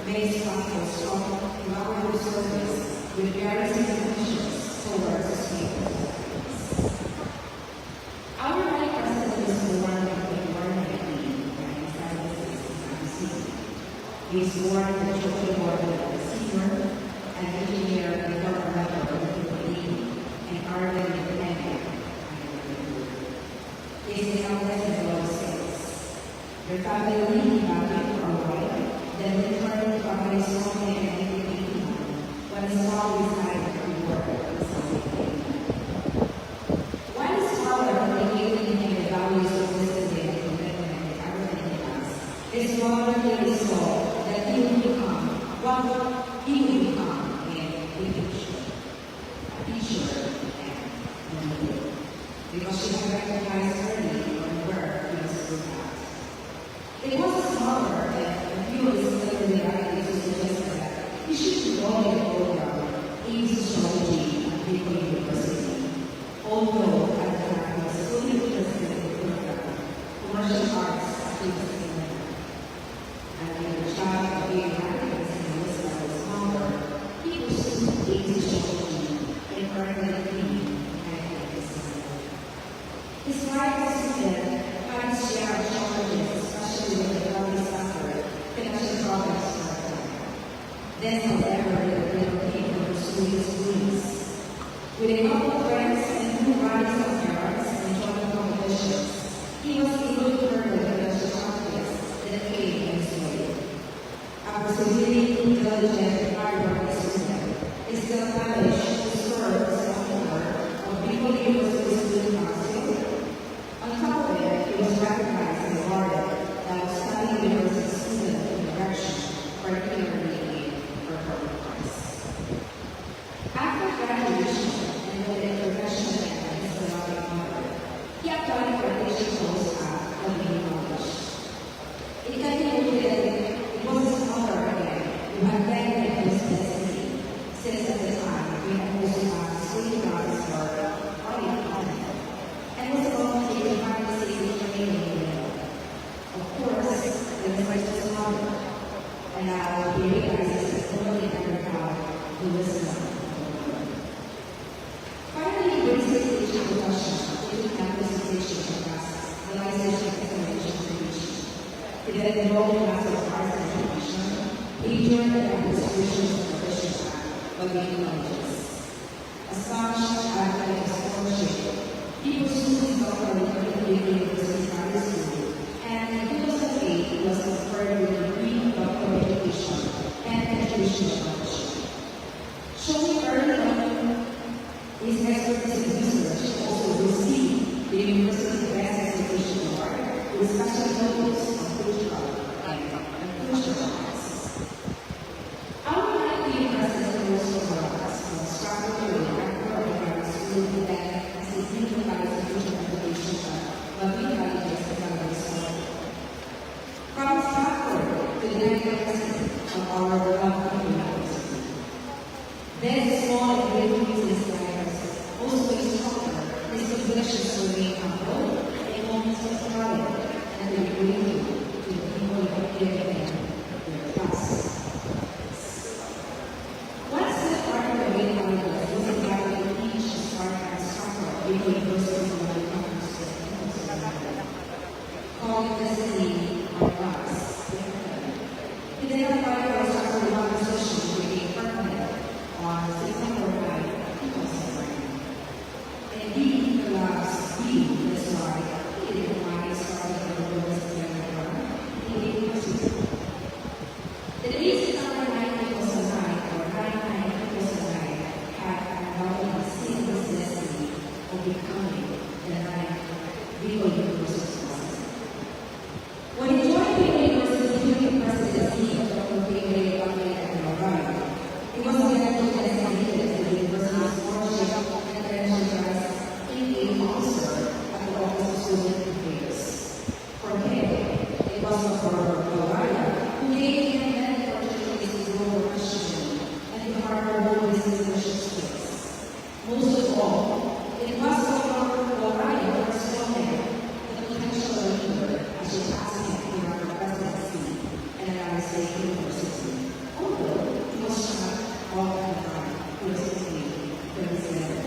makes possible strong collaborative service with various institutions towards sustainable societies. Our high president is born in the environment in 1966. He is born in the Children War Senior, an engineer and environmental and Arvin Kenya. He is the eldest of all six. Their family valued for a while, then returned to Arizona in 1981 when his father decided to work in South Carolina. While his father communicated him the values of discipline and commitment and everything he does, his mother clearly saw that he would become what he would become in the future. A teacher and a leader. Because she had recognized early on where he was good at. It was a summer and he was still in the reality to suggest that he should be going to program in sociology at People University. Although at the time he was fully interested in the program, commercial arts at University. And in the child of being activist in the West Coast summer, he pursued in sociology and currently his wife was student, had his share of challenges, especially with the early suffered connection problems for a time. Then, however, he relocated to pursue his dreams. With a couple of friends and two riders of parents and joining competitions, he was able to earn the financial confidence that came in his way. After severely intelligent and hard-working student, he still managed to serve as a member of People University Student Council. On top of it, he was recognized and awarded the Outstanding University Student in Direction, particularly in performance. After graduation, and he realizes that only under God the wisdom of the Lord. Finally, he brings his teaching to question, taking campus teaching of us, realization of explanation of creation. He then enrolled in Master of Arts and Education. He joined the administration of the Christian Act of the colleges. Astonished at the scholarship, he pursued his doctorate in the University Graduate School, and in 2008 he was conferred with a degree of education and educational scholarship. Showing early on his expertise in research, he also received the University Best Education Award with special focus on cultural and cultural arts. I would like to be president also for us from Scarborough to the Graduate School that as a senior education education Mabini Valley Secondary School. From Stratford to the national president of our beloved university. Then small and great business leaders also instructor is privileged to remain humble in moments of trial and be grateful to the people who have given them their trust. One step part of the main calendar was invited to teach the start and suffer in the University of the called Destiny on Us. He then applied for a suffer one position to be permanent on September 9, 2009. Indeed, the last week, that's why he didn't find his started at the University of the University. The date September 9, 2009, or 9/9/2009, had embodied the seamless destiny of becoming the ninth Vigo University. When he joined the university during the presidency of Dr. David Wagner, he was elected designated to the university's worship and energized in a concert at the Office of Student Affairs. For him, it was Dr. Wagner who gave him many opportunities to grow professionally and to harbor his leadership skills. Most of all, it was Dr. Wagner who saw him the potential leader as he passed him in our presidency and United States University. Although he was shot all the time, he was 37.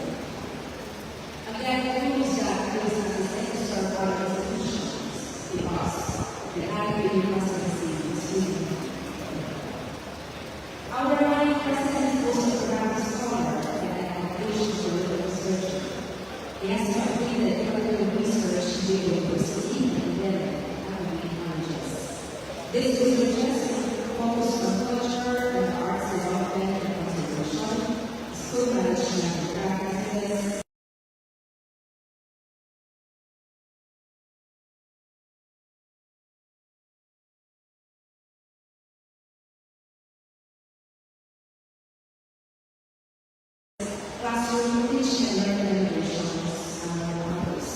Again, he was that he was at the same sort of other institutions because the Abbey presidency was leading. Our running president was a program scholar and an application for research. He has completed clinical research in the university and then academic colleges. This research focused on culture and arts development and conservation, school management and practices, classroom teaching and recommendations, and others.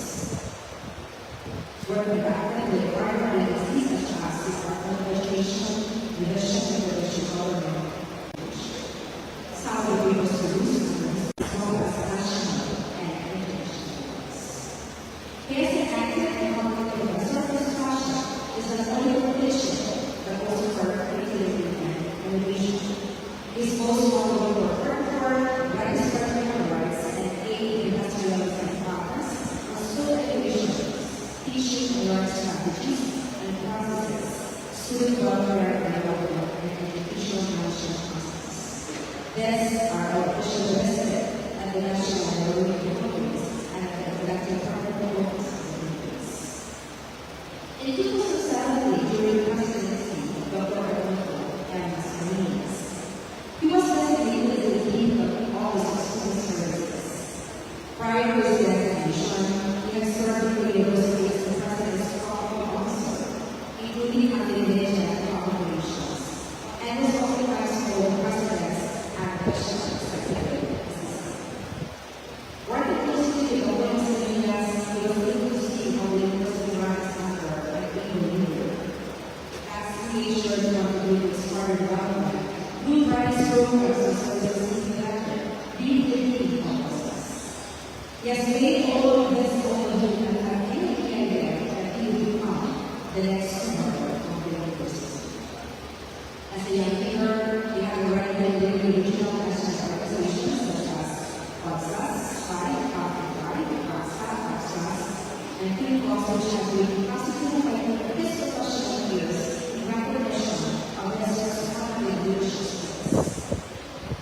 Working back with primary and disease such as Department of Education, Leadership and Professional Government, South River Solutions, as well as national and international ones. He has an active and committed service passion is not only competition, but also for creativity and innovation. His most notable work for Rights Rights and aid industrial and partners on school education, teaching and learning strategies and processes, student welfare and development, and educational management processes. These are our official listed at the National Learning Conference and at the Collective Conference of the Olympics. In 2007, during the presidency of Dr. Alfonso and Mascarenas, he was designated as the Dean of the Office of Student Services. Prior to his designation, he had served the university as the president's corporate officer, including administration and operations, and was authorized for the president's and professional executive assistant. Working closely with the Olympic leaders, he was able to see how the university ran its number and people leader. As he ensured the continuity of smarter development, new rights programs and services together, being the leading process. He has made all of this over him and have any candidate that he will become the next member of the university. As a young leader, we have already been doing regional business organizations such as Oxas, Five, and King also has been constituted by his professional years in recognition of his outstanding leadership skills.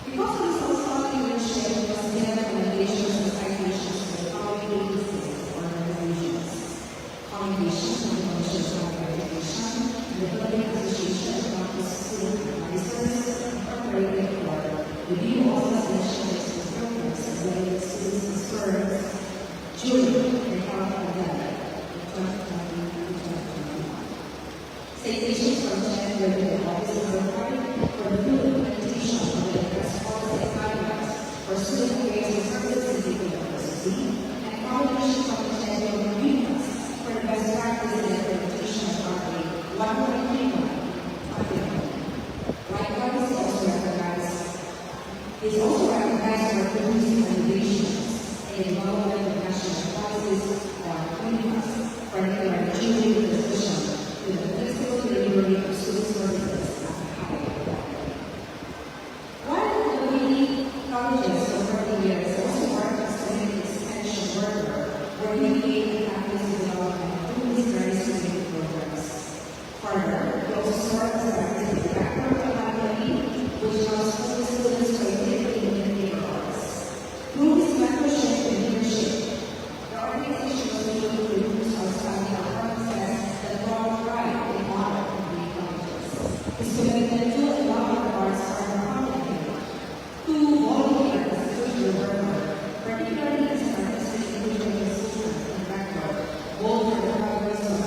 Because of his outstanding leadership, he was given recommendations and citations to the following agencies or organizations: Foundation for the Commission on Education, and the Building Association of Campus Student Advisors, Incorporated for review all initiatives and programs related to students and serves during the health pandemic in 2020-2021. Citations from the offices are required for the full implementation of the best policy guidelines for student engagement services in the university, and coordination from the tenure agreements for the best practice in implementation of the 1.31. Likewise, is also recognized for producing innovations in the development of national policies or communities, particularly achieving the position to the physical delivery of student services at a high level. One of the leading colleges over the years also worked as community extension worker, where we created campus development through these various community programs. Further, we also served as a director of the academy, which helps students to actively in neighborhoods. Through his mentorship and leadership, the organization was able to produce outstanding performances that brought pride and honor to the colleges. His commitment to and love for the arts are remarkable. To volunteer as a social worker, particularly as an artistic inclusion assistant and director, both for the progress of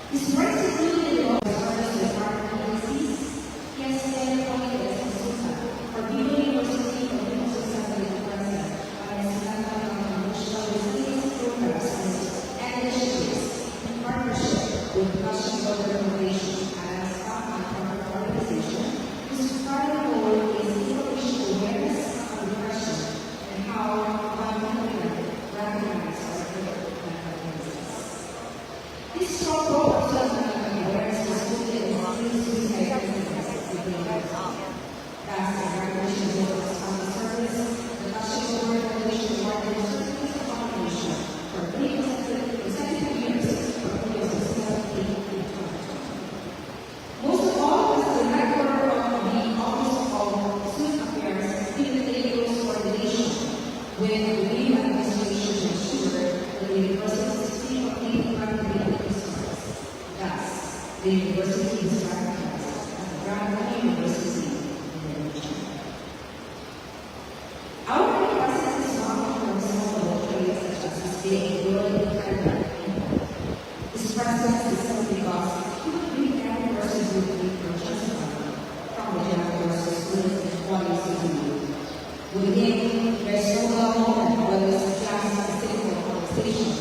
his work included in all the service department policies. He has been appointed as consultant for Bible University of Minnesota Assembly President on his national resilience programs and initiatives in partnership with Russian Global Foundation and a staff nonprofit organization whose primary goal is increasing awareness of depression and how one can recognize our mental illnesses. This strong role of self-development awareness is rooted in student suicide prevention within life. Thus, in recognition of the service, the National Organization awarded the Certificate of Foundation for 3 consecutive years for periods of 17 and 20. Most of all, as the director of the Office of Student Affairs, student legal coordination with the new administration to ensure that the university's free of legal resources. Thus, the university is recognized as a brand new university in the region. Our university is not from small traits such as this being growing and this presence is simply because we can versus we purchase from the general students and qualities of the youth. Within, there's no moment whether it's a class-specific conversation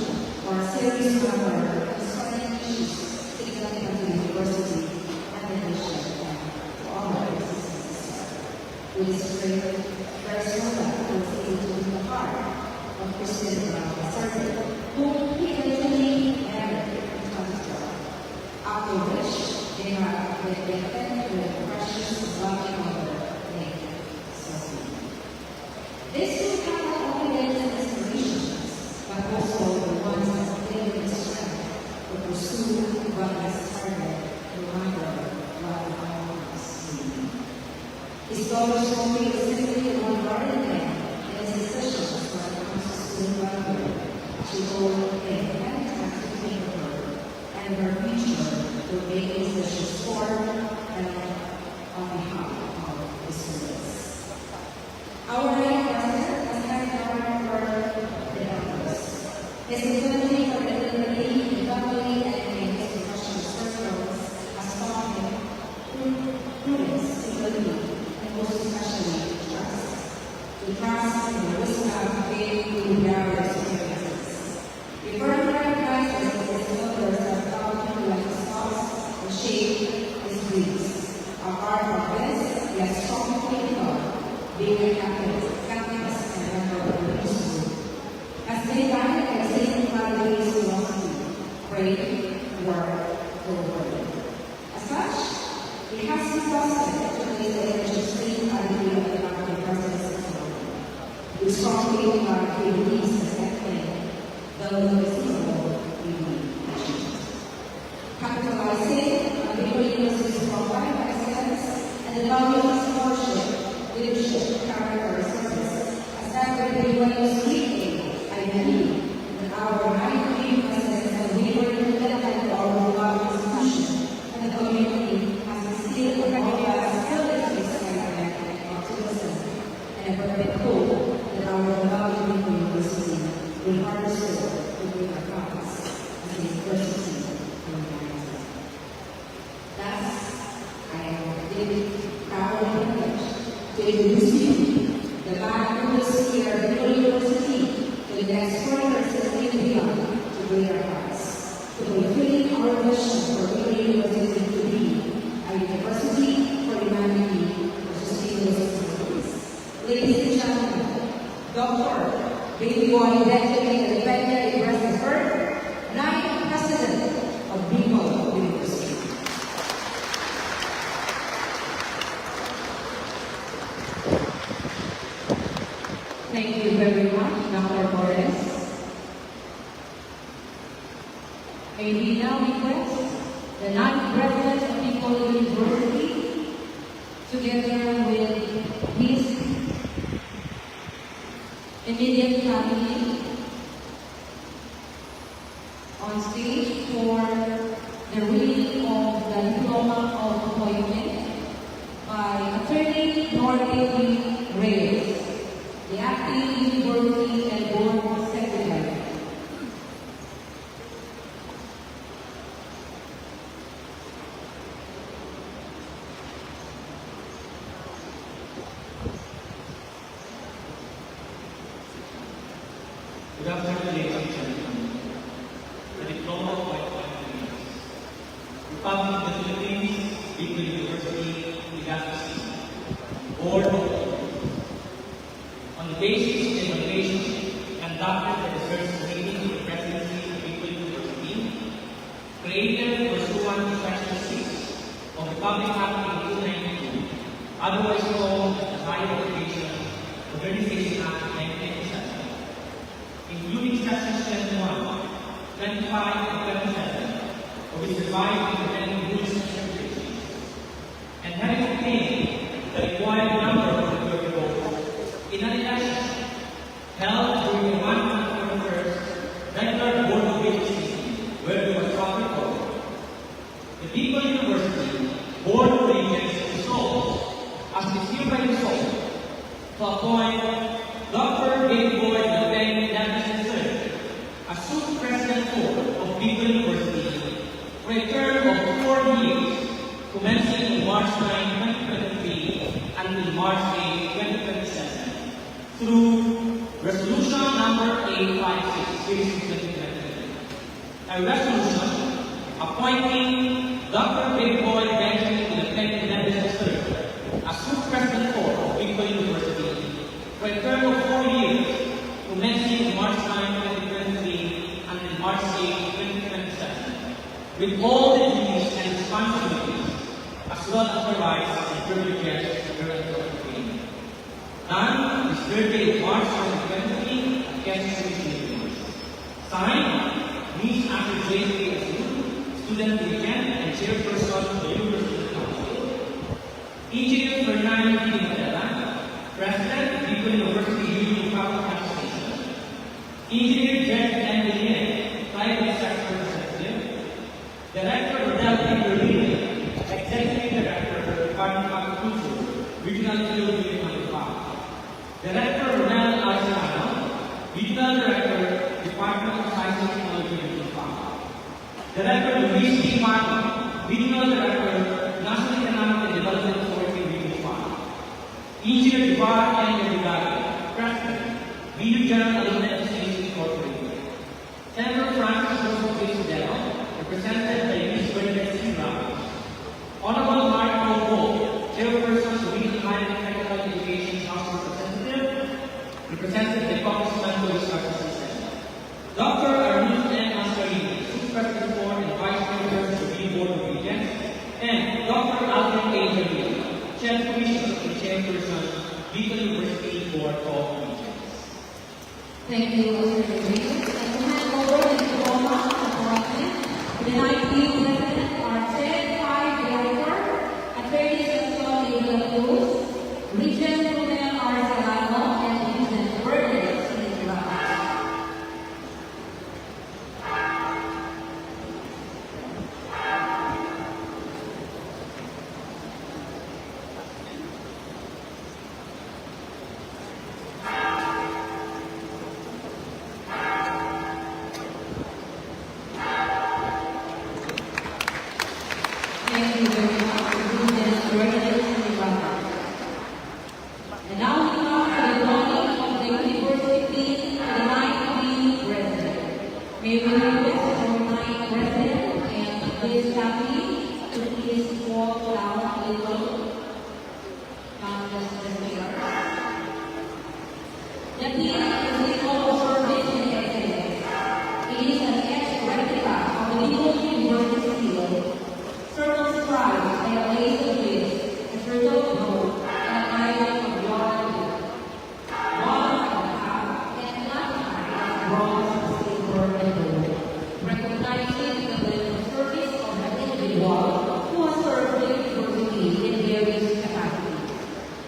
or a serious matter concerning issues significant to the university and the nation and to all our existence. With this prayer, there's no doubt that was able to win the heart of Christian Sargent, whom he eventually married in 2012, after which they have been connected with a precious loving mother named Sophie. This will have not only led to inspirations, but also the ones that have given the strength to pursue what has started, no matter what the outcomes may be. His daughter Sophie is simply one guardian man in his decisions when it comes to student welfare. She told him many times to think of her and her future will make decisions for and on behalf of the students. Our great president has had for the elders. His ability for the elderly, the family, and in his professional circles has taught him prudence, humility, and most especially trust. The trust and the wisdom gained through various experiences. He further recognizes that his elders have taught him to like his thoughts and shape part of this, we are strong believer, being a Catholic and member of the priesthood. As they guide and sing Father's philosophy, pray, work, over. As such, it has been trusted to place the image of Saint Father of the Catholic presence of God. We strongly believe he believes the same thing, though invisible, we believe. Capitalizing on the University's combined excellence and the value of worship, leadership, character, service, as every University speaking, I believe that our high presence and laboring commitment to our beloved institution and the community has instilled in all of us abilities and optimism, and a perfect hope that our beloved University will harvest the greater promise as a university. To introduce you, the back of this year, the University, to the next 4 years and beyond, to greater heights, to fulfilling our mission for the University to be a university for humanity, for sustainable societies. Ladies and gentlemen, Dr. Baby Boy Benjamin and Benjamin Ibrahim, 9th President of BMO University. Thank you very much, Dr. Torres. May we now request the 9th President of People University, together with his immediate family, on stage for the reading of the Diploma of Appointment by Attorney Norby Reyes, the acting University and Board Secretary. Good afternoon, ladies and gentlemen. The Diploma of Appointment, Republic of the Philippines, Bicol University, Legazpi, Board on the basis of evaluation conducted by the Search Committee of the Presidency of Bicol University, created pursuant to Section 6 of the Public Act 1892, otherwise known as the Higher Education Modernization Act 1997, including Sections 21, 25, and 27 of its revised independent rules and regulations, and having obtained the required number of majority votes in an election held during the 141st regular Board of Vacancies, where there was proper vote, the Bicol University Board of Regents resolved, as is hereby resolved, to appoint Dr. Baby Boy Lapeng Davis III as Super President of Bicol University for a term of 4 years, commencing on March 9, 2023 until March 8, 2027, through Resolution Number 856, series 2023. A resolution appointing Dr. Baby Boy Benjamin Lapeng Davis III as Super President of Bicol University for a term of 4 years, commencing on March 9, 2023 until March 8, 2027, with all the duties and responsibilities, as well as the rights and privileges inherent to the Queen. Done this 30th March 2023 at Kansas City University. Signed, Ms. Ashley J. Student Regent and Chairperson of the University Council. Engineer Fernando P. Madela, President, Bicol University Union Faculty Association. Engineer Jeff M. Lien, Private Sector Representative. Director Rodel P. Berlin, Executive Director, Department of Agriculture, Regional Field Unit No. 5. Director Rodel Arsenano, Regional Director, Department of Science and Technology, Unit 5. Director Luis P. Martin, Regional Director, National Economic and Development Authority, Region 5. Engineer Duvar N. Yadugari, President, Video General Alumni Association Incorporated. Senator Francis Joseph Crisidero, represented by Ms. Bernadette C. Ramos. Honorable Mark Paul Hope, represented by Congressman Luis Arcos. Dr. Arun M. Mascarini, Chief President Board and Vice President of the Supreme Board of Regents, and Dr. Alvin A. Jalil, Chairperson of the Chairperson, Bicol University Board of Regents. Thank you, Mr. Rodriguez. And to hand over the diploma of appointment to the 19th President, our said 5 Director, Attorney General Legal Cruz, Regent Romel R. Salano, and Regent Bernard C. Ramos. Thank you very much, Regent Bernard C. Ramos. And now we come to the drawing of the University to the 9th President. May we request our 9th President and his family to please walk down a little. Countess Desmira. The team is the Hall of Service and Excellence. It is an ex-replica of the Lincoln University seal. Circle scribes and a lace of this, a turtle rope, and an island of water. One of the half and left bronze, silver, and gold, recognizing the level of service of the individual who has served the university in various capacities.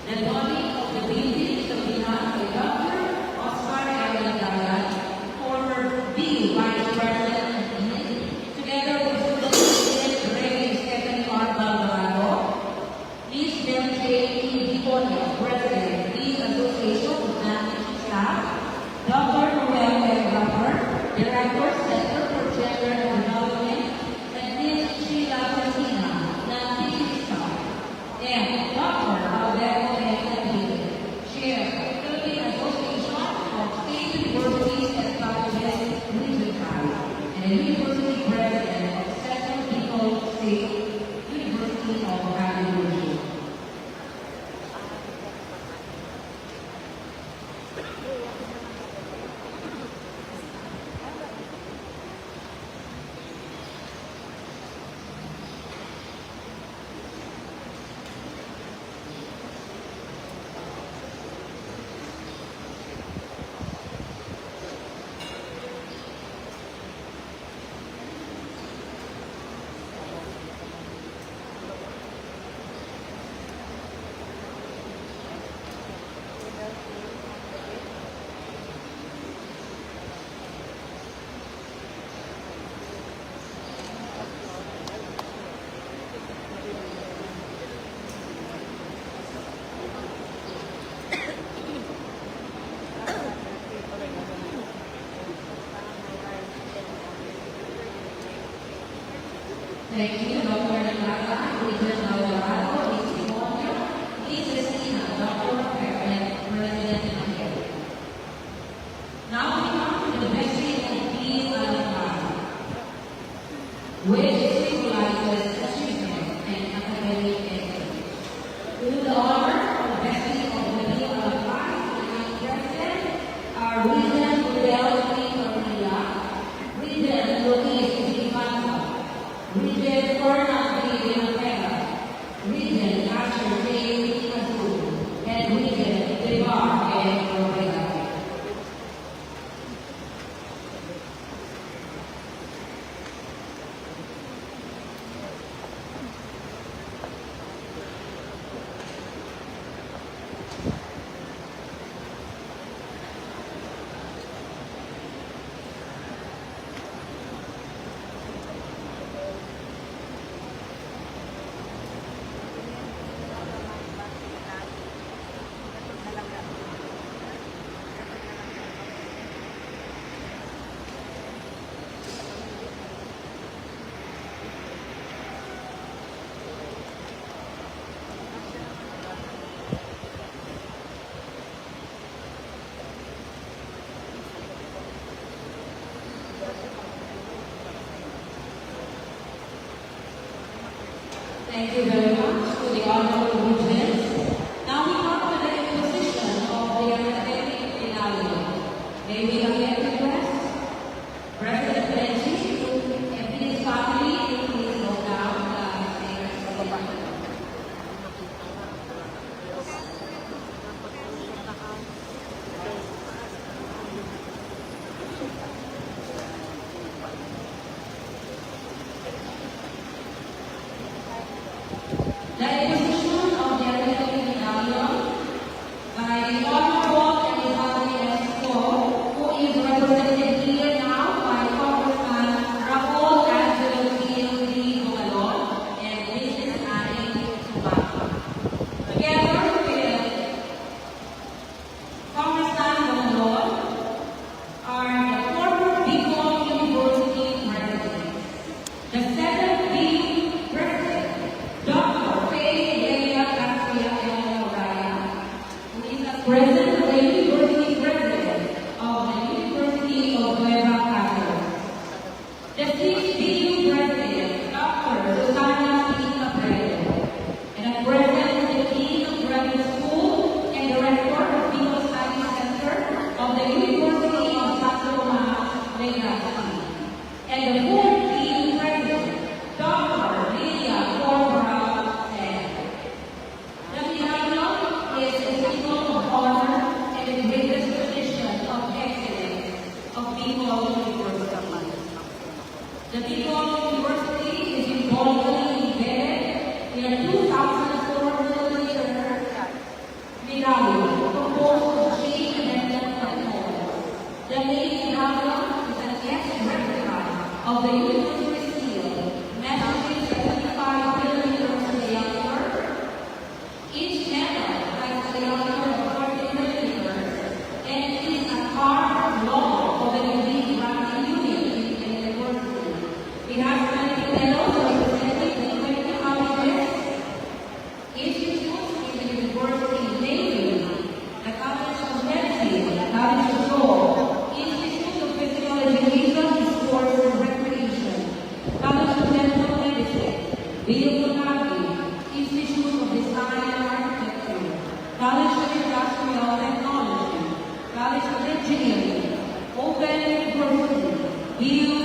The body of the building is begun by Dr. Oscar L. Dayan, former B. Vice President and Dean, together with President Ray Stephen R. Balvarado, Ms. Mel J. E. Diponia, President, Peace Association of Management Staff, Dr. Noel M. Rapper, Director, Center for Gender and Development, and Ms. Sheila Cristina, Nancy Staff, and Dr. Alberto M. Chair, Philippine Association of State Universities and Colleges, Region 5, and a University President of Central Bicol State University of California. Thank you, Dr. Nagata, Regent Alvarado, Ms. Deponia, Ms. Cristina, Dr. and President Angel. Now we come to the message of peace and love, which symbolizes achievement and academic excellence. With the honor of the message of the Bill of Life and President, our Regent Rudel P. Maria, Regent Luis Infanta, Regent Fernand P. Villanera, Regent Asher J. Azul, and Regent Debar and Romero. Thank you very much to the honorable regents. Now we come to the imposition of the academic The imposition of the American medallion by the Honorable Elizabeth Esco, who is represented here now by Congressman Raul Angelo P. Bumalon and Mrs. Annie Subato. Together with Congressman Bumalon are the former Bicol University president, the seventh BU president, Dr. Faye Leia Garcia Raya, who is the present the university president of the University of Nueva Castro. The sixth BU president, Dr. Susana P. Cabrera, and the president of the Dean of Graduate School and director of Bicol Studies Center of the University of Santa Rosa, Legazpi. And the fourth BU president, Dr. Lydia Corbra Sen. The medallion is a symbol of honor and the greatest tradition of excellence of Bicol University. The Bicol University is involved embedded in a 2,400-liter medallion composed of chain and components. The main medallion is an ex-replica of the university seal, measuring 75 millimeters diameter. Each medal has a diameter of 40 millimeters and is a carved logo of the unique brand union in the university. It has 20 medals representing the 20 colleges, institutes in the university, namely the College of Medicine, the College of Law, Institute of Physical Education, Sports and Recreation, College of Dental Medicine, Biotechnology, Institute of Design and Architecture, College of Industrial Technology, College of Engineering, Open University, BU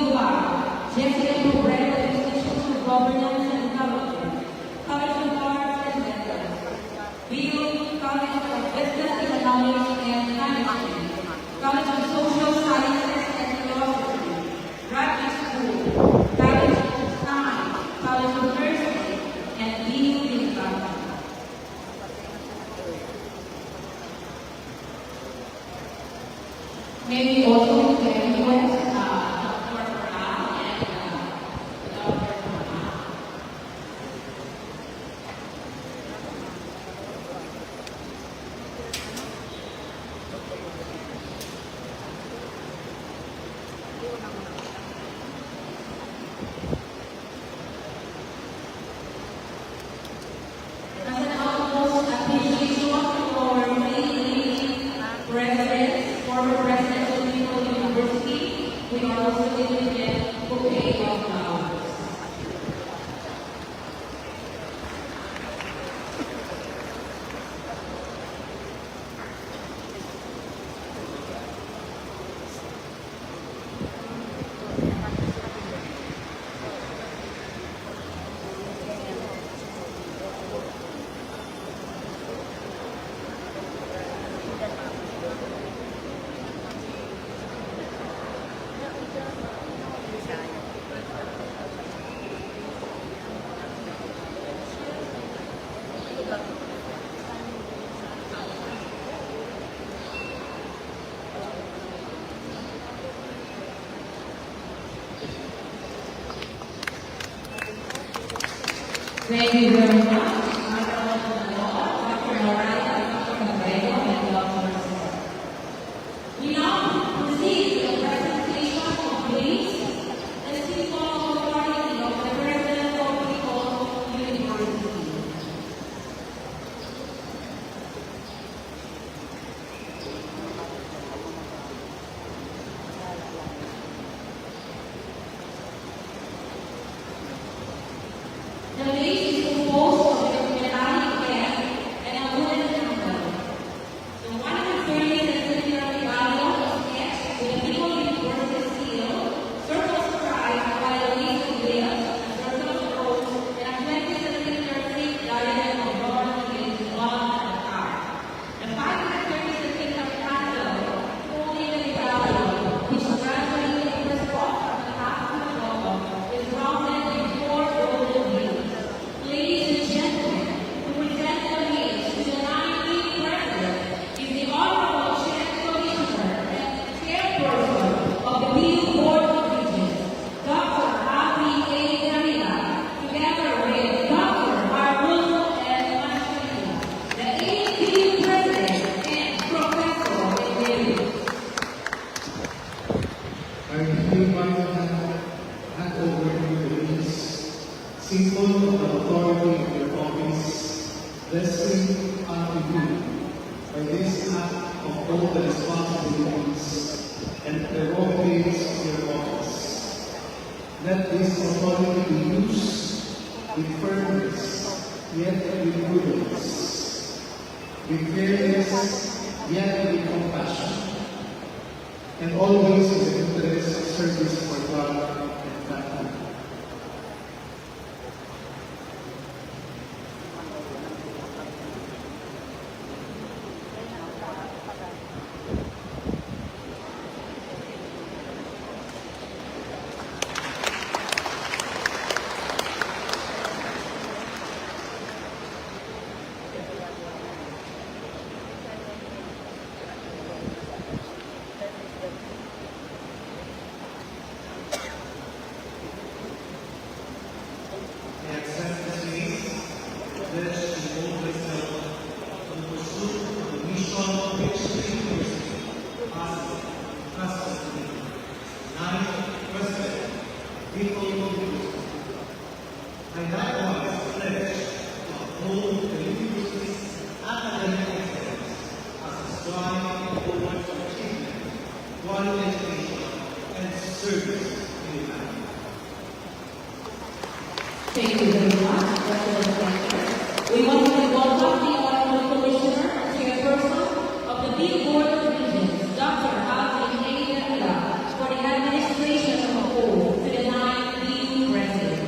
Jessica Progressive Institute of Governance and Government, College of Arts and Letters, BU College of Business Economics and Management, College of Social Sciences and Philosophy, Graduate School, College of Science, College of Nursing, and BU University. Maybe also can request Dr. Farah and Dr. Farah. As an utmost appreciation for many presidents, former presidents of Bicol University, we are also giving them a bouquet of flowers. Thank you very much. Dr. Mariah, Dr. Cabrera, and Dr. Marcel. We now proceed to the presentation of Grace, the symbol of authority of the President of Bicol University. The base is composed of blessing unto you by this act of all the responsibilities and prerogatives of your office. Let this authority be used with firmness, yet with prudence, with fairness, yet with compassion, and always in the interest of service for God and family. I accept this faith, pledge to devote myself to the pursuit of the mission which the University has entrusted to me. I, President, People University. I likewise pledge to uphold the University's academic excellence as a striving forward for achievement, quality education, and service to humanity. Thank you very much, President Franklin. We want to welcome the Honorable Commissioner and Chairperson of the Big Board of Regents, Dr. Alvin A. Daniela, for the administration of the oath to the 9th BU President.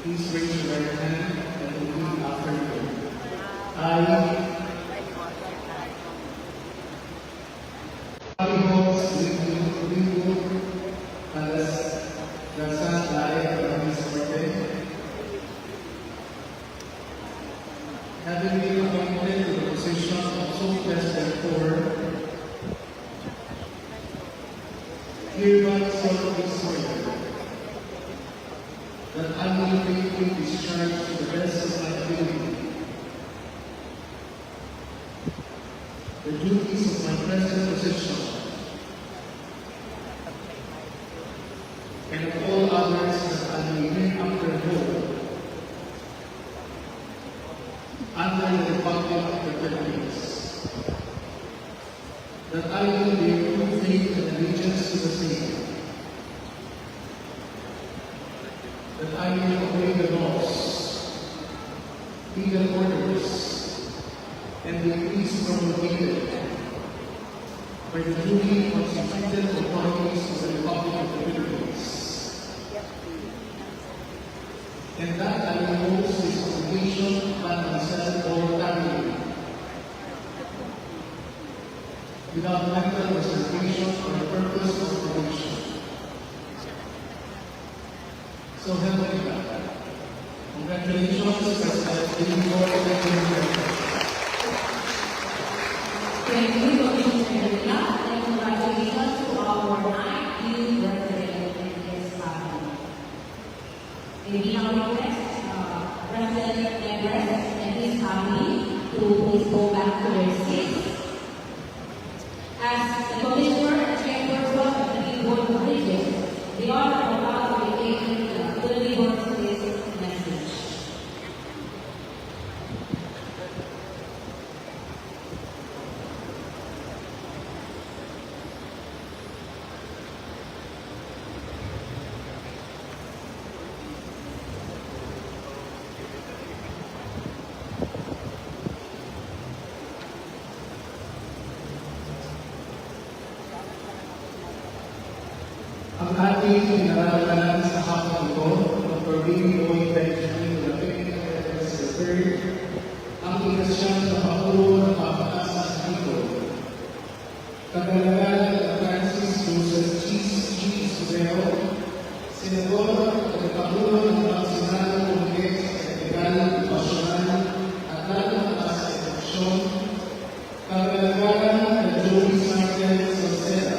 Please raise your right hand and repeat after me. I, House Ligo Alas Gasan Laya Corte, having been appointed to the position of sole president for hereby solemnly swear that I will faithfully discharge to the best of my ability the duties of my present position and of all others that I may hereafter hold under the Republic of the Philippines, that I will bear true faith and allegiance to the same, that I will obey the laws, legal orders, and decrees promulgated by the duly constituted authorities of the Republic of the Philippines, and that I will hold this obligation upon myself voluntarily, without mental reservation for the purpose of probation. So help me God. Congratulations, President Big Board of Regents. Thank you, Commissioner Daniela, and congratulations to our 9th BU President and his family. We now request President Nebres and his family to please go back to their seats. As the Commissioner and Chairperson of the Big Board of Regents, the honor of God will be taken to deliver today's message. Ang ating pinaralanan sa hapon ito, Dr. Billy Boy Benjamin Lapid III, ang ikasyang na Pangulo ng Pangasinan sa Bicol. Kagalagalan ng Francis Joseph G. Suzero, Senador at Pangulo ng Pangasinan Committee sa Legal, Nasyonal at Lalong sa Eleksyon, kagalagalan ng Joey Sargent Sosera,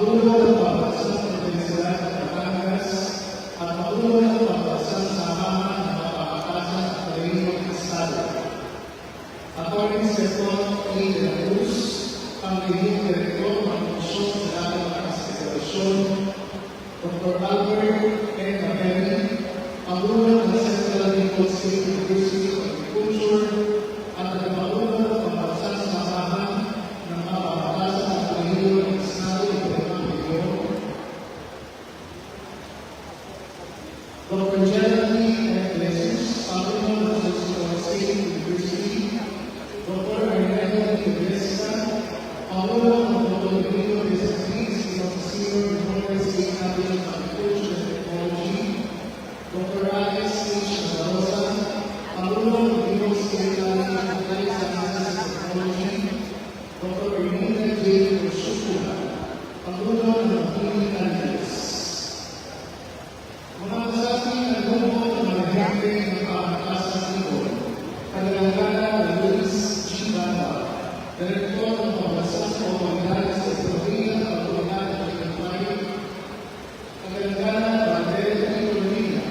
Pangulo ng Pambansang Universidad ng Batangas at Pangulo ng Pambansang Samahan ng Mapapatasan at Kalihimang Estado. Atty. Second A. de la Cruz, Panglihim Direktor ng Komisyon sa Lahat ng Federasyon, Dr. Albert N. Naveri, Pangulo ng Central Nicol State University of Agriculture, at ang Pangulo ng Pambansang Samahan ng Mapapatasan at Kalihimang Estado ng Limang Milyon, Dr. Jeremy F. Lesus, Pangulo ng Central State University, Dr. Arnelio Iglesias, Pangulo ng Pagpapalito de Service ng Senior University College of Agriculture and Technology, Dr. Alex H. Rosa, Pangulo ng Limang State College of Applied Sciences and Technology, Dr. Ermina J. Rosukula, Pangulo ng Philippines. Mga kasapi ng grupo ng mga hepe ng Pamatasan Nicol, Kadalangana Luis G. Bamba, Direktor ng Pambansang Otoridad sa Ekonomiya at Otoridad ng Pagkakay, Kadalangana Bandel Economia,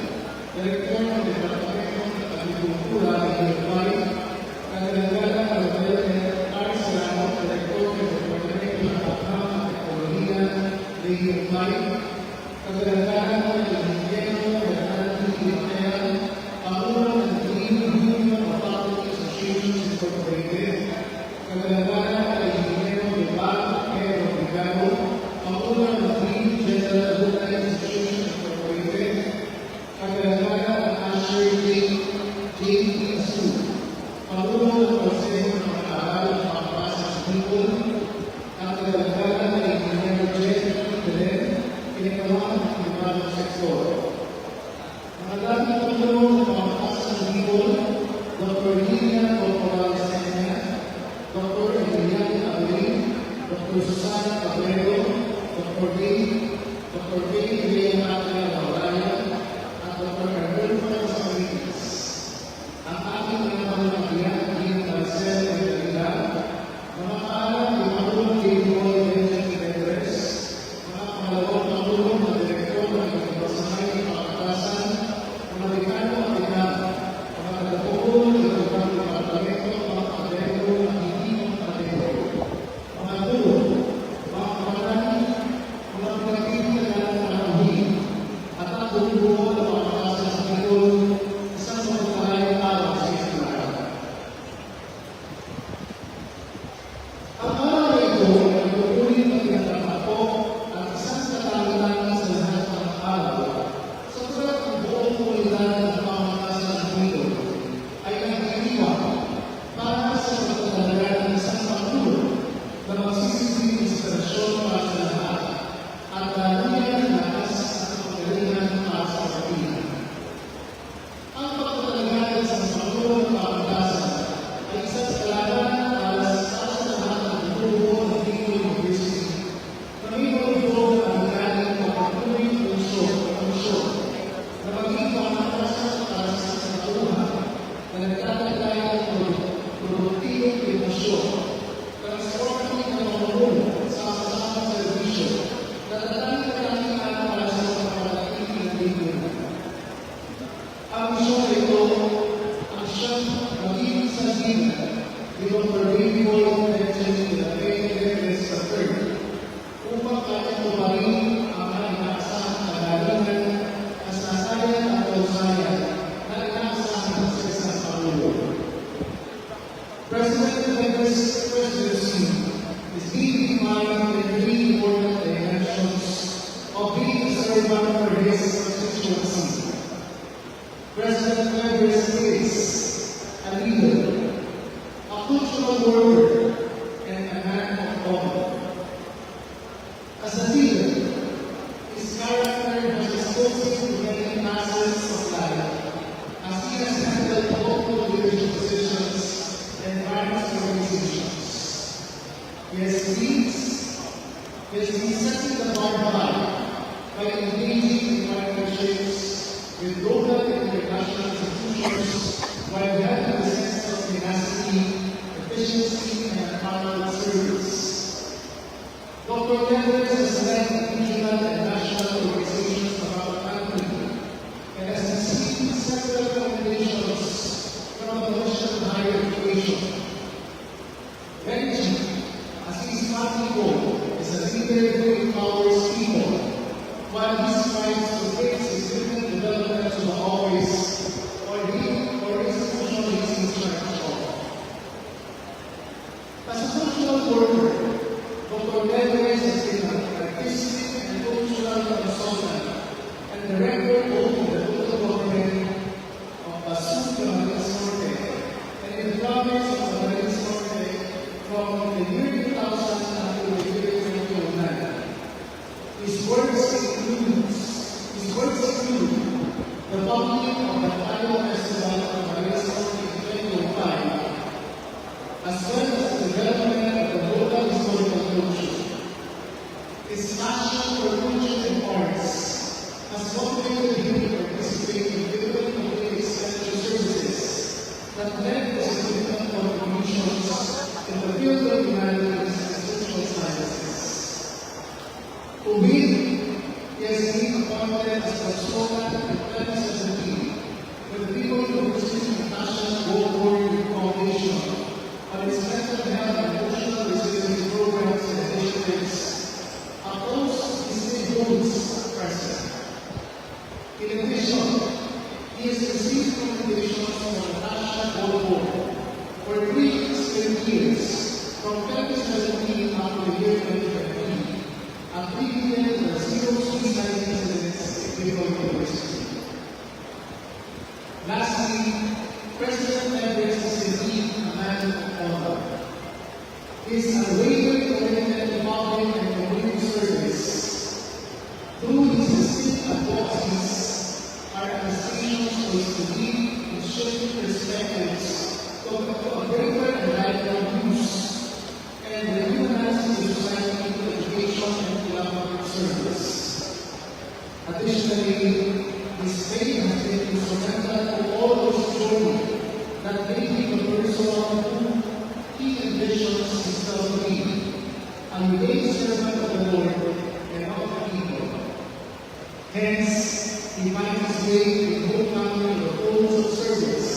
Direktor ng Departamento ng Agrikultura at Pagkakay, Kadalangana Bandel Arcelano, Direktor ng Departamento ng Pagkakay at Ekonomiya at Pagkakay, Kadalangana Ingeniero Fernando Pimentel, Pangulo ng Philippine Union of Public Associations Incorporated, Kadalangana Ingeniero de Bar Pedro Brigado, Pangulo ng Philippine General Alumni Association Incorporated, Kadalangana Asher J. Su, Pangulo ng Konseho ng Pag-aaral ng Pambansang Nicol, at Kadalangana Ingeniero J. Belen, Pinagawa ng Pribadong Sektor. Mga dating Pangulo ng Pambansang Nicol, Dr. Lilian Corporal Senya, Dr. Emiliano Abril, Dr. Susana Cabrero, Dr. Dave Reyna Atria Lauraya, at Dr. Arnulfo Salinas. Ang ating mga pamamagian, Dean Marcel Edelina, mga kaalam ni Pangulo Gabriel Benjamin Pedres, mga pangalawang Pangulo na Direktor ng Internasyonal ng Pamatasan, mga dekano at dekano, mga tagapugo ng Iba't Departamento, mga akademiko at hindi mga akademiko, mga guro, mga kamarani, mga pinagpili na nananahin, at ang buong buo ng Pamatasan sa Nicol, isang mapagpalayang araw sa isla. Ang araw na ito ay tutuloy na pinagtatapok at isang katangian sa lahat ng araw, sapagkat ang buong komunidad ng Pamatasan sa Nicol ay nagdiriwang para sa pagtatalaga ng isang Pangulo na magsisilbing inspirasyon para sa lahat at lalagyan ng lakas at pagkagalingan para sa kapatiran. Ang pagtatalaga ng isang Pangulo ng Pamatasan ay isang kalaban para sa lahat ng grupo ng Nicol University na may mga ang galing ng pagpatuloy ng komisyon na maging pamatasan para sa kasatuhan na nagtatagay ng produktibong edukasyon, transforming ang pamumuno sa kasama servisyo na tatanging-tangingan para sa pagpapalaki ng Pilipinas. Ang misyon na ito ang siyang magiging sabihan ni Dr. Gabriel Benjamin Pedres III upang kanyang tumarin ang inaasahang kagalingan at sasayan at kausayan na inaasahan sa isang Pangulo. President Pedres' presidency is being defined in three important dimensions of being a servant for his constituency. President Pedres is a leader, a cultural worker, and a man of honor. As a leader, his character has exposed him to many facets of life, as he has handled multiple leadership positions and various organizations. He has been setting the bar high by engaging in partnerships with local and international institutions while having a sense of tenacity, efficiency, and parallel service. Dr. Dr. Nevers has led regional and national organizations around the country and has received several recommendations from the Commission on Higher Education. Benji, as his party goal, is a leader who empowers people, while he strives to bring significant development to the office or institutional he's in charge of. As a social worker, Dr. Nevers has been an artistic and cultural consultant and director of the local government of Basuca Norte and in the province of Camarines Norte from the year 2000 until the year 2009. His works include the founding of the annual festival of Camarines Norte in 2005, as well as the development of the local historical culture. His passion for culture and arts has motivated him to participate in different public expenditure services that led to significant contributions in the field of humanities and social sciences. To whom he has been appointed as consultant in 2017 with the People University National World Warrior Foundation on its mental health and emotional resilience programs and initiatives across his goals present. In addition, he has received recommendations from the National World Board for 3 straight years from 2017 up to the year 2020, and completed the Zero Suicide Incidents at People University. Lastly, President Nevers is indeed a man of honor. His unwavering commitment to public and community service through his distinct advocacies are attestations for his belief in shifting perspectives to a greater and lifelong use and rehumanizing the society through education and philanthropic service. Additionally, his faith has been instrumental to all those journey that made him the person who he envisions himself to be, a great servant of the Lord and of the people. Hence, he finds his way to go down in the roles of service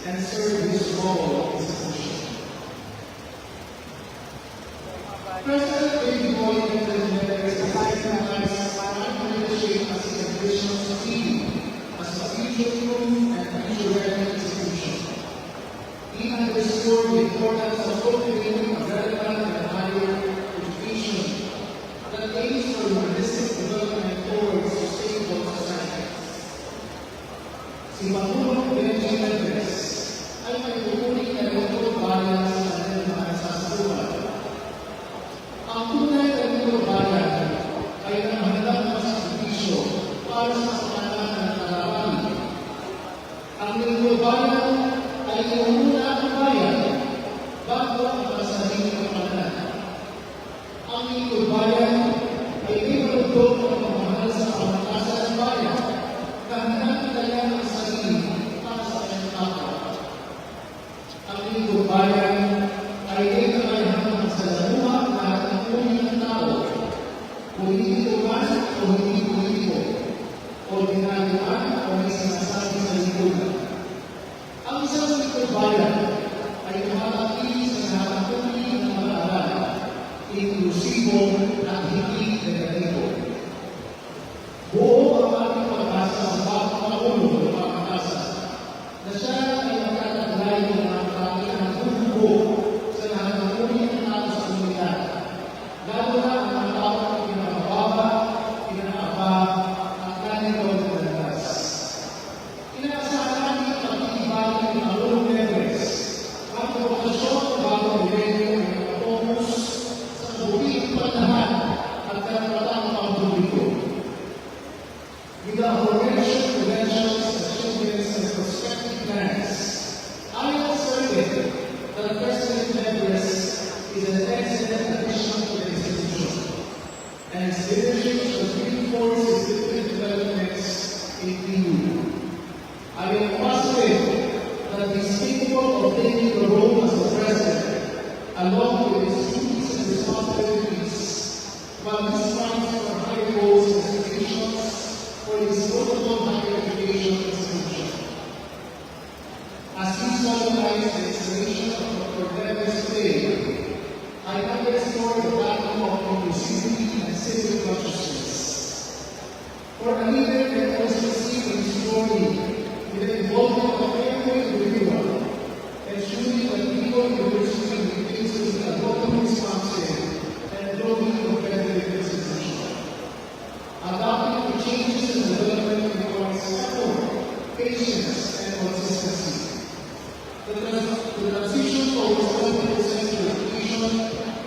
and serve his role as a Christian. President Baby Boy Nevers is recognized by leadership as his ambitions to be as a future-proof and future-ready institution. He underscored the importance of cultivating a relevant and higher education that aims for humanistic development towards sustainable society. Si Pangulong Benji Nevers ay may pupuri na lingkod bayan sa kanyang mga nasasabuhan. Ang tunay na lingkod bayan ay nanghalang masakripisyo para sa kapanahan ng karami. Ang lingkod bayan ay inuuna ang bayan bago ang sarili ng kapanahan. Ang lingkod bayan ay inuundog ang pamahal sa pamatasan ng bayan na hanapitaya ng sarili para sa kanyang kapwa. Ang lingkod bayan ay ikakayahang magsalamuha lahat ng uri ng tao, politiko man o hindi politiko, ordinaryo man o may sinasabi sa lingkudan. Ang isang lingkod bayan ay tumatanggi sa lahat ng uri ng mag-aaral, inklusibo at hindi negatibo. Buo ang ating pag-asa sa bagong Pangulo ng Pangkasa na siya ay magkataglay ng mga kailangan buo sa lahat ng uri ng tao sa komunidad, lalo na ang mga tao na pinakababa, pinakaba, at kanito ng landas. Inaasahan natin ang pag-iibang ng Pangulong Nevers ang provokasyon ng bagong milenyo ng mga focus sa kabuting panahon at karapatang pampubliko. With the aforementioned credentials of children's and prospective plans, I am certain that President Nevers is an excellent addition to the institution, and his leadership shall reinforce his different developments in PU. I am positive that he is capable of taking the role as the President, along with his duties and responsibilities almost 20% of education,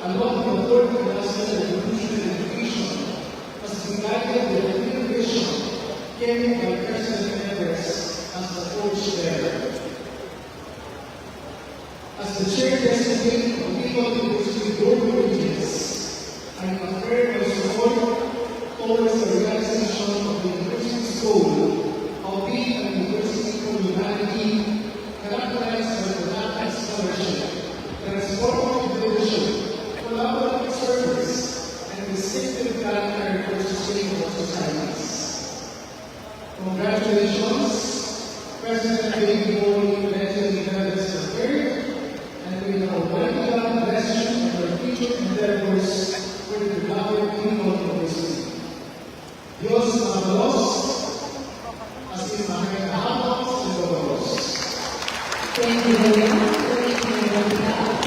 along with the third classes and revolution in education, has been guided with a clear vision carried by President Everest as the coach there. As the chair designate of Bicol University Board of Regents, I am affirm my support towards the realization of the university's goal of being a university for humanity, characterized by productive scholarship, transformative leadership, collaborative service, and distinctive character for sustainable societies. Congratulations, President David Bowie, Benjamin Hernandez III, and may the Almighty God bless you and your future endeavors for the beloved people of this city. Dios mabalos, así maher habos y doros. Thank you very much. Thank you very much.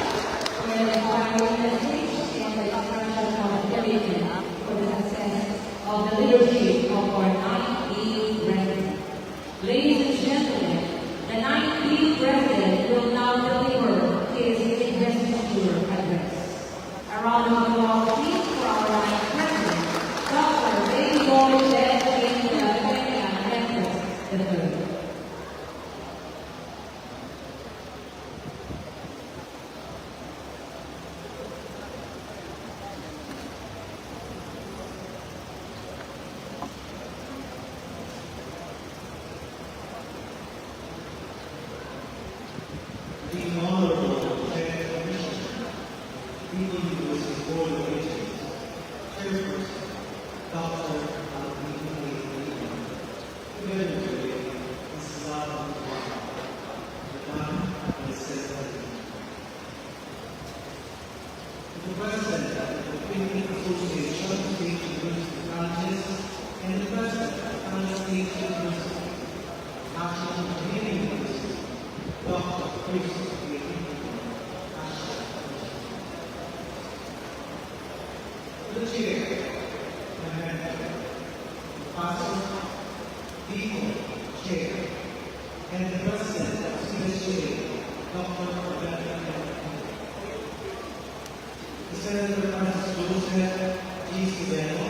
And our message from the International Committee for the success of the leadership of our 9th president. Ladies and gentlemen, the 9th president will now deliver his investiture address. A round of applause please for our 9th president, Dr. David Bowie, Empress III. The Honorable Chair Commissioner, Bicol University Board of Regents, Chairperson, Dr. Alvin A. together with Mrs. Lara Madam Mrs. the President of the Philippine Association of State University Branches and the President of Kano State University, National Training University, Dr. Chris the Chair, Pastor, Deacon, Chair, and the President of CSJ, Dr. the Senator Francis Joseph G. Sibeno,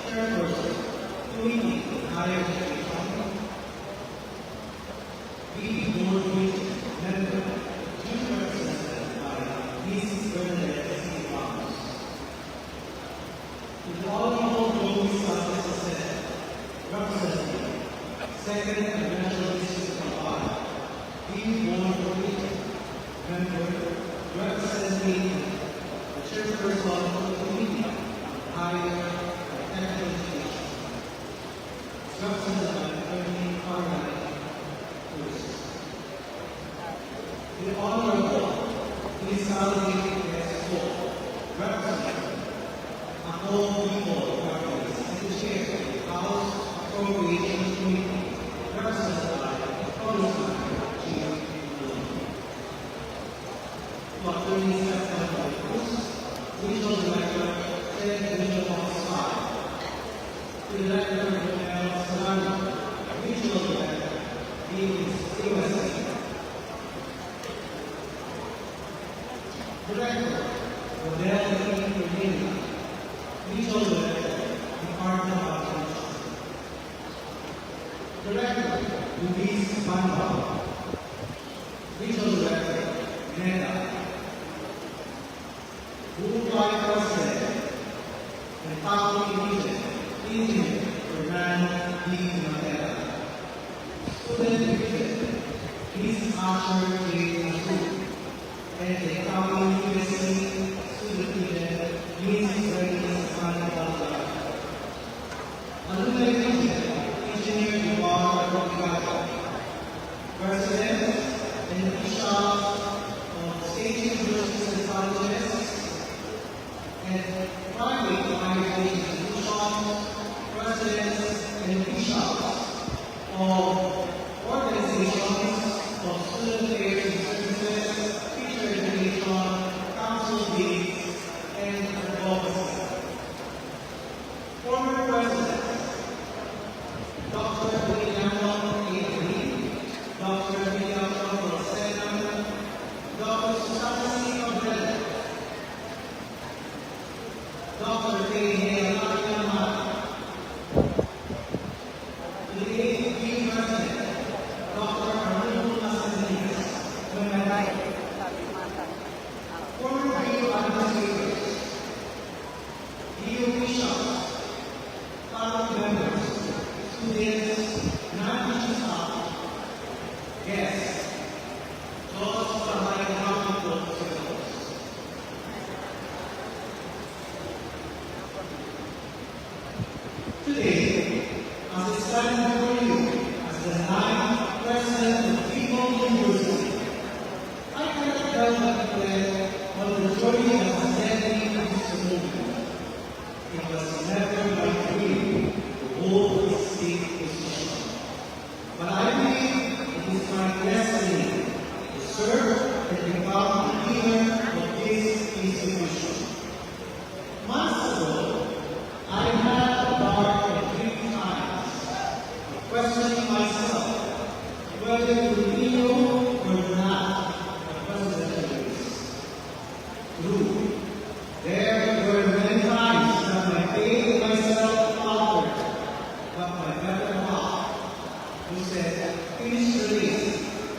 Chairperson, Committee on Higher Education, BB Board Regents, Member, Junior Represented by Mrs. Bernadette C. Ramos. With all people Joey Sanchez representing Second and National District of Art, BB Board Regents, Member, representing the Chairperson of the Committee on Higher and Technical Education, represented by Attorney Caroline Cruz. The Honorable Elizalde Esco, representing Ako People Parties, and the Chair of the House Appropriations Committee, represented by Congressman G. To Attorney September Cruz, Regional Director, 10th Regional Office 5. To the Director General Solano, Regional Director, USA. Director, Rodel Cornelia, Regional Director, Department of Education. Director, Luis Bamba, Regional Director, NEDA. Group Vice President and Faculty Regent, Engineer Fernando D. Matera. Student Regent, Ms. Asher J. Nasu. And the County University Student Regent, Ms. Rennie Sanabala. Alumni Regent, Engineer Duval Robigato. President and Bishop of State University of Colleges and private organization institutions, presidents and bishops of organizations of student affairs and services, teacher education, council meetings, and advocacy. Former presidents, Dr. William A. Lee, Dr. William Rosena, Dr. Susana C. Cabrera, Dr. Kay Alcantara, the AFP President, Dr. Arnulfo Masanis, former Rio administrators, Rio bishops, fellow members, students, non-teaching staff, guests, those behind the mountain today, as I stand before you as the ninth president of People University, I cannot help but reflect on the journey that has led me to this movement. It was never my dream to hold this state position, but I believe it is my destiny to serve and become the leader of this institution. Months ago, I had a dark and dreamy times, questioning myself whether to renew or not the presidential race. True, there were many times that my faith in myself faltered, but my better half, who said, finish the race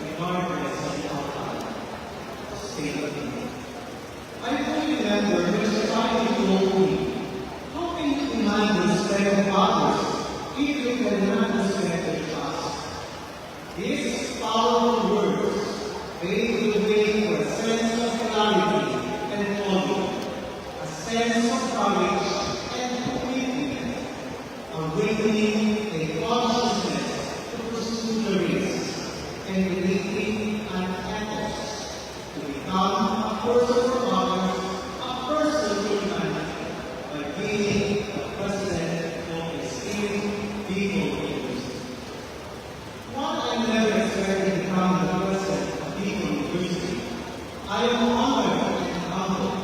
regardless of the outcome, stayed with me. I fully remember when society told me, how can you deny the respect of others if you cannot respect their trust? These powerful words paved the way for a sense of clarity and calling, a sense of courage and commitment, awakening a consciousness to pursue the race, and creating an ethos to become a person for others, a person for humanity, by being the president of the esteemed People University. While I never expected to become the president of People University, I am honored and humbled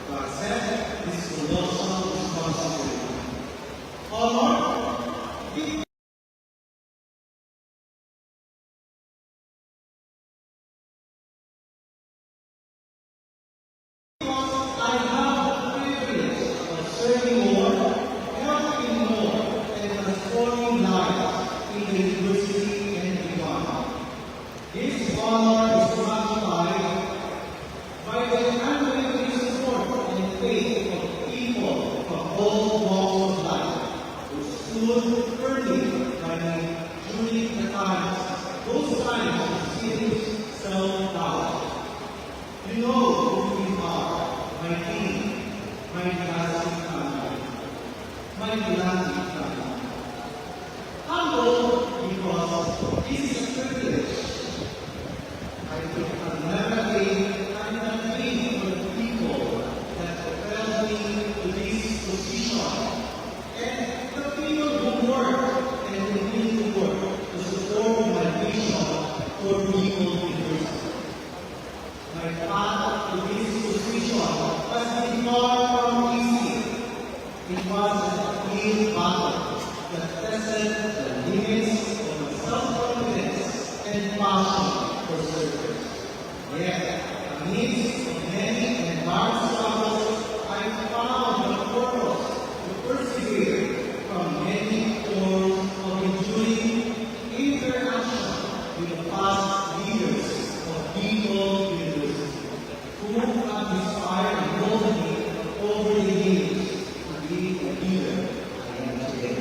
to accept this colossal responsibility. Honor, I have the privilege of serving more, helping more, and transforming lives in the university and beyond. This honor is magnified by the unwavering support and faith of people from all walks of life who stood firmly by me during the times, those times of serious self-doubt. You know who we are, my team, my classic family, my beloved family. Humble because this is a privilege. I could have never been and dream for the people that propelled me to this position, and the people who work and continue to work to support my vision for People University. My path to this position has been far from easy. It was an uphill battle that tested the limits of my self-confidence and passion for service. Yet, amidst many and dark struggles, I found the purpose to persevere from many forms of enduring interaction with the past leaders of People University, who have inspired and molded me over the years to be the leader I am today.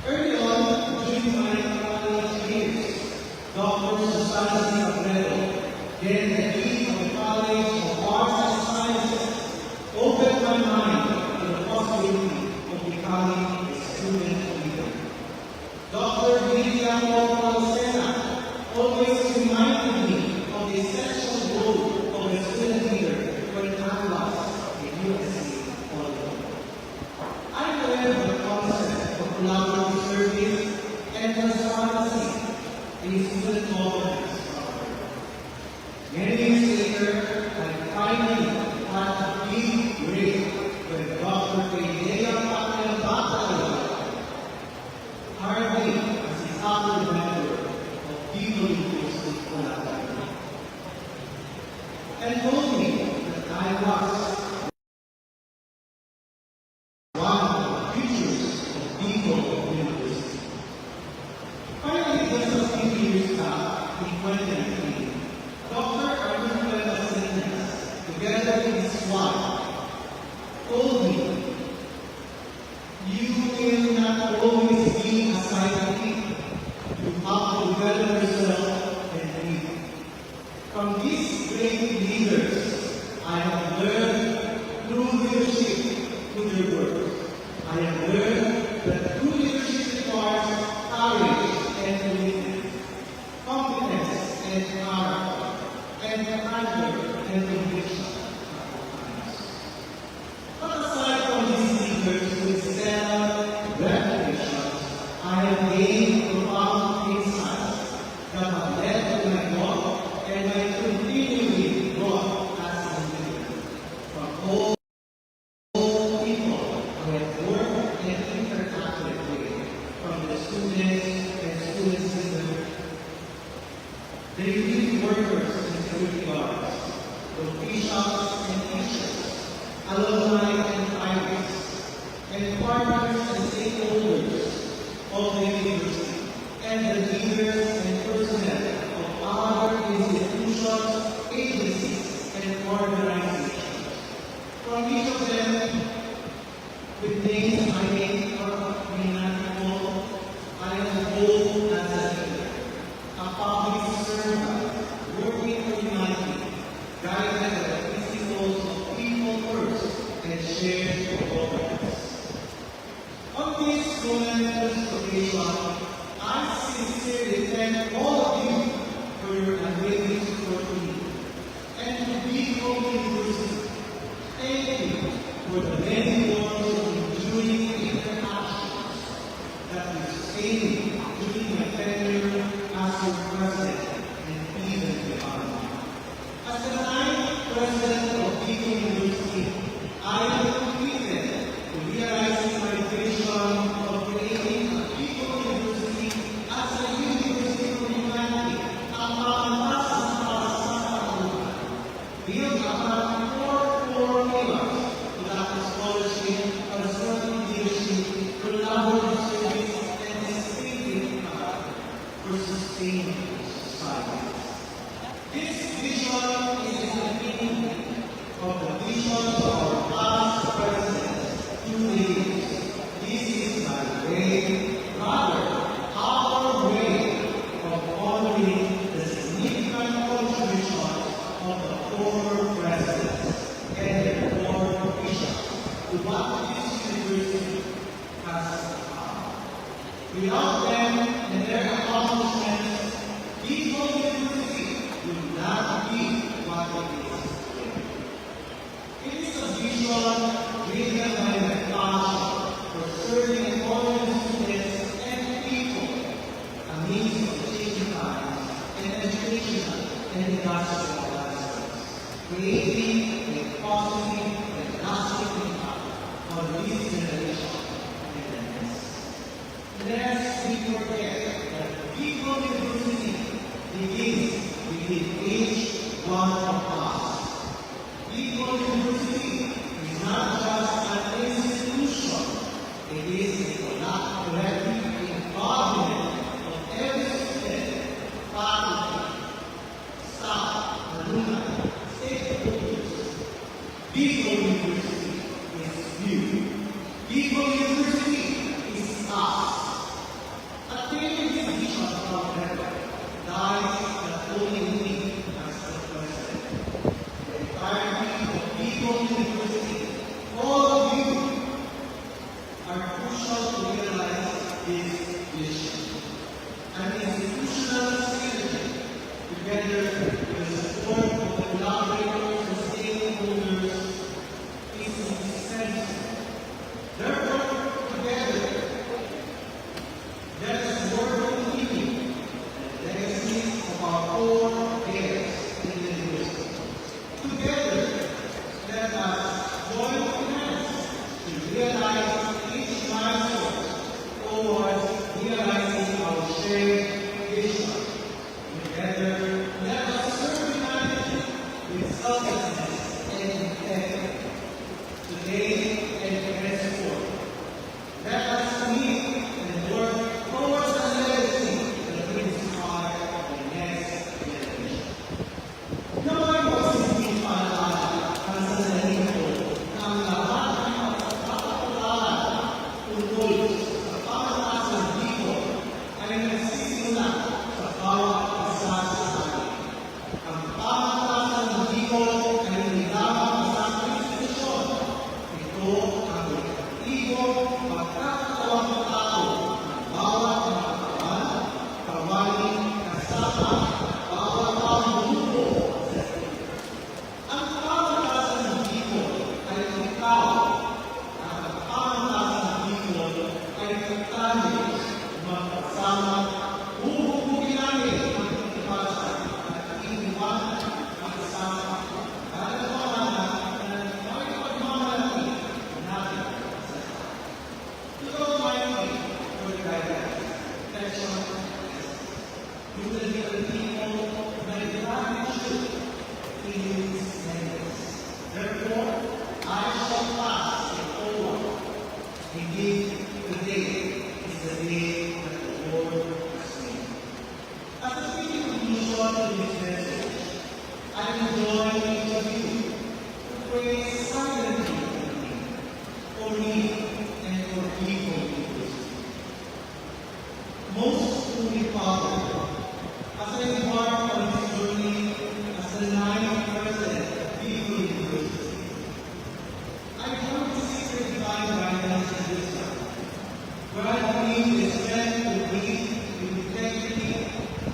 Early on, during my college years, Dr. Susana C. Cabrera, then the Dean of the College of Arts and Sciences, opened my mind to the possibility of becoming a student leader. Dr. William Palacena always reminded me of the essential role of a student leader when I was a USC follower. I learned the concept of collaborative service and transparency in student governance. Many years later, I finally had a big break when Dr. Pidea Pacquiao hired me as his upper member of People University Collaborative. and told me that I was one of the futures of Bicol University. Finally, just a few years back, in 2019, Dr. Arthur Salinas, together with his wife, told me, "You will not always be a scientist. You have to develop yourself and lead." From these great leaders, I have learned through leadership, through their work. I have learned that true leadership requires courage and commitment, competence and character, and candor and conviction. But aside from these leaders who excel recognition, I have gained profound insights that have led to my growth and my continuing growth as a leader. From all people who have worked and interacted with, from the students and student citizens, the relief workers and security guards, the officials and teachers, alumni and pioneers, and partners and stakeholders of the university, and the leaders and personnel of other institutions, agencies, and organizations. From each of them, with names I may or may not recall, I am bold as a leader, a public servant, working for humanity, guided by the principles of people first and shared governance. On this momentous occasion, I sincerely thank all of you for your unwavering support to me and to Bicol University. Thank you for the many years of enduring interactions that you sustained me during my tenure as your president and even beyond. As the ninth president of Bicol University, I am committed to realizing my vision of creating a Bicol University as a university for humanity, a pangatasan para sa kalunan. Built upon four core pillars to that scholarship, constructive leadership, collaborative service, and distinctive character for sustaining society. This vision is in the meaning of the vision of our past presidents, two leaders. This is my way, rather, our way of honoring the significant contribution of the former presidents and their former officials to what this university has become. Without them and their accomplishments, Bicol University will not be what it is today. It is a vision driven by my passion for serving and honoring students and people, a means of changing lives and educational and industrial lifestyles, creating a positive and lasting impact on this generation and the next. Lest we forget that Bicol University begins with each one of us. Bicol University is not just an institution, it is a collective embodiment of every student, faculty, staff, alumni, stakeholders. Bicol University is you. Bicol University is us. Attaining this vision, however, lies not only in me as the president. The entirety of Bicol University, all of you, are crucial to realize this vision. An institutional synergy, together with the support of the selflessness, and integrity. Today and henceforth, let us meet and work towards a legacy that brings honor to the next generation. Naway mo hindi paalala ang sasalihin ko na ang lahat ng pagkakapalaran tungkol sa pamataas ng Bicol ay nagsisimula sa bawat isa sa atin. Ang pamataas ng Bicol ay hindi lamang sa institusyon. Ito ang aktibo pagkakatawang tao ng bawat katawan, kawali, kasama, bawat pamumuno. Ang pamatasan ng Bicol ay ikaw. Ang pamatasan ng Bicol ay tayo magkasama. Huhubugin namin ang itibasan at iniwanan ang kasama. Kalabanan na makipagmamalaki natin sa isa. Ito ang mighty for the guidance. Protection. You will be the people that gratitude is endless. Therefore, I shall pass it over. Indeed, today is the day that the Lord has made. As a fitting conclusion to this message, I enjoy each of you to pray silently for me and for people in this. Most Holy Father, as I embark on this journey as the ninth president of Bicol University, I come to seek your divine guidance and wisdom. Grant me the strength to lead with integrity,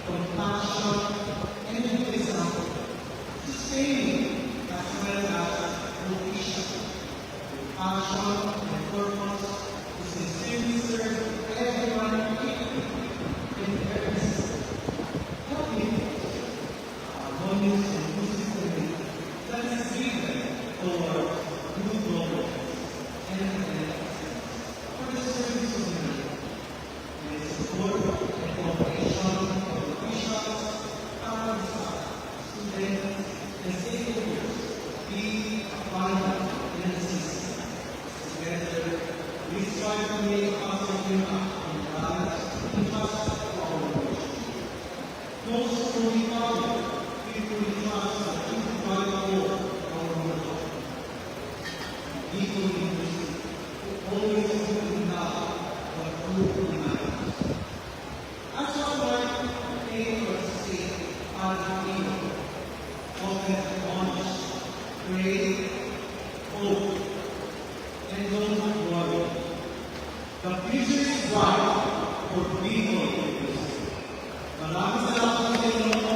compassion, and wisdom. Sustain me as well as provision, with passion and purpose to sincerely serve everyone equally and earnestly. Help me harmonious and inclusive that is driven toward new global and for the service of men and the support and cooperation of officials, our staff, students, and stakeholders be abundant and assist. Together, we strive to make a positive impact on God's interest for our nation. Most Holy Father, we truly trust that you provide for our nation. Bicol University always looking now but looking now. As our life papers say, our people often honest, great, hope, and don't worry. The future is bright for Bicol University. Maraming salamat sa inyo.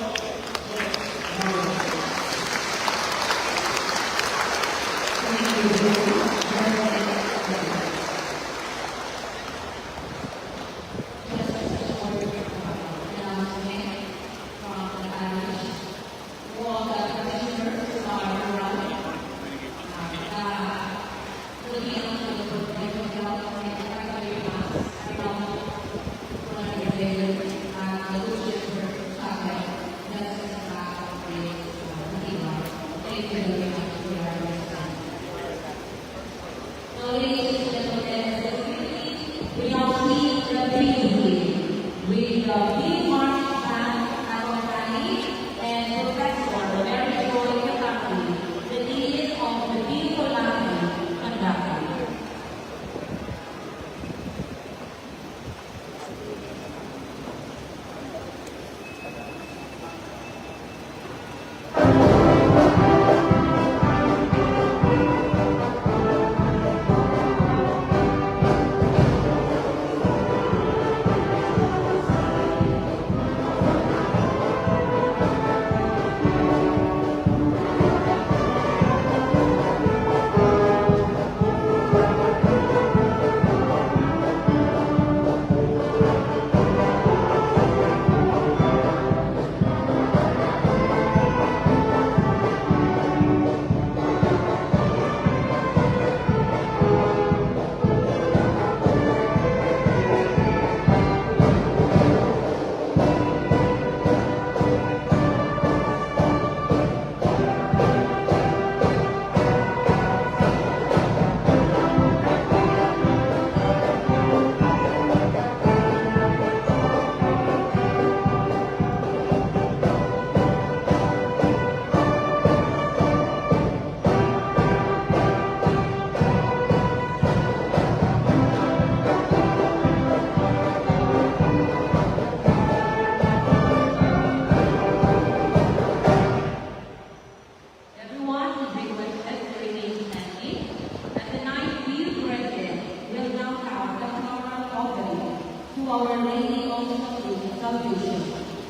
Foundation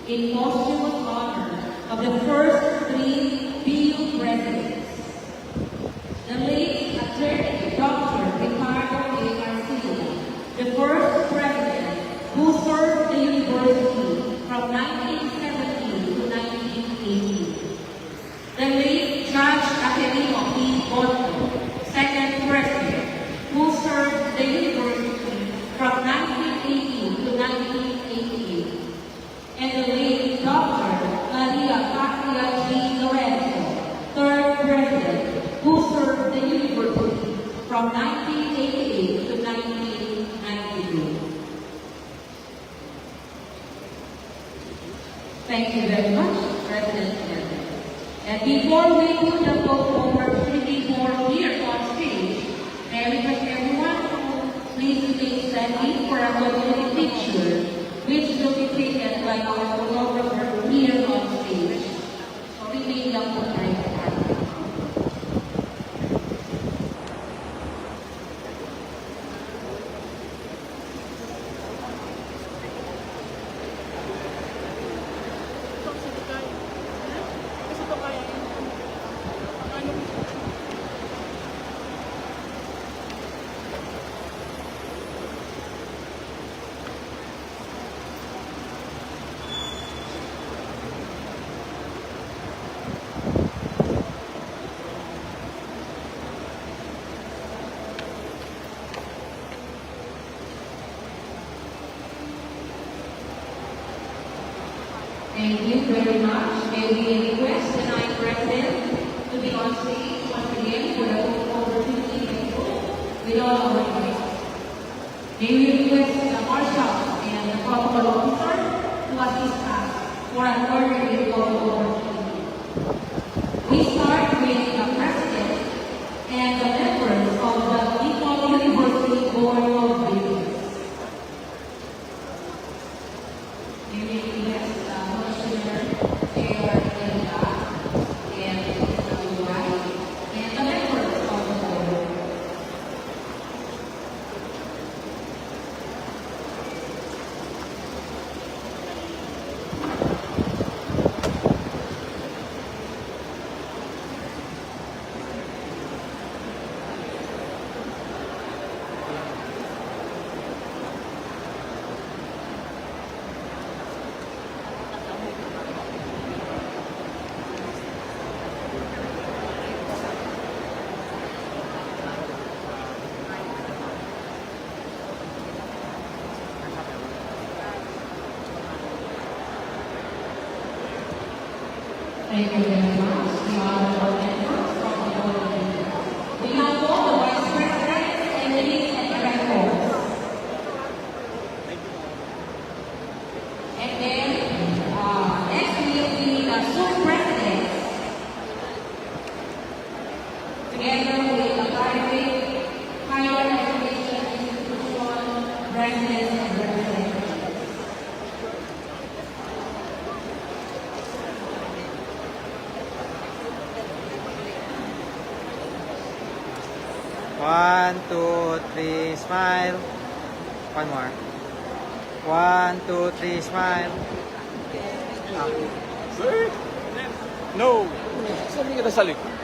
in posthumous honor of the first 3 BU presidents. The late attorney Dr. Ricardo A. Garcia, the first president who served the university from 1970 to 1980. The late Judge Ateneo P. Bonto, second president, who served the university from 1980 to 1988. And the late Dr. Maria Patria G. Lorenzo, third president, who served the university from 1988 to 1992. Thank you very much, President Kennedy. And before we put the vote opportunity for here on stage, may I request everyone to please remain standing for a community picture, which will be taken by our photographer here on stage. So remain lang po tayo. Thank you very much. May we request the ninth president to be on stage once again for the opportunity with all our guests. May we request the marshals and the protocol officer to assist us for an orderly opportunity. We start with the president and the members of the DePaul University Board of Directors. May we request Thank you very much. The honorable members from the Board of Directors. We now call the Vice President and the Lead and Directors. And then, next will be the Sub-Presidents. Together with the private higher education institution, presidents and representatives. One, two, three, smile. One more. One, two, three, smile. Sir? No. Sabi kita sa likod.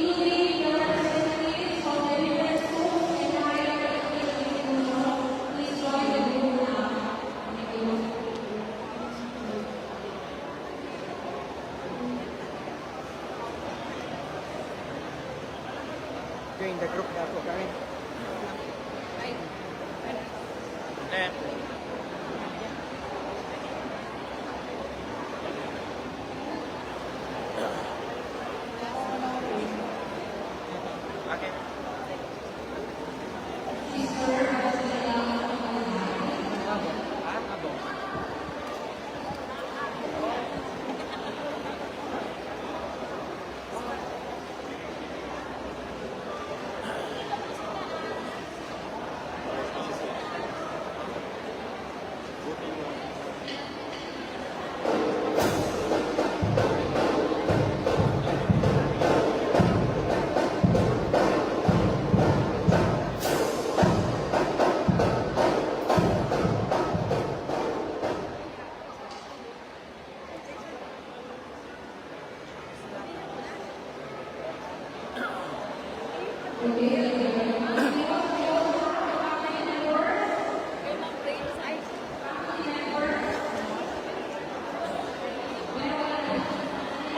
including the representatives of the different schools and higher education institutions, please join the group now. Thank you. Join the group na po kami.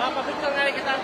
Mapapicture nga rin kita.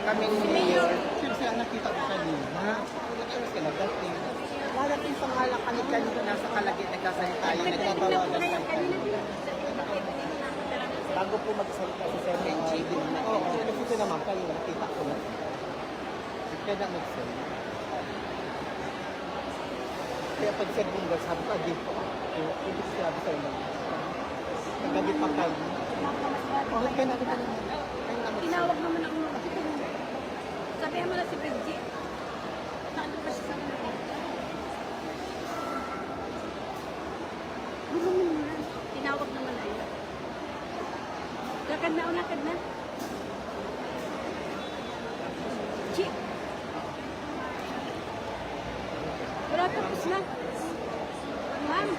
Kami ni Mayor. Sila nakita ko kanina. Nakita sila dating. Darating sa ngalang kanina nasa kalagit nagkasalita tayo. Nagbabawagan tayo. Bago po magsalita si Sir Benji. Oo. Kasi ito naman kanina nakita ko na. Kaya na magsalita. Kaya pag Sir Bunga, sabi ko, dito. Hindi sinabi sa'yo na. Nagagit pa kayo. Okay, kaya nakita naman. Tinawag naman ako ng sabihan mo na si Bridget. Naano pa siya sa mga. Gusto mo naman. Tinawag naman na yun. Lakad na o lakad na. Chip. Wala tapos na. Ma'am.